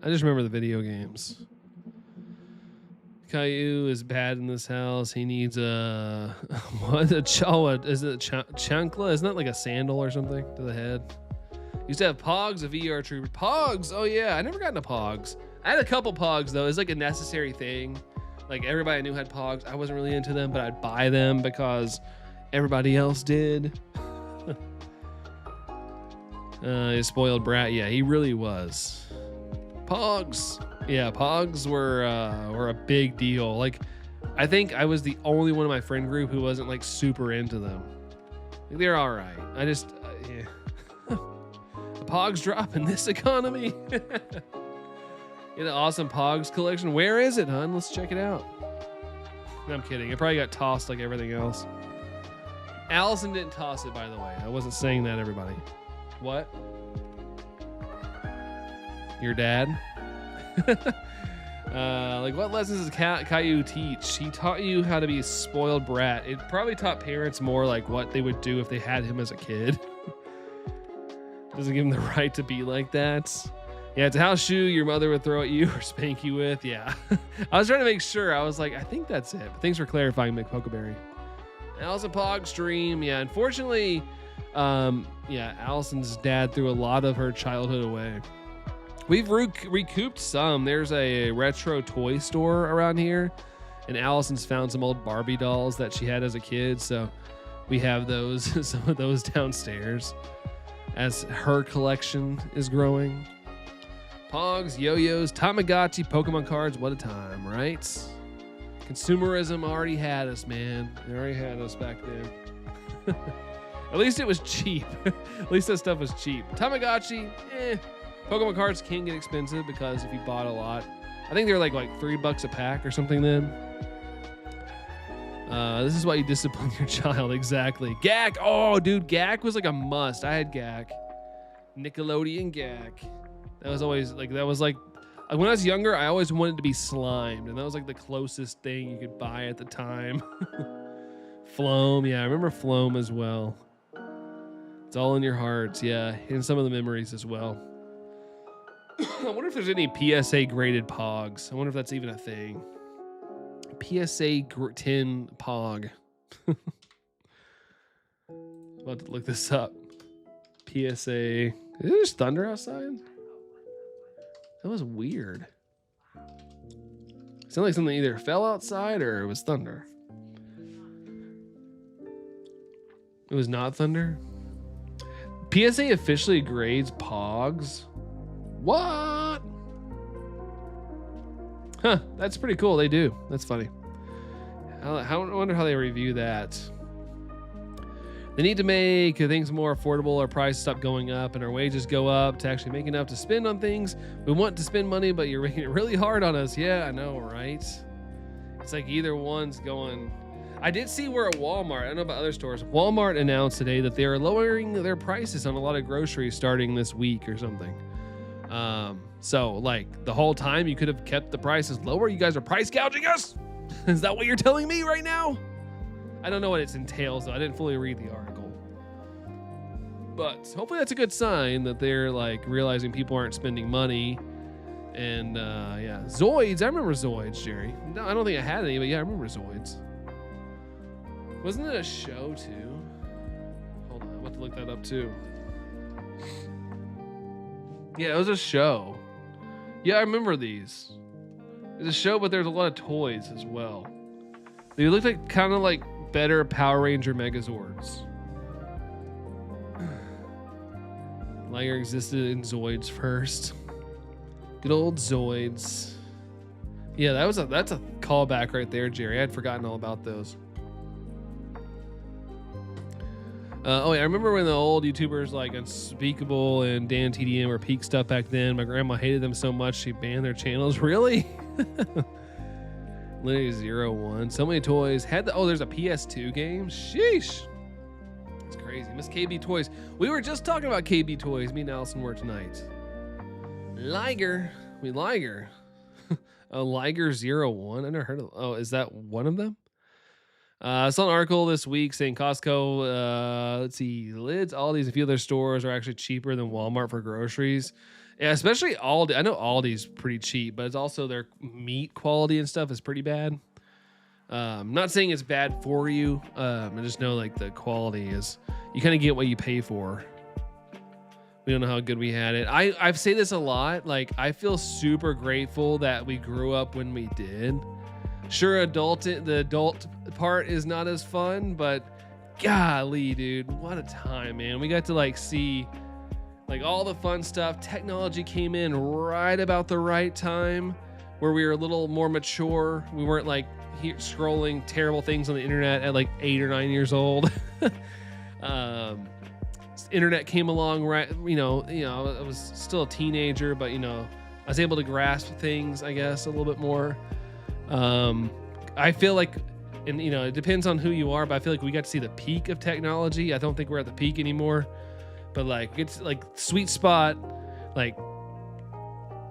just remember the video games. Caillou is bad in this house. He needs a what? A chawa? Is it a chancla? Isn't that like a sandal or something to the head? Used to have Pogs, a VR Trooper. Pogs. Oh yeah, I never got into Pogs. I had a couple Pogs though. It's like a necessary thing. Like everybody I knew had Pogs. I wasn't really into them, but I'd buy them because everybody else did. A spoiled brat. Yeah, he really was. Pogs. Yeah, Pogs were a big deal. Like, I think I was the only one in my friend group who wasn't like super into them. Like, they're all right. I just, yeah. The Pogs drop in this economy. Get an awesome Pogs collection. Where is it, hun? Let's check it out. No, I'm kidding. It probably got tossed like everything else. Allison didn't toss it, by the way. I wasn't saying that, everybody. What? Your dad? Like, what lessons does Caillou teach? He taught you how to be a spoiled brat. It probably taught parents more like what they would do if they had him as a kid. Doesn't give him the right to be like that. Yeah, it's a house shoe your mother would throw at you or spank you with. Yeah. I was trying to make sure. I was like, I think that's it. But thanks for clarifying, McPokeberry. Allison Pog stream. Yeah, unfortunately, Allison's dad threw a lot of her childhood away. We've recouped some. There's a retro toy store around here, and Allison's found some old Barbie dolls that she had as a kid. So we have those, some of those downstairs as her collection is growing. Pogs, yo-yos, Tamagotchi, Pokemon cards, what a time, right? Consumerism already had us, man. It already had us back then. At least it was cheap. At least that stuff was cheap. Tamagotchi, Pokemon cards can get expensive because if you bought a lot, I think they were like $3 a pack or something then. This is why you discipline your child, exactly. GAC, oh dude, GAC was like a must. I had GAC. Nickelodeon GAC. That was always like, when I was younger, I always wanted to be slimed, and that was like the closest thing you could buy at the time. Floam, yeah, I remember Floam as well. It's all in your hearts, yeah, and some of the memories as well. I wonder if there's any PSA graded Pogs. I wonder if that's even a thing. PSA 10 Pog. About to look this up. PSA. Is there just thunder outside? That was weird. It sounded like something either fell outside or it was thunder. It was not thunder. PSA officially grades Pogs. What? Huh, that's pretty cool. They do. That's funny. I wonder how they review that. They need to make things more affordable. Our prices stop going up and our wages go up to actually make enough to spend on things. We want to spend money, but you're making it really hard on us. Yeah, I know, right? It's like either one's going. I did see where at Walmart, I don't know about other stores, Walmart announced today that they are lowering their prices on a lot of groceries starting this week or something. So like the whole time you could have kept the prices lower. You guys are price gouging us? Is that what you're telling me right now? I don't know what it entails though. I didn't fully read the article. But hopefully that's a good sign that they're like realizing people aren't spending money. And yeah, Zoids. I remember Zoids, Jerry. No, I don't think I had any, but yeah, I remember Zoids. Wasn't it a show too? Hold on, I'm about to look that up too. Yeah, it was a show. Yeah, I remember these. It's a show, but there's a lot of toys as well. They looked like kind of like better Power Ranger Megazords. Liger existed in Zoids first. Good old Zoids. Yeah, that's a callback right there, Jerry. I had forgotten all about those. Oh yeah, I remember when the old YouTubers like Unspeakable and Dan TDM were peak stuff back then. My grandma hated them so much she banned their channels. Really? Literally 0-1. So many toys. There's a PS2 game. Sheesh. It's crazy. Miss KB Toys. We were just talking about KB Toys. Me and Allison were tonight. Liger. Liger. A Liger 0-1. I never heard of. Oh, is that one of them? I saw an article this week saying Costco, let's see, Lids, Aldi's, and a few other stores are actually cheaper than Walmart for groceries. Yeah, especially Aldi. I know Aldi's pretty cheap, but it's also their meat quality and stuff is pretty bad. I'm not saying it's bad for you. I just know like the quality is, you kind of get what you pay for. We don't know how good we had it. I say this a lot. Like, I feel super grateful that we grew up when we did. Sure, the adult part is not as fun, but golly, dude, what a time, man. We got to like see like all the fun stuff. Technology came in right about the right time where we were a little more mature. We weren't like scrolling terrible things on the internet at like 8 or 9 years old. Internet came along right, I was still a teenager, but I was able to grasp things, I guess, a little bit more. I feel like, and it depends on who you are, but I feel like we got to see the peak of technology. I don't think we're at the peak anymore, but like it's like sweet spot, like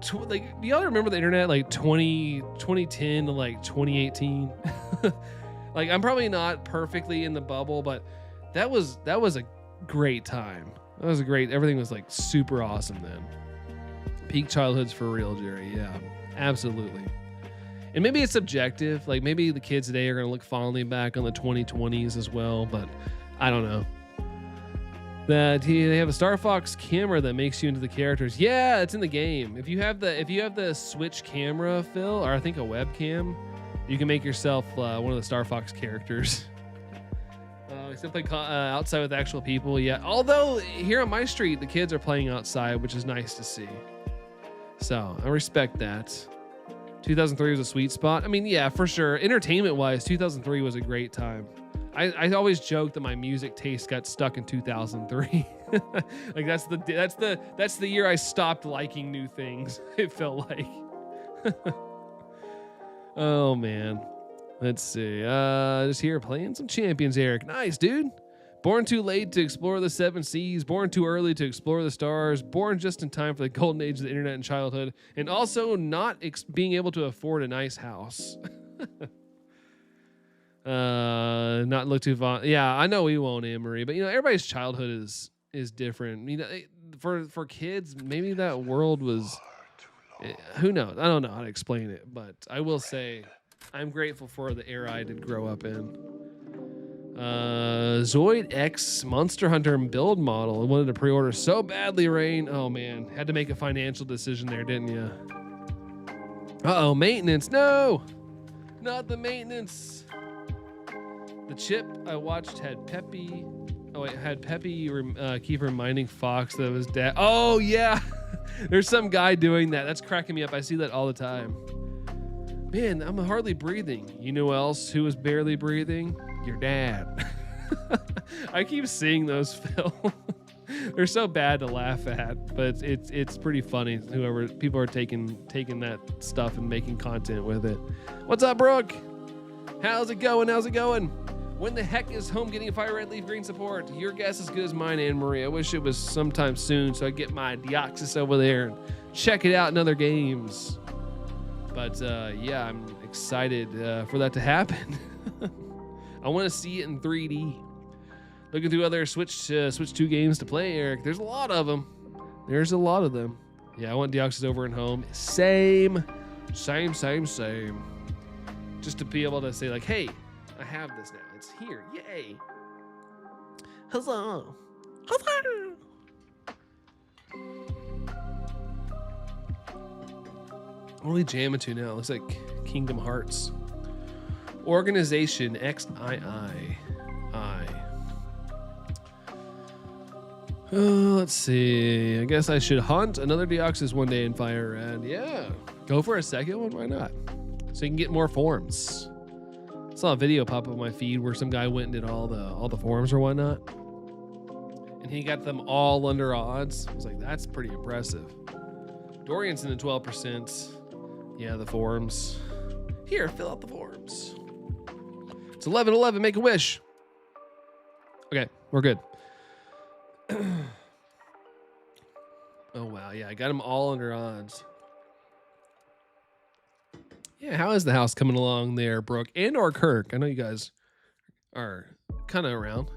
do y'all remember the internet like 2010 to like 2018? Like, I'm probably not perfectly in the bubble, but that was a great time. Everything was like super awesome then. Peak childhood's for real, Jerry. Yeah, absolutely. And maybe it's subjective. Like maybe the kids today are going to look fondly back on the 2020s as well, but I don't know. They have a Star Fox camera that makes you into the characters. Yeah, it's in the game. If you have the Switch camera, Phil, or I think a webcam, you can make yourself one of the Star Fox characters. Simply outside with actual people. Yeah. Although here on my street, the kids are playing outside, which is nice to see. So I respect that. 2003 was a sweet spot. I mean, yeah, for sure. Entertainment wise, 2003 was a great time. I always joke that my music taste got stuck in 2003. Like that's the year I stopped liking new things. It felt like. Oh man. Let's see. Just here playing some champions, Eric. Nice, dude. Born too late to explore the 7 seas. Born too early to explore the stars. Born just in time for the golden age of the internet and childhood. And also not being able to afford a nice house. Not look too fun. Yeah, I know we won't, Anne-Marie. But, everybody's childhood is different. For kids, maybe that world was... Who knows? I don't know how to explain it. But I will say... I'm grateful for the era I did grow up in. Zoid X Monster Hunter build model. I wanted to pre-order so badly, Rain. Oh man, had to make a financial decision there, didn't you? Uh-oh, maintenance. No, not the maintenance. The chip I watched had Peppy. Oh, it had Peppy keep reminding Fox that it was dead. Oh yeah, there's some guy doing that. That's cracking me up. I see that all the time. Man, I'm hardly breathing. You know else who was barely breathing? Your dad. I keep seeing those, Phil. They're so bad to laugh at, but it's pretty funny. Whoever people are taking that stuff and making content with it. What's up, Brooke? How's it going? When the heck is home getting fire red leaf green support? Your guess is as good as mine, Anne Marie. I wish it was sometime soon so I get my Deoxys over there and check it out in other games. But yeah, I'm excited for that to happen. I want to see it in 3D. Looking through other Switch 2 games to play, Eric. There's a lot of them. Yeah, I want Deoxys over and home. Same. Just to be able to say like, hey, I have this now. It's here. Yay. Huzzah. What are we jamming to now? Looks like Kingdom Hearts. Organization XII. Let's see. I guess I should hunt another Deoxys one day in Fire Red. Yeah. Go for a second one. Why not? So you can get more forms. I saw a video pop up on my feed where some guy went and did all the forms or whatnot. And he got them all under odds. I was like, that's pretty impressive. Dorian's in the 12%. Yeah, the forms. Here, fill out the forms. It's 11:11. Make a wish. Okay, we're good. Oh, wow. Yeah, I got them all under odds. Yeah, how is the house coming along there, Brooke and or Kirk? I know you guys are kind of around.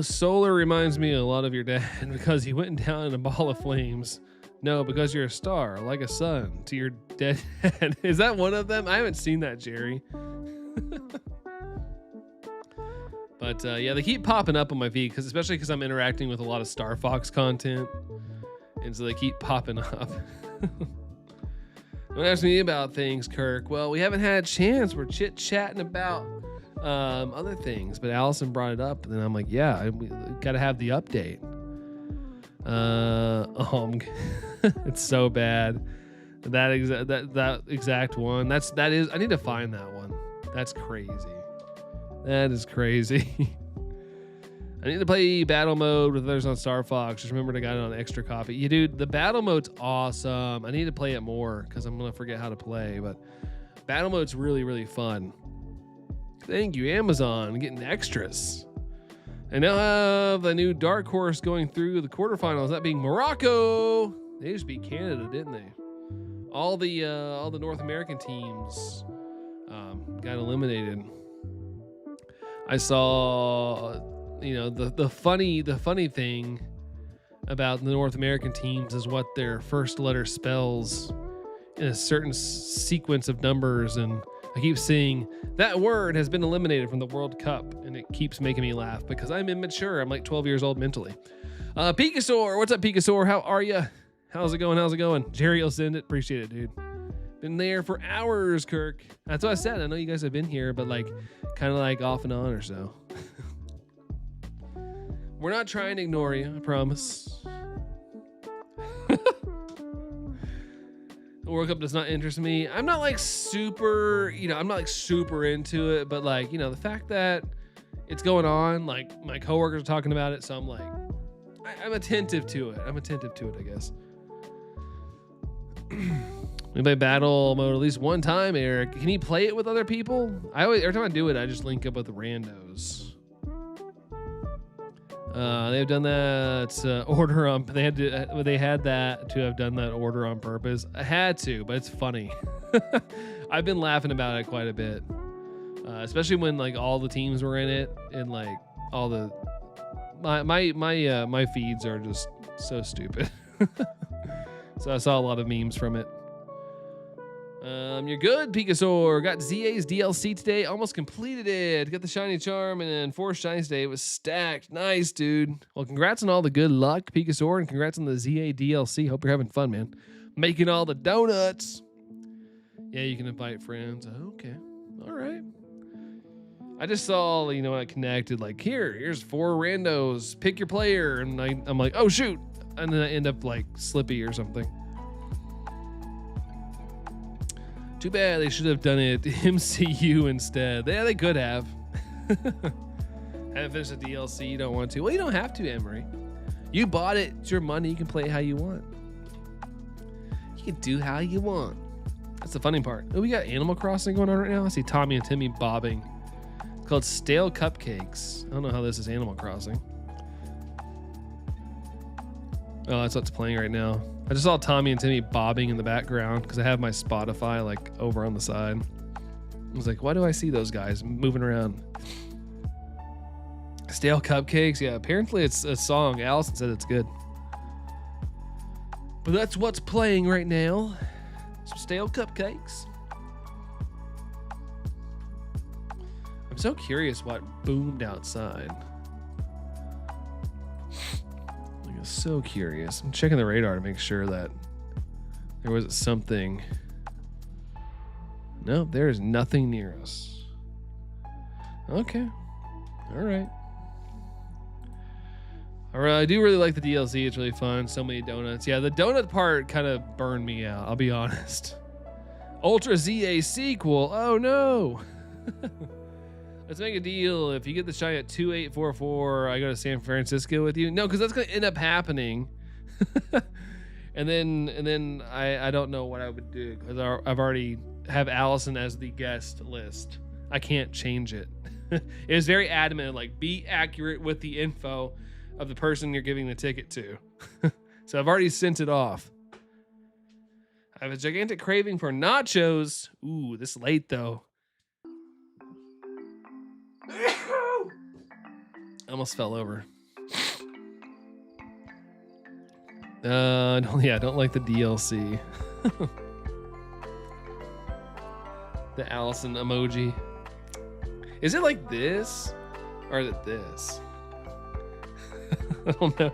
Solar reminds me a lot of your dad because he went down in a ball of flames. No, because you're a star, like a sun to your dead head. Is that one of them? I haven't seen that, Jerry. But yeah, they keep popping up on my feed, especially because I'm interacting with a lot of Star Fox content. And so they keep popping up. Don't ask me about things, Kirk. Well, we haven't had a chance. We're chit-chatting about other things. But Allison brought it up. And I'm like, yeah, we got to have the update. It's so bad. That exact one. That is. I need to find that one. That's crazy. That is crazy. I need to play battle mode with others on Star Fox. Just remembered I got it on extra copy. Yeah, dude, the battle mode's awesome. I need to play it more because I'm gonna forget how to play. But battle mode's really, really fun. Thank you, Amazon, getting extras. I now have the new dark horse going through the quarterfinals. That being Morocco. They just beat Canada, didn't they? All the North American teams got eliminated. I saw, the funny thing about the North American teams is what their first letter spells in a certain sequence of numbers, and I keep seeing that word has been eliminated from the World Cup, and it keeps making me laugh because I'm immature. I'm like 12 years old mentally. Pikasaur, what's up, Pikasaur? How are you? How's it going? How's it going? Jerry will send it. Appreciate it, dude. Been there for hours, Kirk. That's what I said. I know you guys have been here, but like kind of like off and on or so. We're not trying to ignore you, I promise. The World Cup does not interest me. I'm not like super, I'm not like super into it, but like, the fact that it's going on, like my coworkers are talking about it, so I'm like, I'm attentive to it. I guess. We play battle mode at least one time, Eric. Can you play it with other people? Every time I do it, I just link up with the randos. They've done that order on. They had that to have done that order on purpose. I had to, but it's funny. I've been laughing about it quite a bit, especially when like all the teams were in it, and like all the my feeds are just so stupid. So I saw a lot of memes from it. You're good, Pikasaur. Got ZA's DLC today. Almost completed it. Got the shiny charm, and then 4 shinies today. It was stacked. Nice, dude. Well, congrats on all the good luck, Pikasaur, and congrats on the ZA DLC. Hope you're having fun, man. Making all the donuts. Yeah, you can invite friends. Okay. All right. I just saw, when I connected, like, here's 4 randos. Pick your player. And I'm like, oh, shoot. And then I end up like Slippy or something. Too bad they should have done it MCU instead. Yeah, they could have. Haven't finished the DLC, you don't want to. Well, you don't have to, Emery. You bought it. It's your money. You can play it how you want. You can do how you want. That's the funny part. Oh, we got Animal Crossing going on right now. I see Tommy and Timmy bobbing. It's called Stale Cupcakes. I don't know how this is Animal Crossing. Oh, that's what's playing right now. I just saw Tommy and Timmy bobbing in the background because I have my Spotify like over on the side. I was like, why do I see those guys moving around? Stale Cupcakes. Yeah, apparently it's a song. Allison said it's good. But that's what's playing right now. Some Stale Cupcakes. I'm so curious what boomed outside. So curious. I'm checking the radar to make sure that there wasn't something. Nope, there is nothing near us. Okay. All right. I do really like the DLC. It's really fun. So many donuts. Yeah, the donut part kind of burned me out, I'll be honest. Ultra ZA sequel. Oh no. Let's make a deal. If you get the shiny at 2844, I go to San Francisco with you. No, because that's gonna end up happening. and then I don't know what I would do because I've already have Allison as the guest list. I can't change it. It was very adamant, like be accurate with the info of the person you're giving the ticket to. So I've already sent it off. I have a gigantic craving for nachos. Ooh, this late though. I almost fell over. I don't like the DLC. The Allison emoji. Is it like this? Or is it this? I don't know.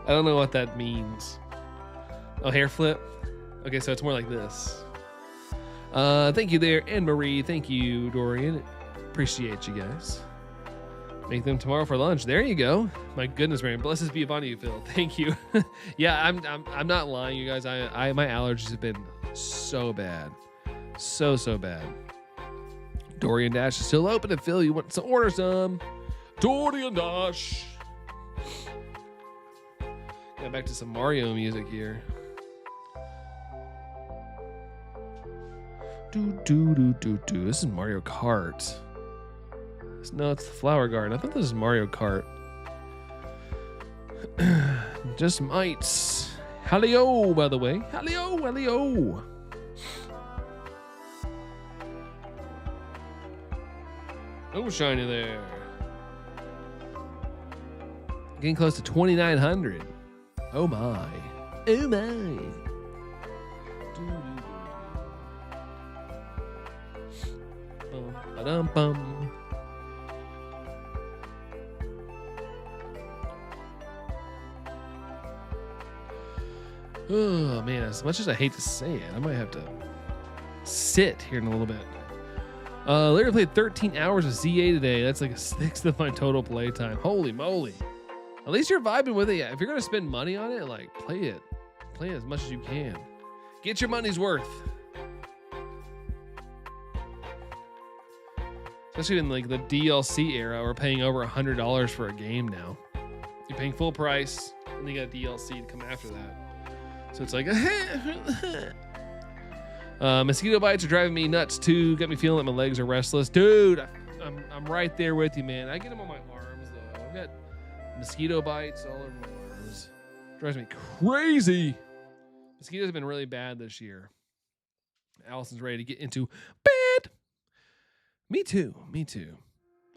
I don't know what that means. Oh, hair flip? Okay, so it's more like this. Thank you there, Anne-Marie. Thank you, Dorian. Appreciate you guys. Make them tomorrow for lunch. There you go. My goodness, Mary. Blessings be upon you, Phil. Thank you. Yeah, I'm not lying, you guys. My allergies have been so bad. So bad. Dorian Dash is still open, and Phil, you want to order some? Dorian Dash. Get back to some Mario music here. This is Mario Kart. No, it's the Flower Garden. I thought this is Mario Kart. Just mites. Hallyo, by the way. Hallyo. Oh, shiny there. Getting close to 2,900. Oh my. Oh my. Ba-dum-bum. Oh man, as much as I hate to say it, I might have to sit here in a little bit. Literally played 13 hours of ZA today. That's like a sixth of my total play time. Holy moly. At least you're vibing with it. Yeah, if you're gonna spend money on it, like play it as much as you can. Get your money's worth. Especially in like the DLC era, we're paying over $100 for a game now. You're paying full price, and you got DLC to come after that. So it's like, mosquito bites are driving me nuts too. Got me feeling like my legs are restless, dude. I'm right there with you, man. I get them on my arms though. I've got mosquito bites all over my arms. Drives me crazy. Mosquitoes have been really bad this year. Allison's ready to get into bed. Me too.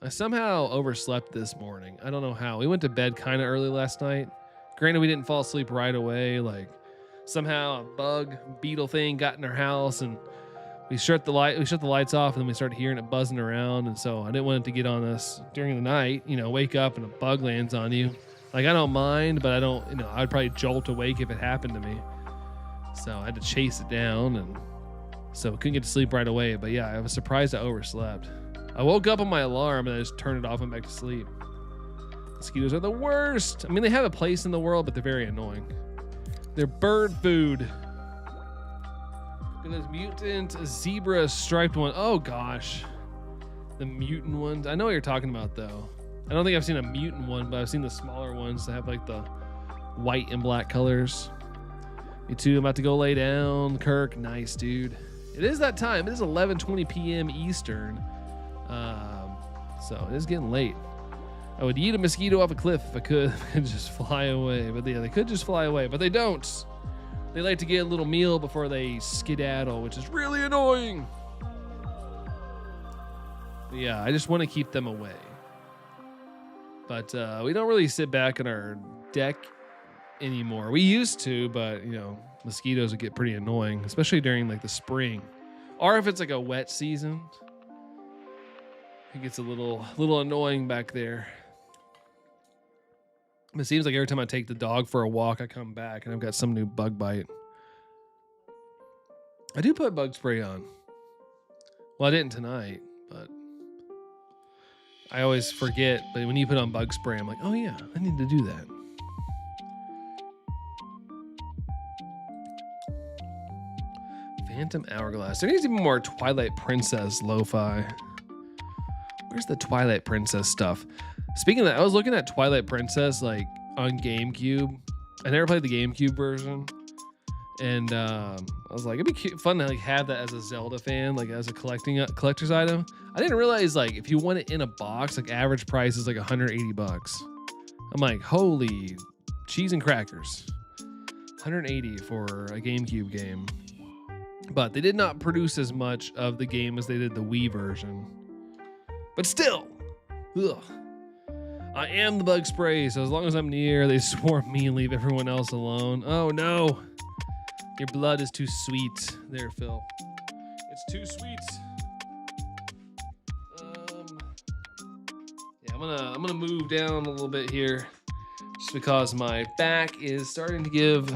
I somehow overslept this morning. I don't know how. We went to bed kind of early last night. Granted, we didn't fall asleep right away. Like somehow a bug beetle thing got in our house, and we shut the lights off, and then we started hearing it buzzing around. And so I didn't want it to get on us during the night. You know, wake up and a bug lands on you. Like I don't mind, but I don't. You know, I'd probably jolt awake if it happened to me. So I had to chase it down, and so I couldn't get to sleep right away. But yeah, I was surprised I overslept. I woke up on my alarm and I just turned it off and went back to sleep. Mosquitoes are the worst. I mean, they have a place in the world, but they're very annoying. They're bird food. Look at this mutant zebra striped one. Oh gosh. The mutant ones. I know what you're talking about though. I don't think I've seen a mutant one, but I've seen the smaller ones that have like the white and black colors. Me too. I'm about to go lay down. Kirk, nice dude. It is that time. It is 11:20 p.m. Eastern. So it is getting late. I would eat a mosquito off a cliff if I could. I could just fly away. But yeah, they could just fly away, but they don't. They like to get a little meal before they skedaddle, which is really annoying. But yeah, I just want to keep them away. But we don't really sit back on our deck anymore. We used to, but you know, mosquitoes would get pretty annoying, especially during like the spring, or if it's like a wet season. It gets a little annoying back there. It seems like every time I take the dog for a walk, I come back and I've got some new bug bite. I do put bug spray on. Well, I didn't tonight, but I always forget. But when you put on bug spray, I'm like, oh yeah, I need to do that. Phantom Hourglass. There needs to be more Twilight Princess lo-fi. Where's the Twilight Princess stuff? Speaking of that, I was looking at Twilight Princess like on GameCube. I never played the GameCube version, and I was like, it'd be fun to like have that as a Zelda fan, like as a collector's item. I didn't realize like if you want it in a box, like average price is like $180. I'm like, holy cheese and crackers, 180 for a GameCube game. But they did not produce as much of the game as they did the Wii version. But still, ugh. I am the bug spray, so as long as I'm near, they swarm me and leave everyone else alone. Oh no, your blood is too sweet. There, Phil. It's too sweet. Yeah, I'm gonna move down a little bit here, just because my back is starting to give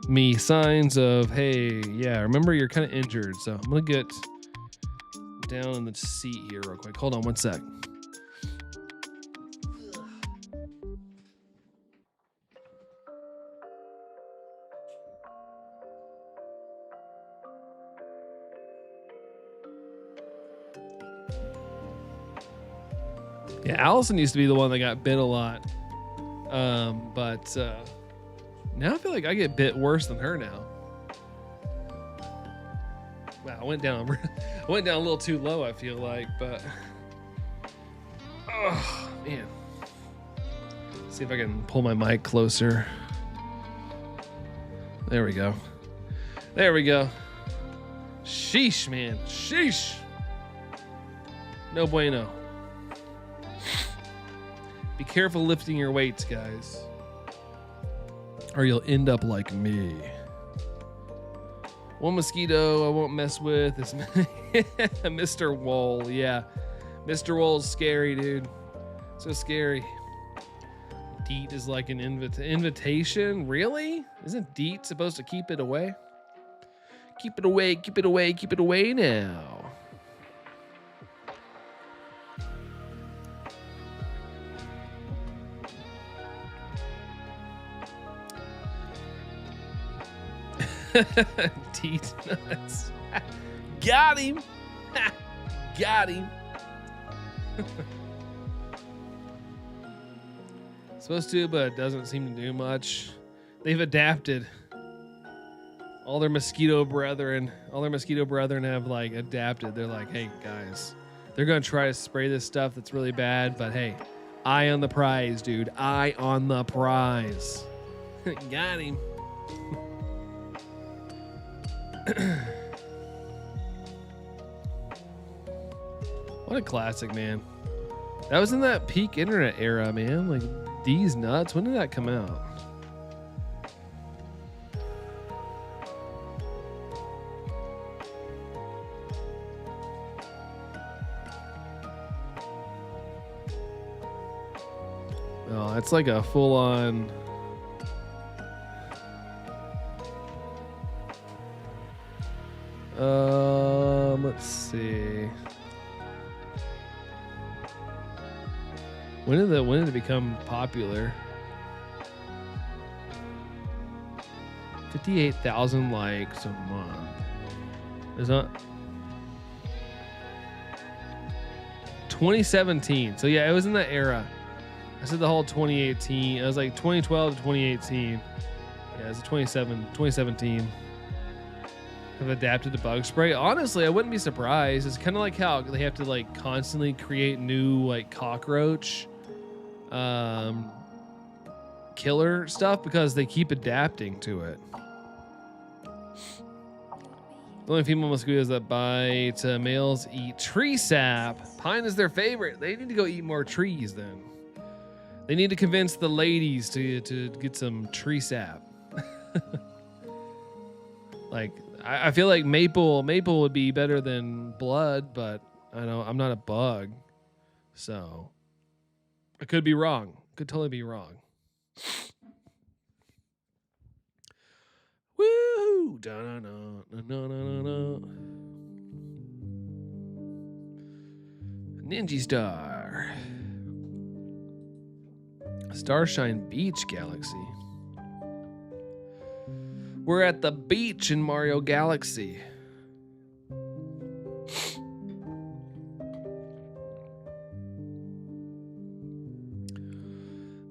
me signs of, hey, yeah, remember you're kind of injured, so I'm gonna get down in the seat here real quick. Hold on one sec. Yeah, Allison used to be the one that got bit a lot, but now I feel like I get bit worse than her now. Wow, I went down a little too low, I feel like, but oh man. Let's see if I can pull my mic closer. There we go. There we go. Sheesh, man. Sheesh. No bueno. Be careful lifting your weights, guys. or you'll end up like me. One mosquito I won't mess with is Mr. Wool. Yeah, Mr. Wool's scary, dude. So scary. DEET is like an invitation? Really? Isn't DEET supposed to keep it away? Keep it away, keep it away, keep it away now. DEET nuts. Got him. Got him. Supposed to, but it doesn't seem to do much. They've adapted. All their mosquito brethren have like adapted. They're like, hey guys, they're gonna try to spray this stuff that's really bad, but hey, eye on the prize, dude. Eye on the prize. Got him. What a classic, man. That was in that peak internet era, man. Like, these nuts. When did that come out? Oh, it's like a full-on... let's see. When did it become popular? 58,000 likes a month. Is that 2017? So yeah, it was in that era. I said the whole 2018. It was like 2012 to 2018. Yeah, it was 2017. Have adapted to bug spray. Honestly, I wouldn't be surprised. It's kind of like how they have to like constantly create new like cockroach killer stuff because they keep adapting to it. The only female mosquitoes that bite males eat tree sap. Pine is their favorite. They need to go eat more trees then. They need to convince the ladies to get some tree sap. Like, I feel like maple would be better than blood, but I know I'm not a bug, so I could be wrong. Could totally be wrong. Woo! Ninja Star. Starshine Beach Galaxy. We're at the beach in Mario Galaxy.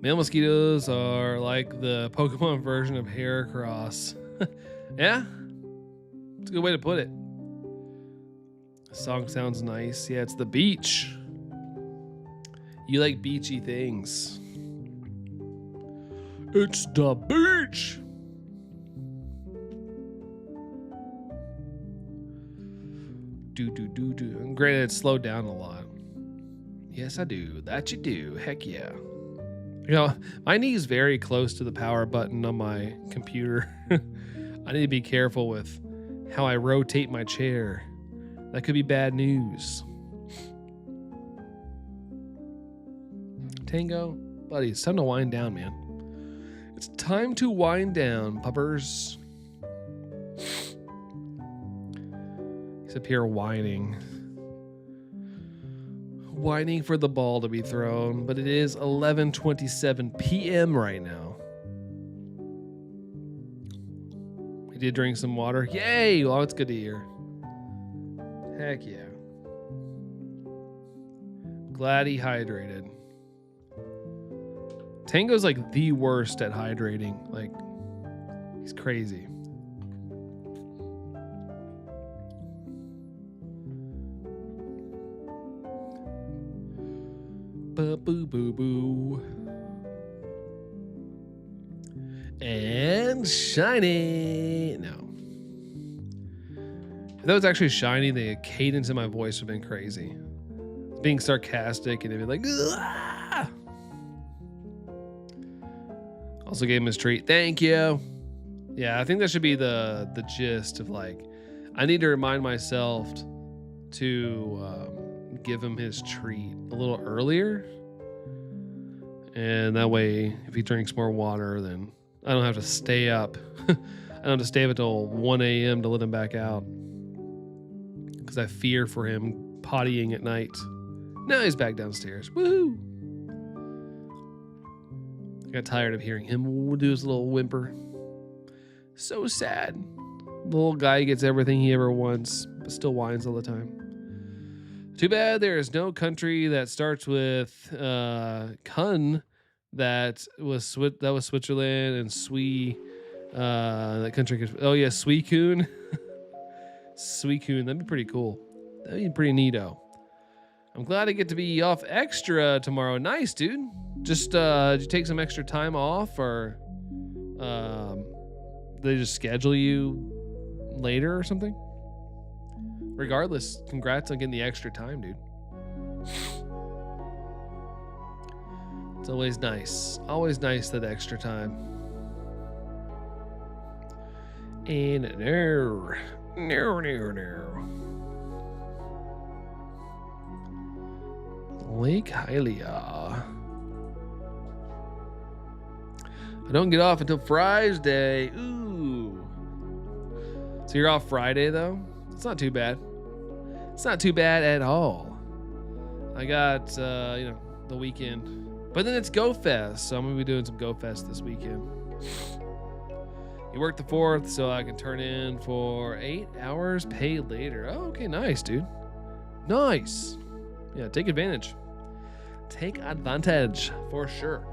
Male mosquitoes are like the Pokemon version of Heracross. Yeah, it's a good way to put it. The song sounds nice. Yeah, it's the beach. You like beachy things. It's the beach. Do. Granted, it's slowed down a lot. Yes, I do. That you do. Heck yeah. You know, my knee's very close to the power button on my computer. I need to be careful with how I rotate my chair. That could be bad news. Tango, buddy, it's time to wind down, man. It's time to wind down, puppers. He's up here whining for the ball to be thrown, but it is 11:27 p.m. right now. He did drink some water. Yay! Well, it's good to hear. Heck yeah. Glad he hydrated. Tango's like the worst at hydrating. Like, he's crazy. Boo. And shiny. No. If that was actually shiny, the cadence in my voice would have been crazy. Being sarcastic and it'd be like, "Ugh!" Also gave him his treat. Thank you. Yeah, I think that should be the gist of like, I need to remind myself to give him his treat a little earlier. And that way, if he drinks more water, then I don't have to stay up. I don't have to stay up until 1 a.m. to let him back out. Because I fear for him pottying at night. Now he's back downstairs. Woohoo! I got tired of hearing him do his little whimper. So sad. The little guy gets everything he ever wants, but still whines all the time. Too bad there is no country that starts with Kun that was Switzerland, and that country could, oh yeah, Suicune. Suicune, that'd be pretty cool. That'd be pretty neato. I'm glad I get to be off extra tomorrow. Nice, dude. Just did you take some extra time off, or they just schedule you later or something? Regardless, congrats on getting the extra time, dude. It's always nice. Always nice, that extra time. And no. Lake Hylia. I don't get off until Friday. Ooh. So you're off Friday, though? It's not too bad. It's not too bad at all. I got, the weekend. But then it's Go Fest, so I'm going to be doing some Go Fest this weekend. You work the 4th, so I can turn in for 8 hours, pay later. Oh, okay, nice, dude. Nice. Yeah, take advantage. Take advantage, for sure.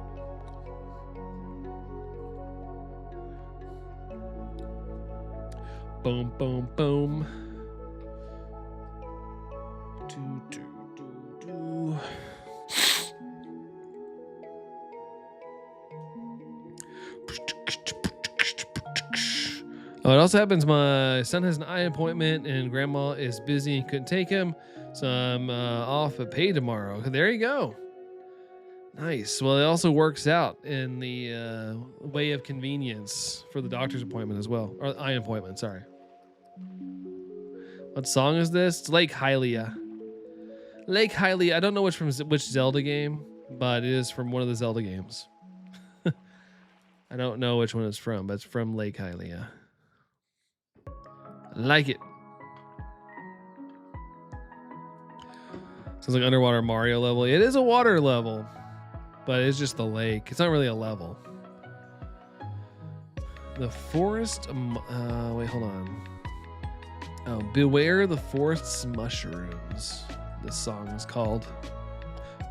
Boom, boom, boom. Oh, it also happens my son has an eye appointment and grandma is busy and couldn't take him, so I'm off at pay tomorrow. There you go. Nice. Well, it also works out in the way of convenience for the doctor's appointment as well, or eye appointment. Sorry. What song is this? It's Lake Hylia. Lake Hylia. I don't know which Zelda game, but it is from one of the Zelda games. I don't know which one it's from, but it's from Lake Hylia. I like it. Sounds like underwater Mario level. It is a water level, but it's just the lake. It's not really a level. The forest. Wait, hold on. Oh, beware the forest's mushrooms. This song is called.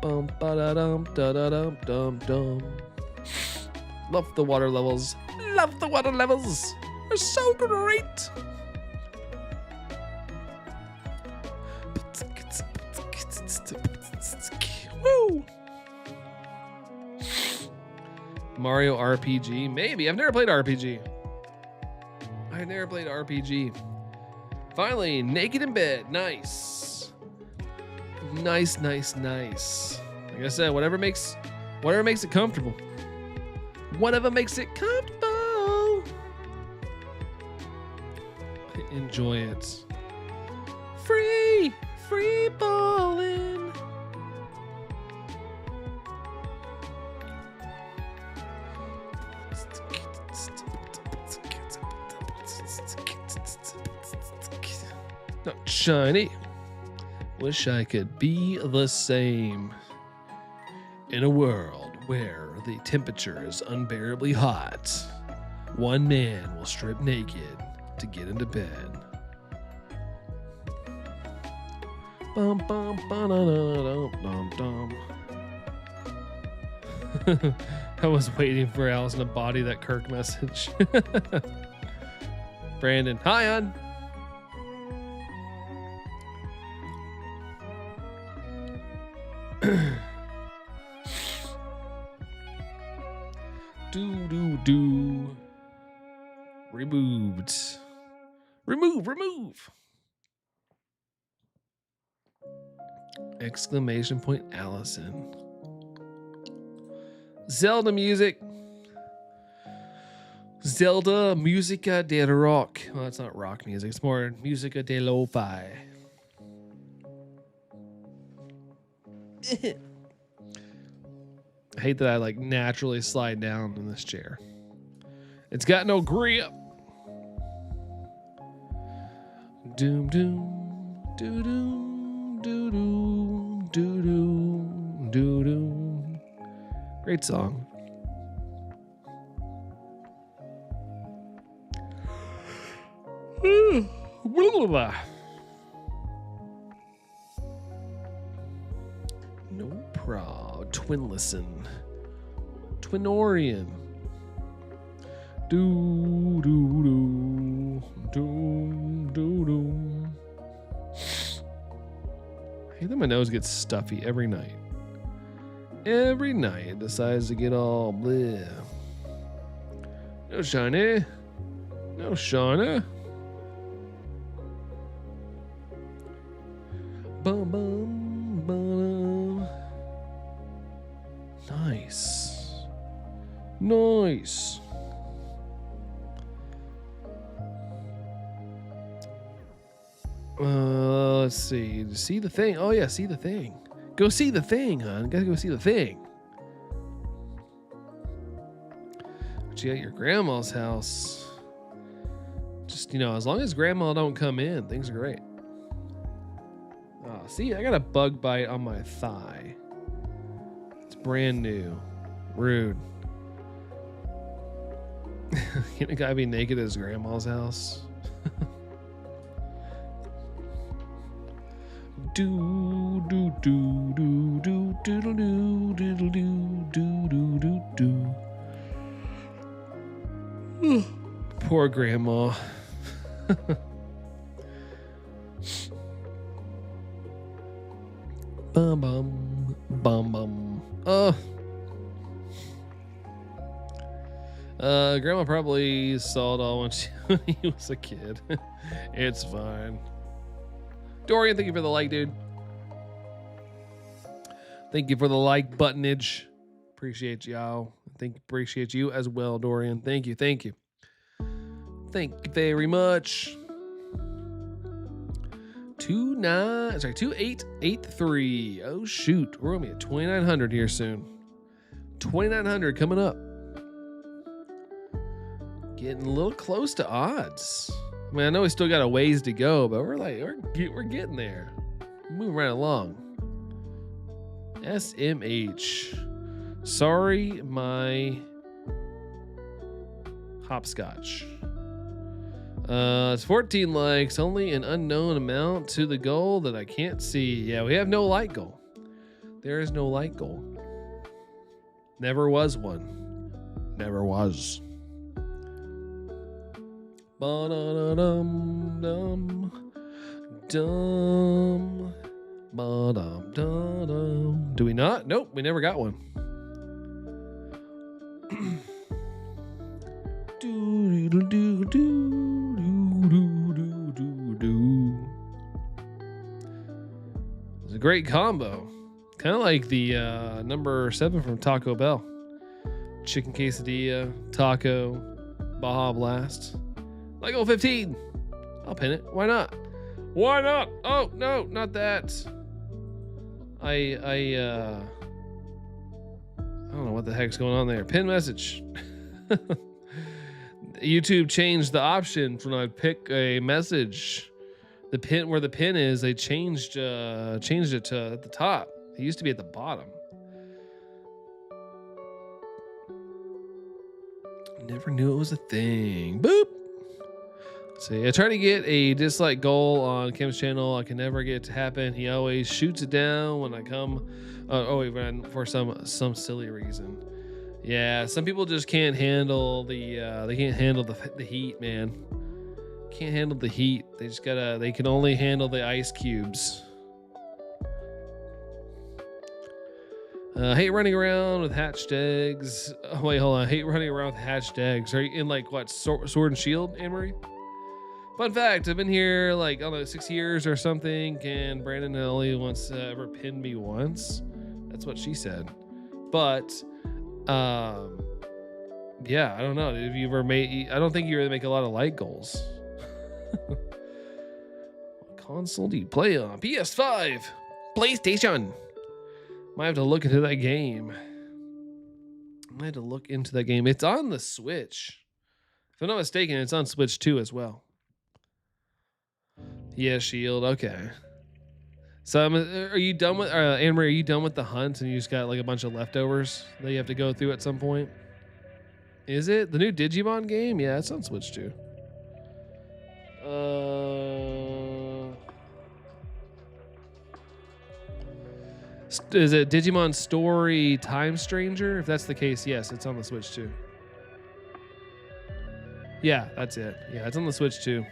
Bum ba da dum da da dum dum dum. Love the water levels. Love the water levels. They're so great. Woo! Mario RPG? Maybe. I've never played RPG. I've never played RPG. Finally, naked in bed. Nice. Nice, nice, nice. Like I said, whatever makes it comfortable. Whatever makes it comfortable. Enjoy it. Free ballin'. Not shiny. Wish I could be the same. In a world where the temperature is unbearably hot, one man will strip naked to get into bed. Bum, bum, I was waiting for Allison to body that Kirk message. Brandon, hi, on. Do. Removed. Remove. Exclamation point, Allison. Zelda music. Zelda Musica del Rock. Well, it's not rock music. It's more Musica de Lo-Fi. I hate that I like naturally slide down in this chair. It's got no grip. Doom doom doo doom doo doom doo doom doo doom. Great song. No proud. Twin listen. Twinorian. Do do do do do do. I hate that my nose gets stuffy every night. Every night it decides to get all bleh. No shiny. No shiny. Bum bum bum. Nice. Nice. Let's see. See the thing. Oh yeah, see the thing. Go see the thing, hon. Gotta go see the thing. But you at your grandma's house. Just, you know, as long as grandma don't come in, things are great. Oh, see, I got a bug bite on my thigh. It's brand new. Rude. Can a guy be naked at his grandma's house? Do do do do do do do do do do do do do. Poor grandma. Bum bum bum bum. Grandma probably saw it all when he was a kid. It's fine. Dorian, thank you for the like, dude. Thank you for the like buttonage. Appreciate y'all. Appreciate you as well, Dorian. Thank you. Thank you. Thank you very much. 2883. Oh shoot, we're gonna be at 2900 here soon. 2900 coming up. Getting a little close to odds. I mean, I know we still got a ways to go, but we're getting there. Moving right along. SMH. Sorry, my hopscotch. It's 14 likes, only an unknown amount to the goal that I can't see. Yeah, we have no like goal. There is no like goal. Never was one. Never was. Ba-da-da-dum, dum, ba-dum-da-dum. Do we not? Nope, we never got one. It's a great combo. Kind of like the number 7 from Taco Bell. Chicken quesadilla, taco, Baja Blast. Lego 15. I'll pin it. Why not? Why not? Oh, no, not that. I don't know what the heck's going on there. Pin message. YouTube changed the option for when I pick a message. The pin where the pin is, they changed it to at the top. It used to be at the bottom. Never knew it was a thing. Boop. See, I try to get a dislike goal on Kim's channel. I can never get it to happen. He always shoots it down when I come. For some silly reason. Yeah, some people just can't handle they can't handle the heat, man. Can't handle the heat. They can only handle the ice cubes. Hate running around with hatched eggs. Oh, wait, hold on. Hate running around with hatched eggs. Are you in like what, Sword and Shield, Anne-Marie? Fun fact, I've been here like, I don't know, 6 years or something, and Brandon only once ever pinned me once. That's what she said. But Yeah, I don't know. If you ever made, I don't think you really make a lot of light goals. What console do you play on? PS5, PlayStation. Might have to look into that game. I had to look into that game. It's on the Switch. If I'm not mistaken, it's on Switch 2 as well. Yeah, Shield. Okay. So are you done with Anne Marie? Are you done with the hunt and you just got like a bunch of leftovers that you have to go through at some point? Is it the new Digimon game? Yeah, it's on Switch 2. Is it Digimon Story Time Stranger? If that's the case, yes, it's on the Switch 2. Yeah, that's it. Yeah, it's on the Switch 2.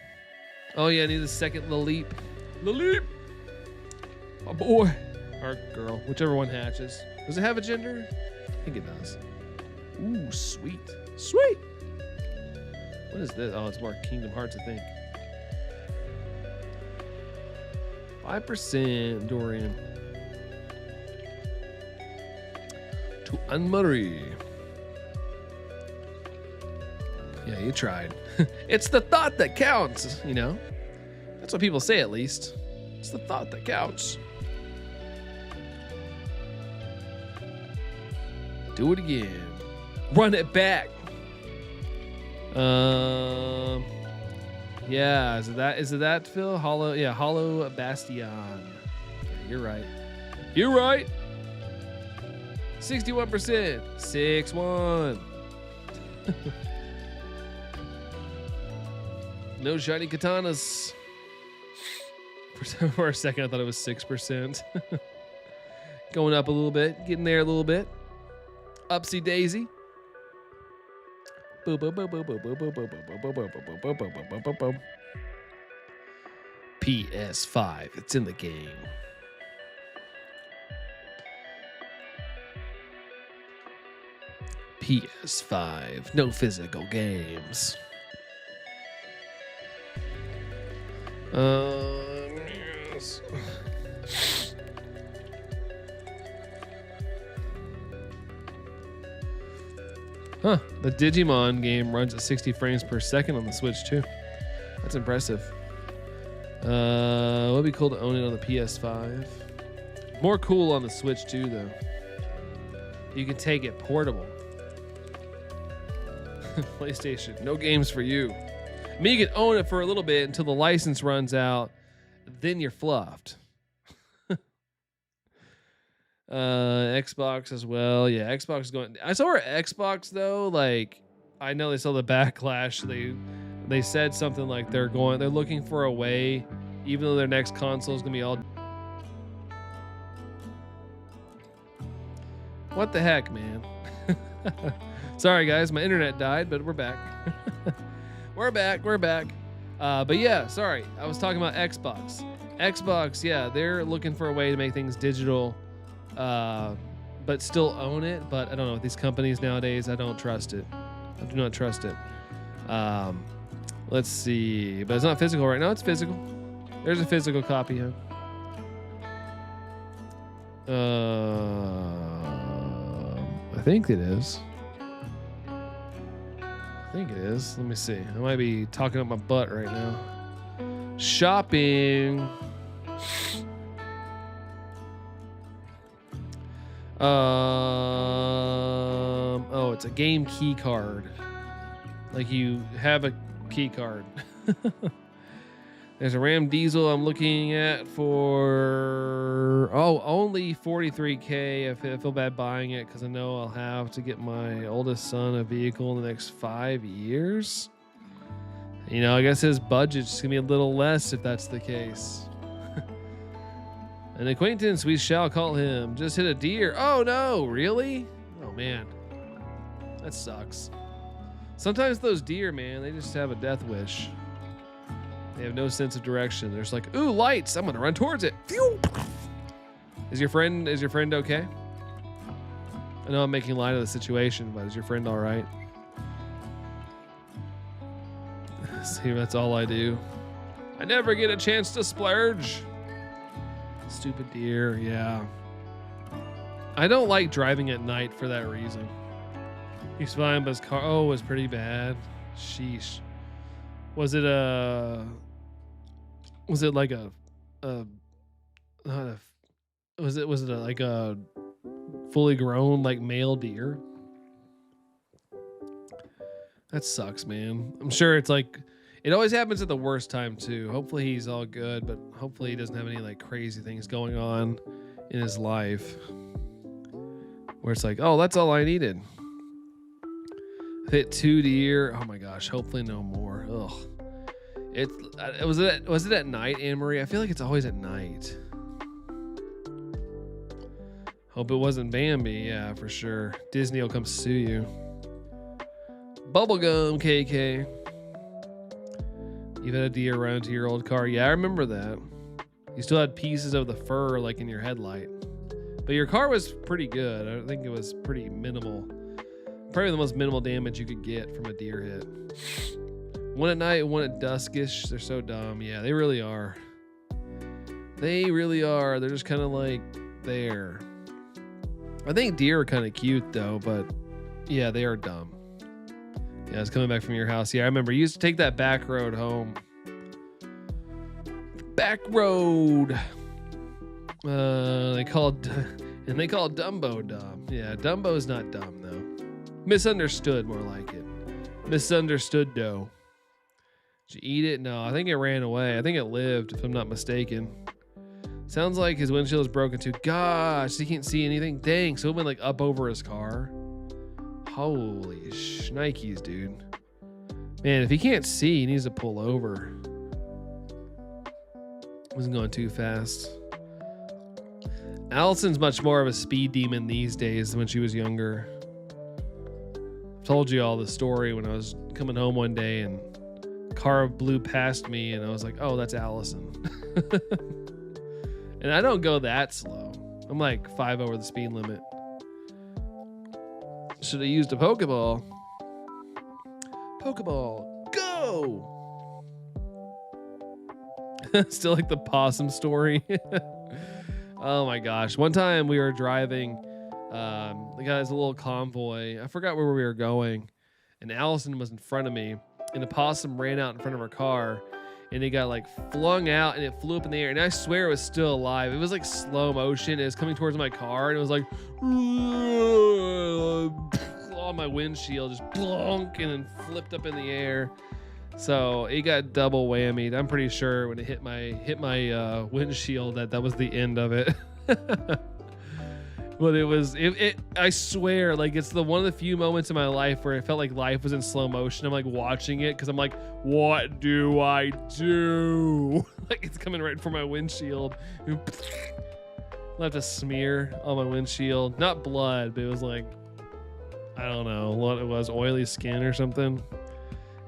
Oh yeah, I need the second Laleep. Laleep! A boy. Or girl, whichever one hatches. Does it have a gender? I think it does. Ooh, sweet. Sweet! What is this? Oh, it's more Kingdom Hearts, I think. 5% Dorian. To Anne-Marie. Yeah, you tried. It's the thought that counts, you know? That's what people say, at least. It's the thought that counts. Do it again. Run it back. Yeah, is it that, Phil? Hollow Bastion. Yeah, you're right. You're right. 61%. 6-1. No shiny katanas. For a second, I thought it was 6%. Going up a little bit, getting there a little bit. Upsy daisy. PS5, it's in the game. PS5, no physical games. Yes. Huh, the Digimon game runs at 60 frames per second on the Switch too. That's impressive. It would be cool to own it on the PS5. More cool on the Switch too, though. You can take it portable. PlayStation, no games for you. I mean, you can own it for a little bit until the license runs out. Then you're fluffed. Xbox as well. Yeah, Xbox is going. I saw our Xbox though. Like, I know they saw the backlash. They said something like they're looking for a way, even though their next console is gonna be all. What the heck, man? Sorry guys, my internet died, but we're back. We're back. But yeah, sorry. I was talking about Xbox. Xbox, yeah, they're looking for a way to make things digital, but still own it. But I don't know, with these companies nowadays, I don't trust it. I do not trust it. Let's see. But it's not physical right now. It's physical. There's a physical copy, huh? I think it is. Let me see. I might be talking up my butt right now. Shopping. Oh, it's a game key card. Like you have a key card. There's a Ram Diesel I'm looking at for only $43K. I feel bad buying it because I know I'll have to get my oldest son a vehicle in the next 5 years. You know, I guess his budget's gonna be a little less if that's the case. An acquaintance, we shall call him. Just hit a deer. Oh no, really? Oh man, that sucks. Sometimes those deer, man, they just have a death wish. They have no sense of direction. They're just like, ooh, lights. I'm gonna run towards it. Phew. Is your friend okay? I know I'm making light of the situation, but is your friend all right? See, that's all I do. I never get a chance to splurge. Stupid deer, yeah. I don't like driving at night for that reason. He's fine, but his car was pretty bad. Sheesh. Was it like a not a was it like a fully grown like male deer? That sucks, man. I'm sure it's like it always happens at the worst time too. Hopefully he's all good, but hopefully he doesn't have any like crazy things going on in his life where it's like, oh, that's all I needed. Hit 2 deer. Oh my gosh. Hopefully no more. Ugh. Was it at night, Anne Marie? I feel like it's always at night. Hope it wasn't Bambi. Yeah, for sure. Disney will come sue you. Bubblegum, KK. You've had a deer run into your old car. Yeah, I remember that. You still had pieces of the fur like in your headlight. But your car was pretty good. I think it was pretty minimal. Probably the most minimal damage you could get from a deer hit. One at night, one at duskish. They're so dumb. Yeah, they really are. They really are. They're just kind of like there. I think deer are kind of cute though, but yeah, they are dumb. Yeah, I was coming back from your house. Yeah, I remember you used to take that back road home. Back road. They call Dumbo dumb. Yeah, Dumbo's not dumb though. Misunderstood, more like it. Misunderstood dough. Did you eat it? No, I think it ran away. I think it lived, if I'm not mistaken. Sounds like his windshield is broken too. Gosh, he can't see anything. Dang, so it went like up over his car. Holy shnikes, dude. Man, if he can't see, he needs to pull over. Wasn't going too fast. Allison's much more of a speed demon these days than when she was younger. I've told you all the story when I was coming home one day and a car blew past me and I was like, oh, that's Allison. And I don't go that slow. I'm like 5 over the speed limit. Should have used a Pokeball. Pokeball, go! Still like the possum story. Oh my gosh. One time we were driving, the guy's a little convoy. I forgot where we were going. And Allison was in front of me. And the possum ran out in front of her car. And it got like flung out and it flew up in the air. And I swear it was still alive. It was like slow motion. It was coming towards my car. And it was like on my windshield, just blonk, and then flipped up in the air. So it got double whammied. I'm pretty sure when it hit my windshield that was the end of it. But it was I swear, like it's one of the few moments in my life where it felt like life was in slow motion. I'm like watching it because I'm like, what do I do? Like it's coming right for my windshield. I'll have to smear on my windshield. Not blood, but it was like, I don't know what it was, oily skin or something.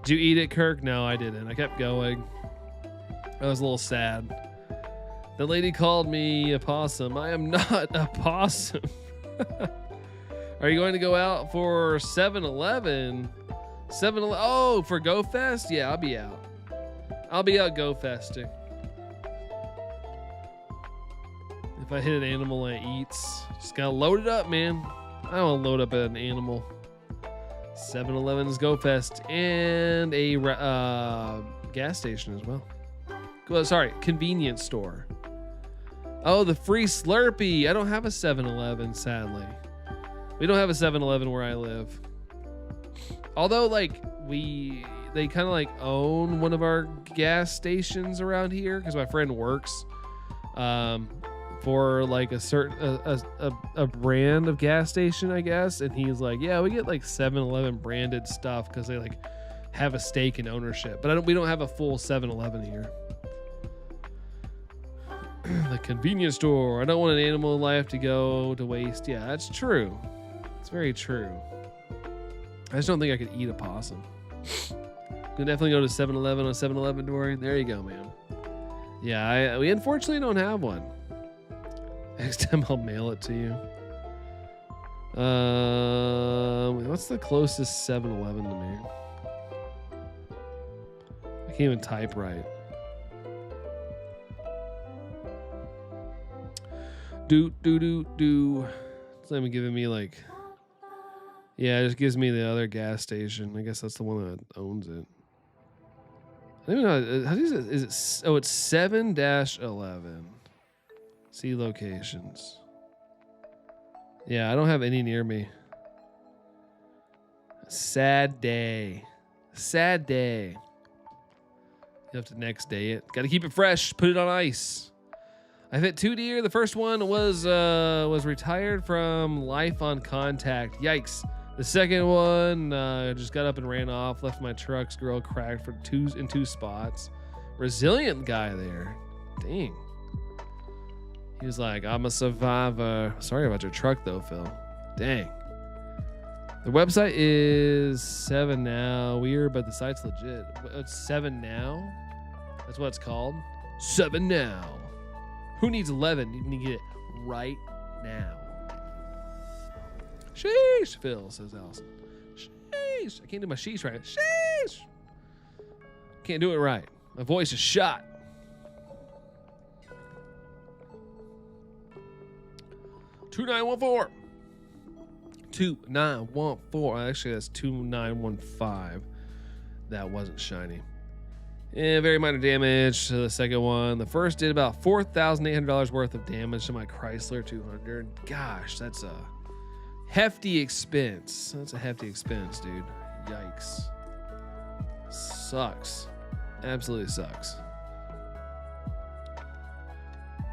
Did you eat it, Kirk? No, I didn't. I kept going. I was a little sad. The lady called me a possum. I am not a possum. Are you going to go out for 7-Eleven? 7-Eleven. Oh, for Go Fest? Yeah, I'll be out. I'll be out Go Festing. If I hit an animal and it eats, just gotta load it up, man. I don't want to load up an animal. 7-Eleven's Go Fest and a gas station as well. Well, sorry, convenience store. Oh, the free Slurpee. I don't have a 7-Eleven, sadly. We don't have a 7-Eleven where I live. Although, like, they kind of like own one of our gas stations around here because my friend works for like a certain a brand of gas station, I guess. And he's like, yeah, we get like 7-Eleven branded stuff because they like have a stake in ownership. But we don't have a full 7-Eleven here. The convenience store. I don't want an animal life to go to waste. Yeah, that's true. It's very true. I just don't think I could eat a possum. Could definitely go to 7-Eleven on 7-Eleven door. There you go, man. Yeah, we unfortunately don't have one. Next time I'll mail it to you. What's the closest 7-Eleven to me? I can't even type right. It's not even giving me like Yeah, it just gives me the other gas station. I guess that's the one that owns it. I don't even know. How do you say it? Is it? Oh, it's 7-11. See locations. Yeah, I don't have any near me. Sad day. Sad day. You have to next day it. Got to keep it fresh. Put it on ice. I've hit 2 deer. The first one was retired from life on contact. Yikes. The second one just got up and ran off. Left my truck's grill cracked in two spots. Resilient guy there. Dang. He was like, I'm a survivor. Sorry about your truck though, Phil. Dang. The website is 7 now. Weird, but the site's legit. It's 7 now. That's what it's called. 7 now. Who needs 11? You need to get it right now. Sheesh, Phil, says Allison. Sheesh. I can't do my sheesh right. Sheesh. Can't do it right. My voice is shot. Two 2914. Actually, that's 2915. That wasn't shiny. Yeah, very minor damage to the second one. The first did about $4,800 worth of damage to my Chrysler 200. Gosh, that's a hefty expense. That's a hefty expense, dude. Yikes. Sucks. Absolutely sucks.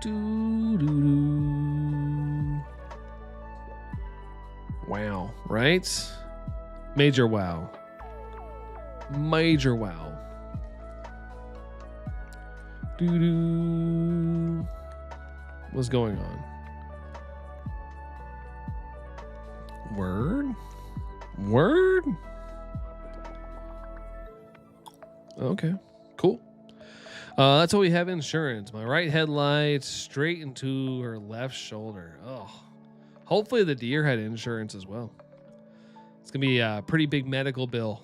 Doo-doo-doo. Wow, right? Major wow. Major wow. Doo-doo. What's going on? Word? Word? Okay, cool. That's what we have insurance. My right headlight straight into her left shoulder. Oh, hopefully the deer had insurance as well. It's gonna be a pretty big medical bill.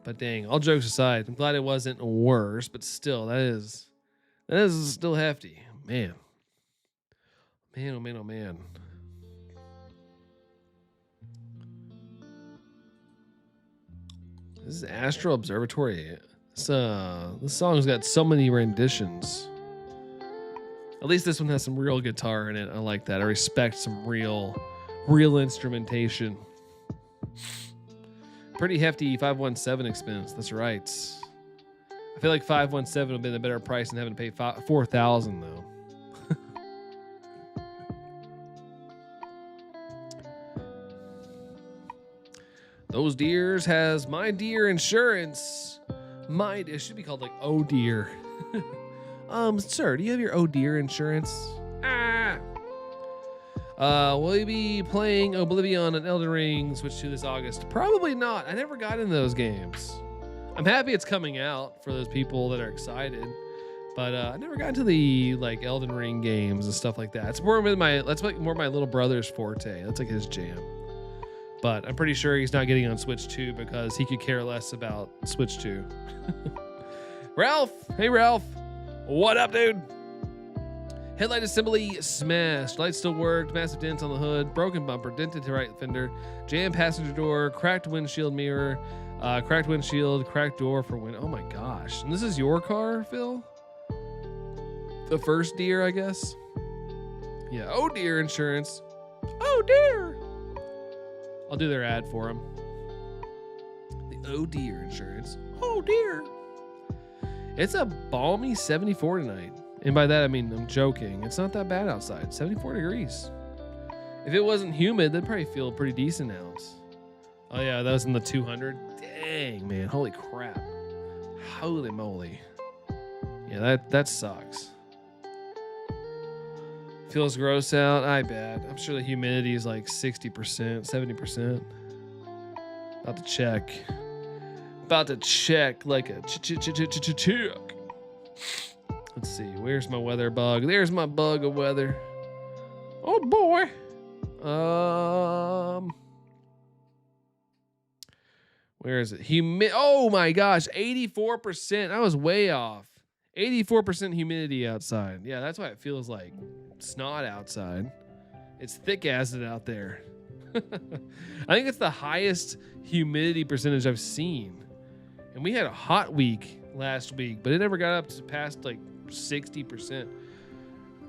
But dang, all jokes aside, I'm glad it wasn't worse, but still, that is still hefty. Man. Man, oh man, oh man. This is Astral Observatory. This song's got so many renditions. At least this one has some real guitar in it. I like that. I respect some real instrumentation. Pretty hefty 517 expense. That's right. I feel like 517 would have been a better price than having to pay $4,000 though. Those deers has my deer insurance. It should be called like Oh Deer. Sir, do you have your Oh Deer insurance? Will you be playing Oblivion and Elden Ring Switch 2 this August? Probably not. I never got into those games. I'm happy it's coming out for those people that are excited, but I never got into the like Elden Ring games and stuff like that. It's more of my little brother's forte. That's like his jam. But I'm pretty sure he's not getting on Switch 2 because he could care less about Switch 2. Ralph! Hey, Ralph! What up, dude? Headlight assembly smashed. Light still worked. Massive dents on the hood. Broken bumper. Dented to right fender. Jammed passenger door. Cracked windshield mirror. Cracked windshield. Cracked door for wind. Oh my gosh. And this is your car, Phil? The first deer, I guess? Yeah. Oh, deer insurance. Oh, dear. I'll do their ad for them. The Oh Deer insurance. Oh dear. It's a balmy 74 tonight. And by that, I mean, I'm joking. It's not that bad outside. 74 degrees. If it wasn't humid, that'd probably feel pretty decent out. Oh yeah, that was in the 200. Dang, man. Holy crap. Holy moly. Yeah, that sucks. Feels gross out. I bet. I'm sure the humidity is like 60%, 70%. About to check. About to check like a check. Let's see. Where's my weather bug? There's my bug of weather. Oh boy. Where is it? Oh my gosh, 84%. I was way off. 84% humidity outside. Yeah, that's why it feels like snot outside. It's thick acid out there. I think it's the highest humidity percentage I've seen. And we had a hot week last week, but it never got up to past like 60%.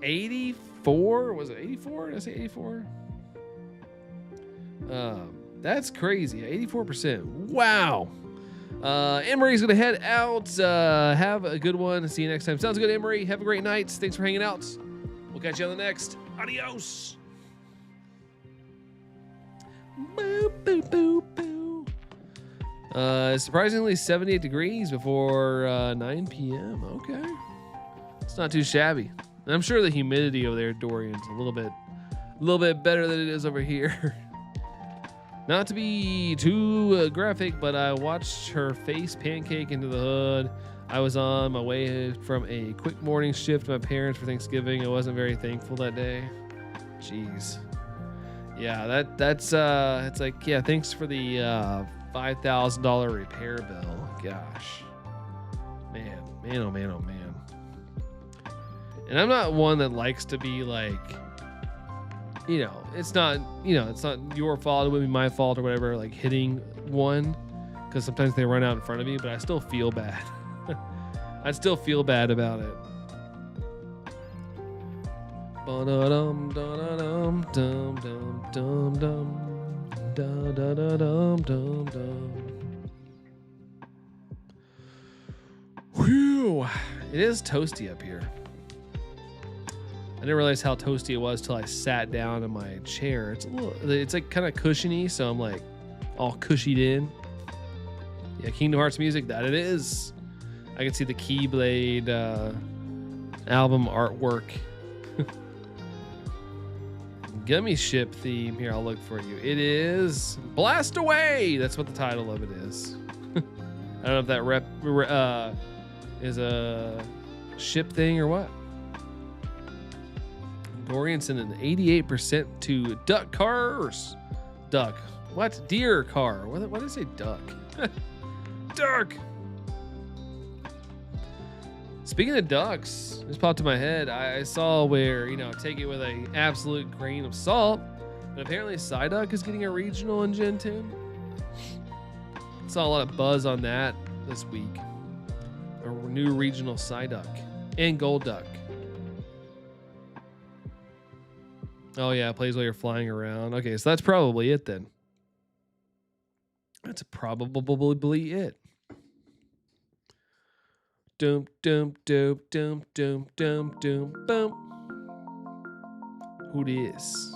84? Was it 84? Did I say 84? That's crazy. 84%. Wow. Emery's gonna head out. Have a good one. See you next time. Sounds good, Emery. Have a great night. Thanks for hanging out. We'll catch you on the next. Adios. Boo, boo, boo, boo. Surprisingly 78 degrees before 9 p.m. Okay. It's not too shabby. And I'm sure the humidity over there at Dorian's a little bit better than it is over here. Not to be too graphic, but I watched her face pancake into the hood. I was on my way from a quick morning shift to my parents for Thanksgiving. I wasn't very thankful that day. Jeez. Yeah, that's it's like, yeah, thanks for the $5,000 repair bill. Gosh. Man, oh man, oh man. And I'm not one that likes to be like, it's not your fault, it would be my fault or whatever, like hitting one, because sometimes they run out in front of you, but I still feel bad. I still feel bad about it. Whew. It is toasty up here. I didn't realize how toasty it was till I sat down in my chair. It's like kind of cushiony, so I'm like all cushied in. Yeah, Kingdom Hearts music, that it is. I can see the Keyblade album artwork. Gummy ship theme. Here, I'll look for you. It is Blast Away. That's what the title of it is. I don't know if that is a ship thing or what. Dorian sent an 88% to duck cars. Duck. What? Deer car. What did I say? Duck. Duck. Speaking of ducks, just popped in my head. I saw where, take it with an absolute grain of salt, but apparently Psyduck is getting a regional in Gen 10. Saw a lot of buzz on that this week. A new regional Psyduck and Golduck. Oh yeah, it plays while you're flying around. Okay, so that's probably it then. That's probably it. Doom, doom, doom, doom, doom, doom, doom, boom. Who this?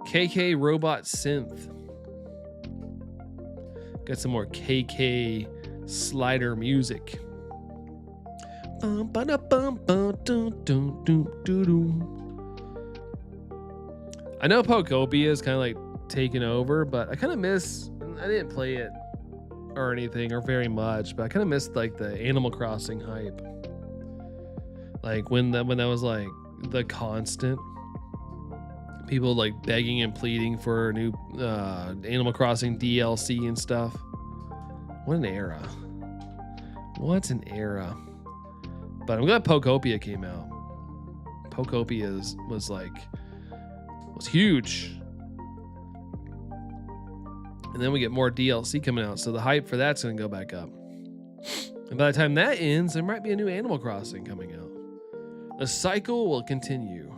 KK Robot Synth. Got some more KK slider music. Bum, ba, bum, bum, doom, doom, doom, doom, doom. I know Pokopia is kind of like taken over, but I kind of miss, I didn't play it or anything or very much, but I kind of missed like the Animal Crossing hype. Like when that was like the constant, people like begging and pleading for new Animal Crossing DLC and stuff. What an era. What an era. But I'm glad Pokopia came out. Pokopia was huge. And then we get more DLC coming out, so the hype for that's going to go back up. And by the time that ends, there might be a new Animal Crossing coming out. The cycle will continue.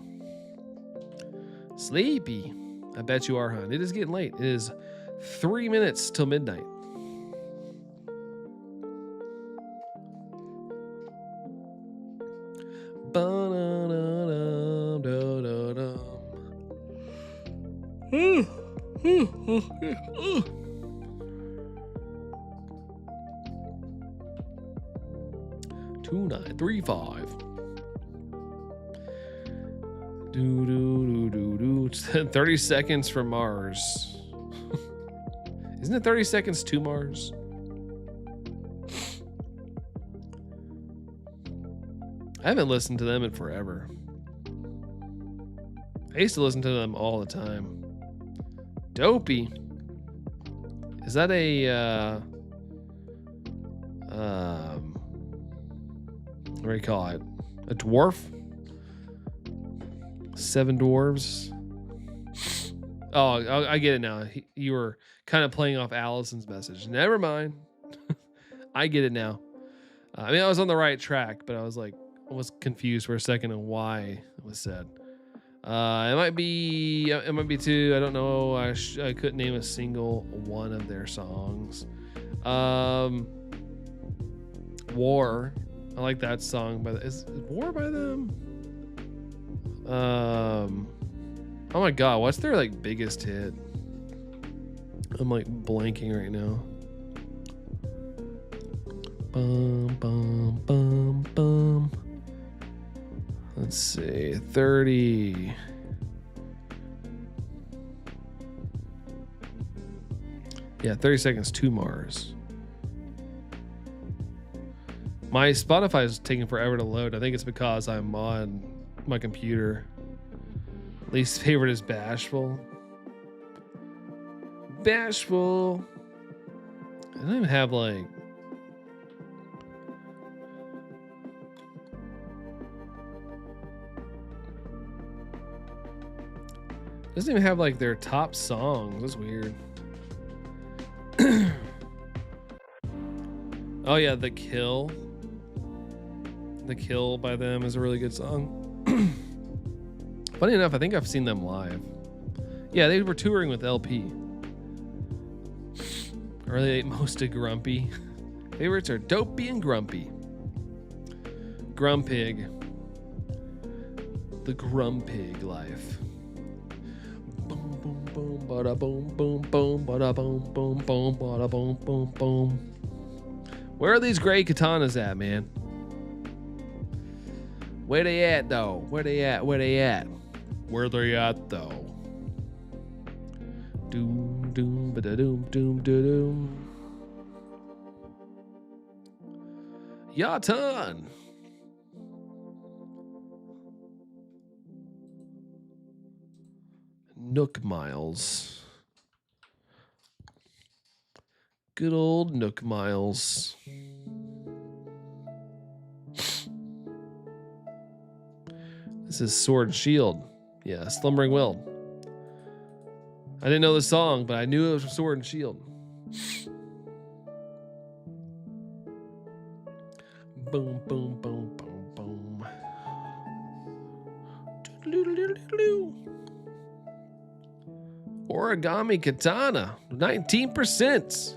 Sleepy. I bet you are, hon. It is getting late. It is 3 minutes till midnight. Ba-da-da-dum-da-da-dum. 2935. Do do do do do. 30 seconds from Mars. Isn't it 30 seconds to Mars? I haven't listened to them in forever. I used to listen to them all the time. Dopey. Is that a what do you call it? A dwarf? 7 dwarves? Oh, I get it now. You were kind of playing off Allison's message. Never mind. I get it now. I mean, I was on the right track, but I was confused for a second on why it was said. It might be too. I don't know. I couldn't name a single one of their songs. War. I like that song. Is War by them? Oh my god, what's their like biggest hit? I'm like blanking right now. Bum bum bum bum. Let's see, 30. Yeah, 30 Seconds to Mars. My Spotify is taking forever to load. I think it's because I'm on my computer. Least favorite is Bashful. Bashful. I don't even have like. Doesn't even have like their top songs. That's weird. Oh yeah, The Kill. The Kill by them is a really good song. Funny enough, I think I've seen them live. Yeah, they were touring with LP. Or they most of Grumpy. Favorites are Dopey and Grumpy. Grumpig. The Grumpig life. Boom boom boom bada boom boom boom bada boom boom boom bada boom boom boom. Where are these gray katanas at, man? Where they at though? Where they at? Where they at? Where they at though? Doom doom ba da doom doom da doom. Yatan. Nook Miles. Good old Nook Miles. This is Sword and Shield. Yeah, Slumbering Wild. I didn't know the song, but I knew it was from Sword and Shield. Boom, boom, boom, boom, boom. Origami Katana, 19%.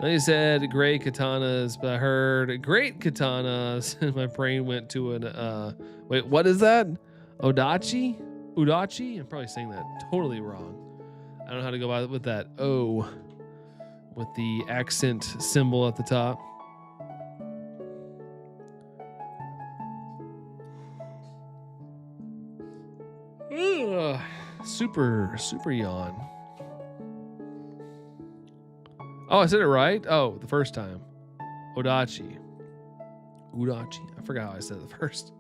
Then he said gray katanas, but I heard great katanas, and my brain went to an wait, what is that? Odachi? Udachi? I'm probably saying that totally wrong. I don't know how to go about it with that O with the accent symbol at the top. Ugh, super yawn. Oh, I said it right? Oh, the first time. Odachi. Udachi. I forgot how I said it first.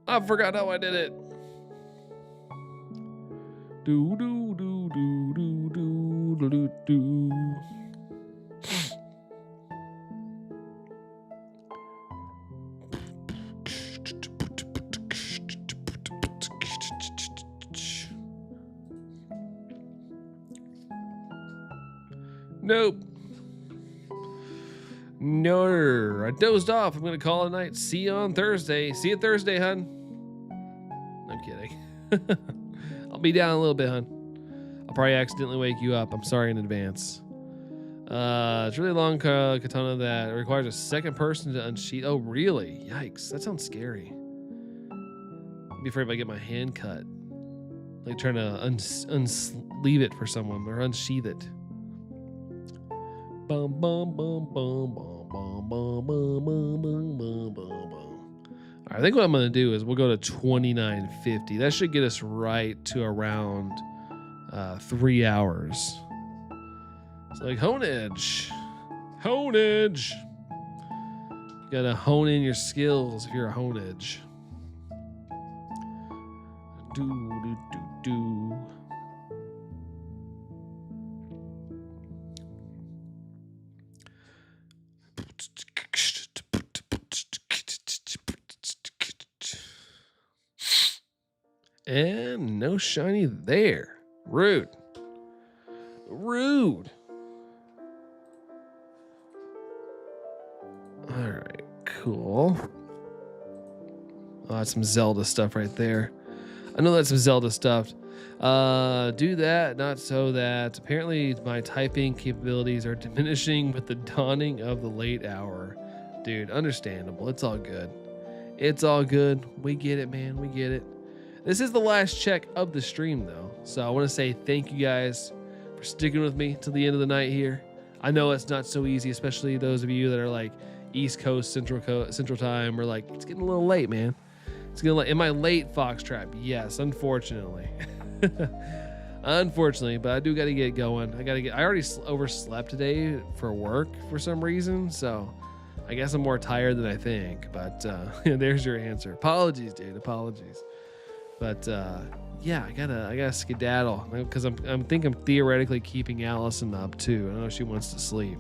I forgot how I did it. Do do do do do do do do. Nope. No, I dozed off. I'm gonna call it a night. See you on Thursday. See you Thursday, hun. I'm kidding. I'll be down a little bit, hun. I'll probably accidentally wake you up. I'm sorry in advance. It's a really long katana that requires a second person to unsheath. Oh, really? Yikes. That sounds scary. I'd be afraid if I get my hand cut. Like trying to unsleeve it for someone or unsheath it. Bum, bum, bum, bum, bum, bum, bum, bum, bum, bum, bum, bum. All right, I think what I'm going to do is we'll go to 29.50. That should get us right to around 3 hours. It's like honage. Honage. You got to hone in your skills if you're a honage. Do, do, do, do. And no shiny there. Rude. Rude. All right, cool. Oh, that's some Zelda stuff right there. I know that's some Zelda stuff. Do that, not so that. Apparently, my typing capabilities are diminishing with the dawning of the late hour. Dude, understandable. It's all good. It's all good. We get it, man. We get it. This is the last check of the stream, though. So I want to say thank you guys for sticking with me till the end of the night here. I know it's not so easy, especially those of you that are like East Coast, Central Time. We're like, it's getting a little late, man. It's getting late. Am I late, Foxtrap? Yes, unfortunately. Unfortunately, but I do got to get going. I already overslept today for work for some reason, so I guess I'm more tired than I think. But there's your answer. Apologies, dude. Apologies. But yeah, I gotta skedaddle because I'm theoretically keeping Allison up too. I know she wants to sleep.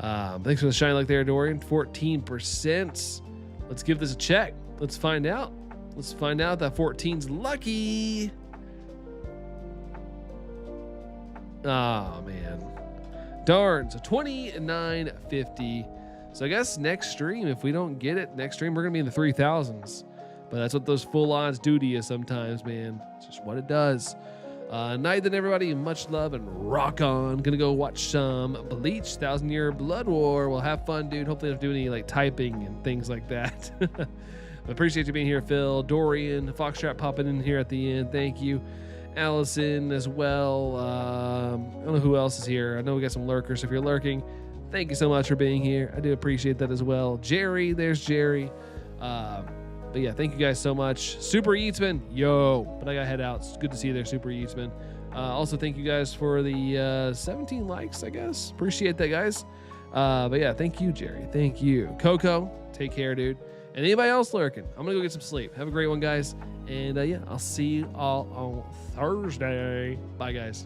Thanks for the shine luck there, Dorian. 14%. Let's give this a check. Let's find out. Let's find out that 14's lucky. Oh man, darn. So 29.50. So I guess next stream, if we don't get it next stream, we're gonna be in the 3,000s. But that's what those full odds do to you sometimes, man. It's just what it does. Night then, everybody. Much love and rock on. Gonna go watch some Bleach, 1,000-Year Blood War. We'll have fun, dude. Hopefully, I don't do any like typing and things like that. I appreciate you being here, Phil, Dorian, Foxtrap popping in here at the end. Thank you, Allison as well. I don't know who else is here. I know we got some lurkers. If you're lurking, thank you so much for being here. I do appreciate that as well. Jerry, there's Jerry. But yeah, thank you guys so much. Super Eatsman, yo. But I gotta head out. It's good to see you there, Super Eatsman. Also, thank you guys for the 17 likes, I guess. Appreciate that, guys. But yeah, thank you, Jerry. Thank you. Coco, take care, dude. And anybody else lurking, I'm gonna go get some sleep. Have a great one, guys. And yeah, I'll see you all on Thursday. Bye, guys.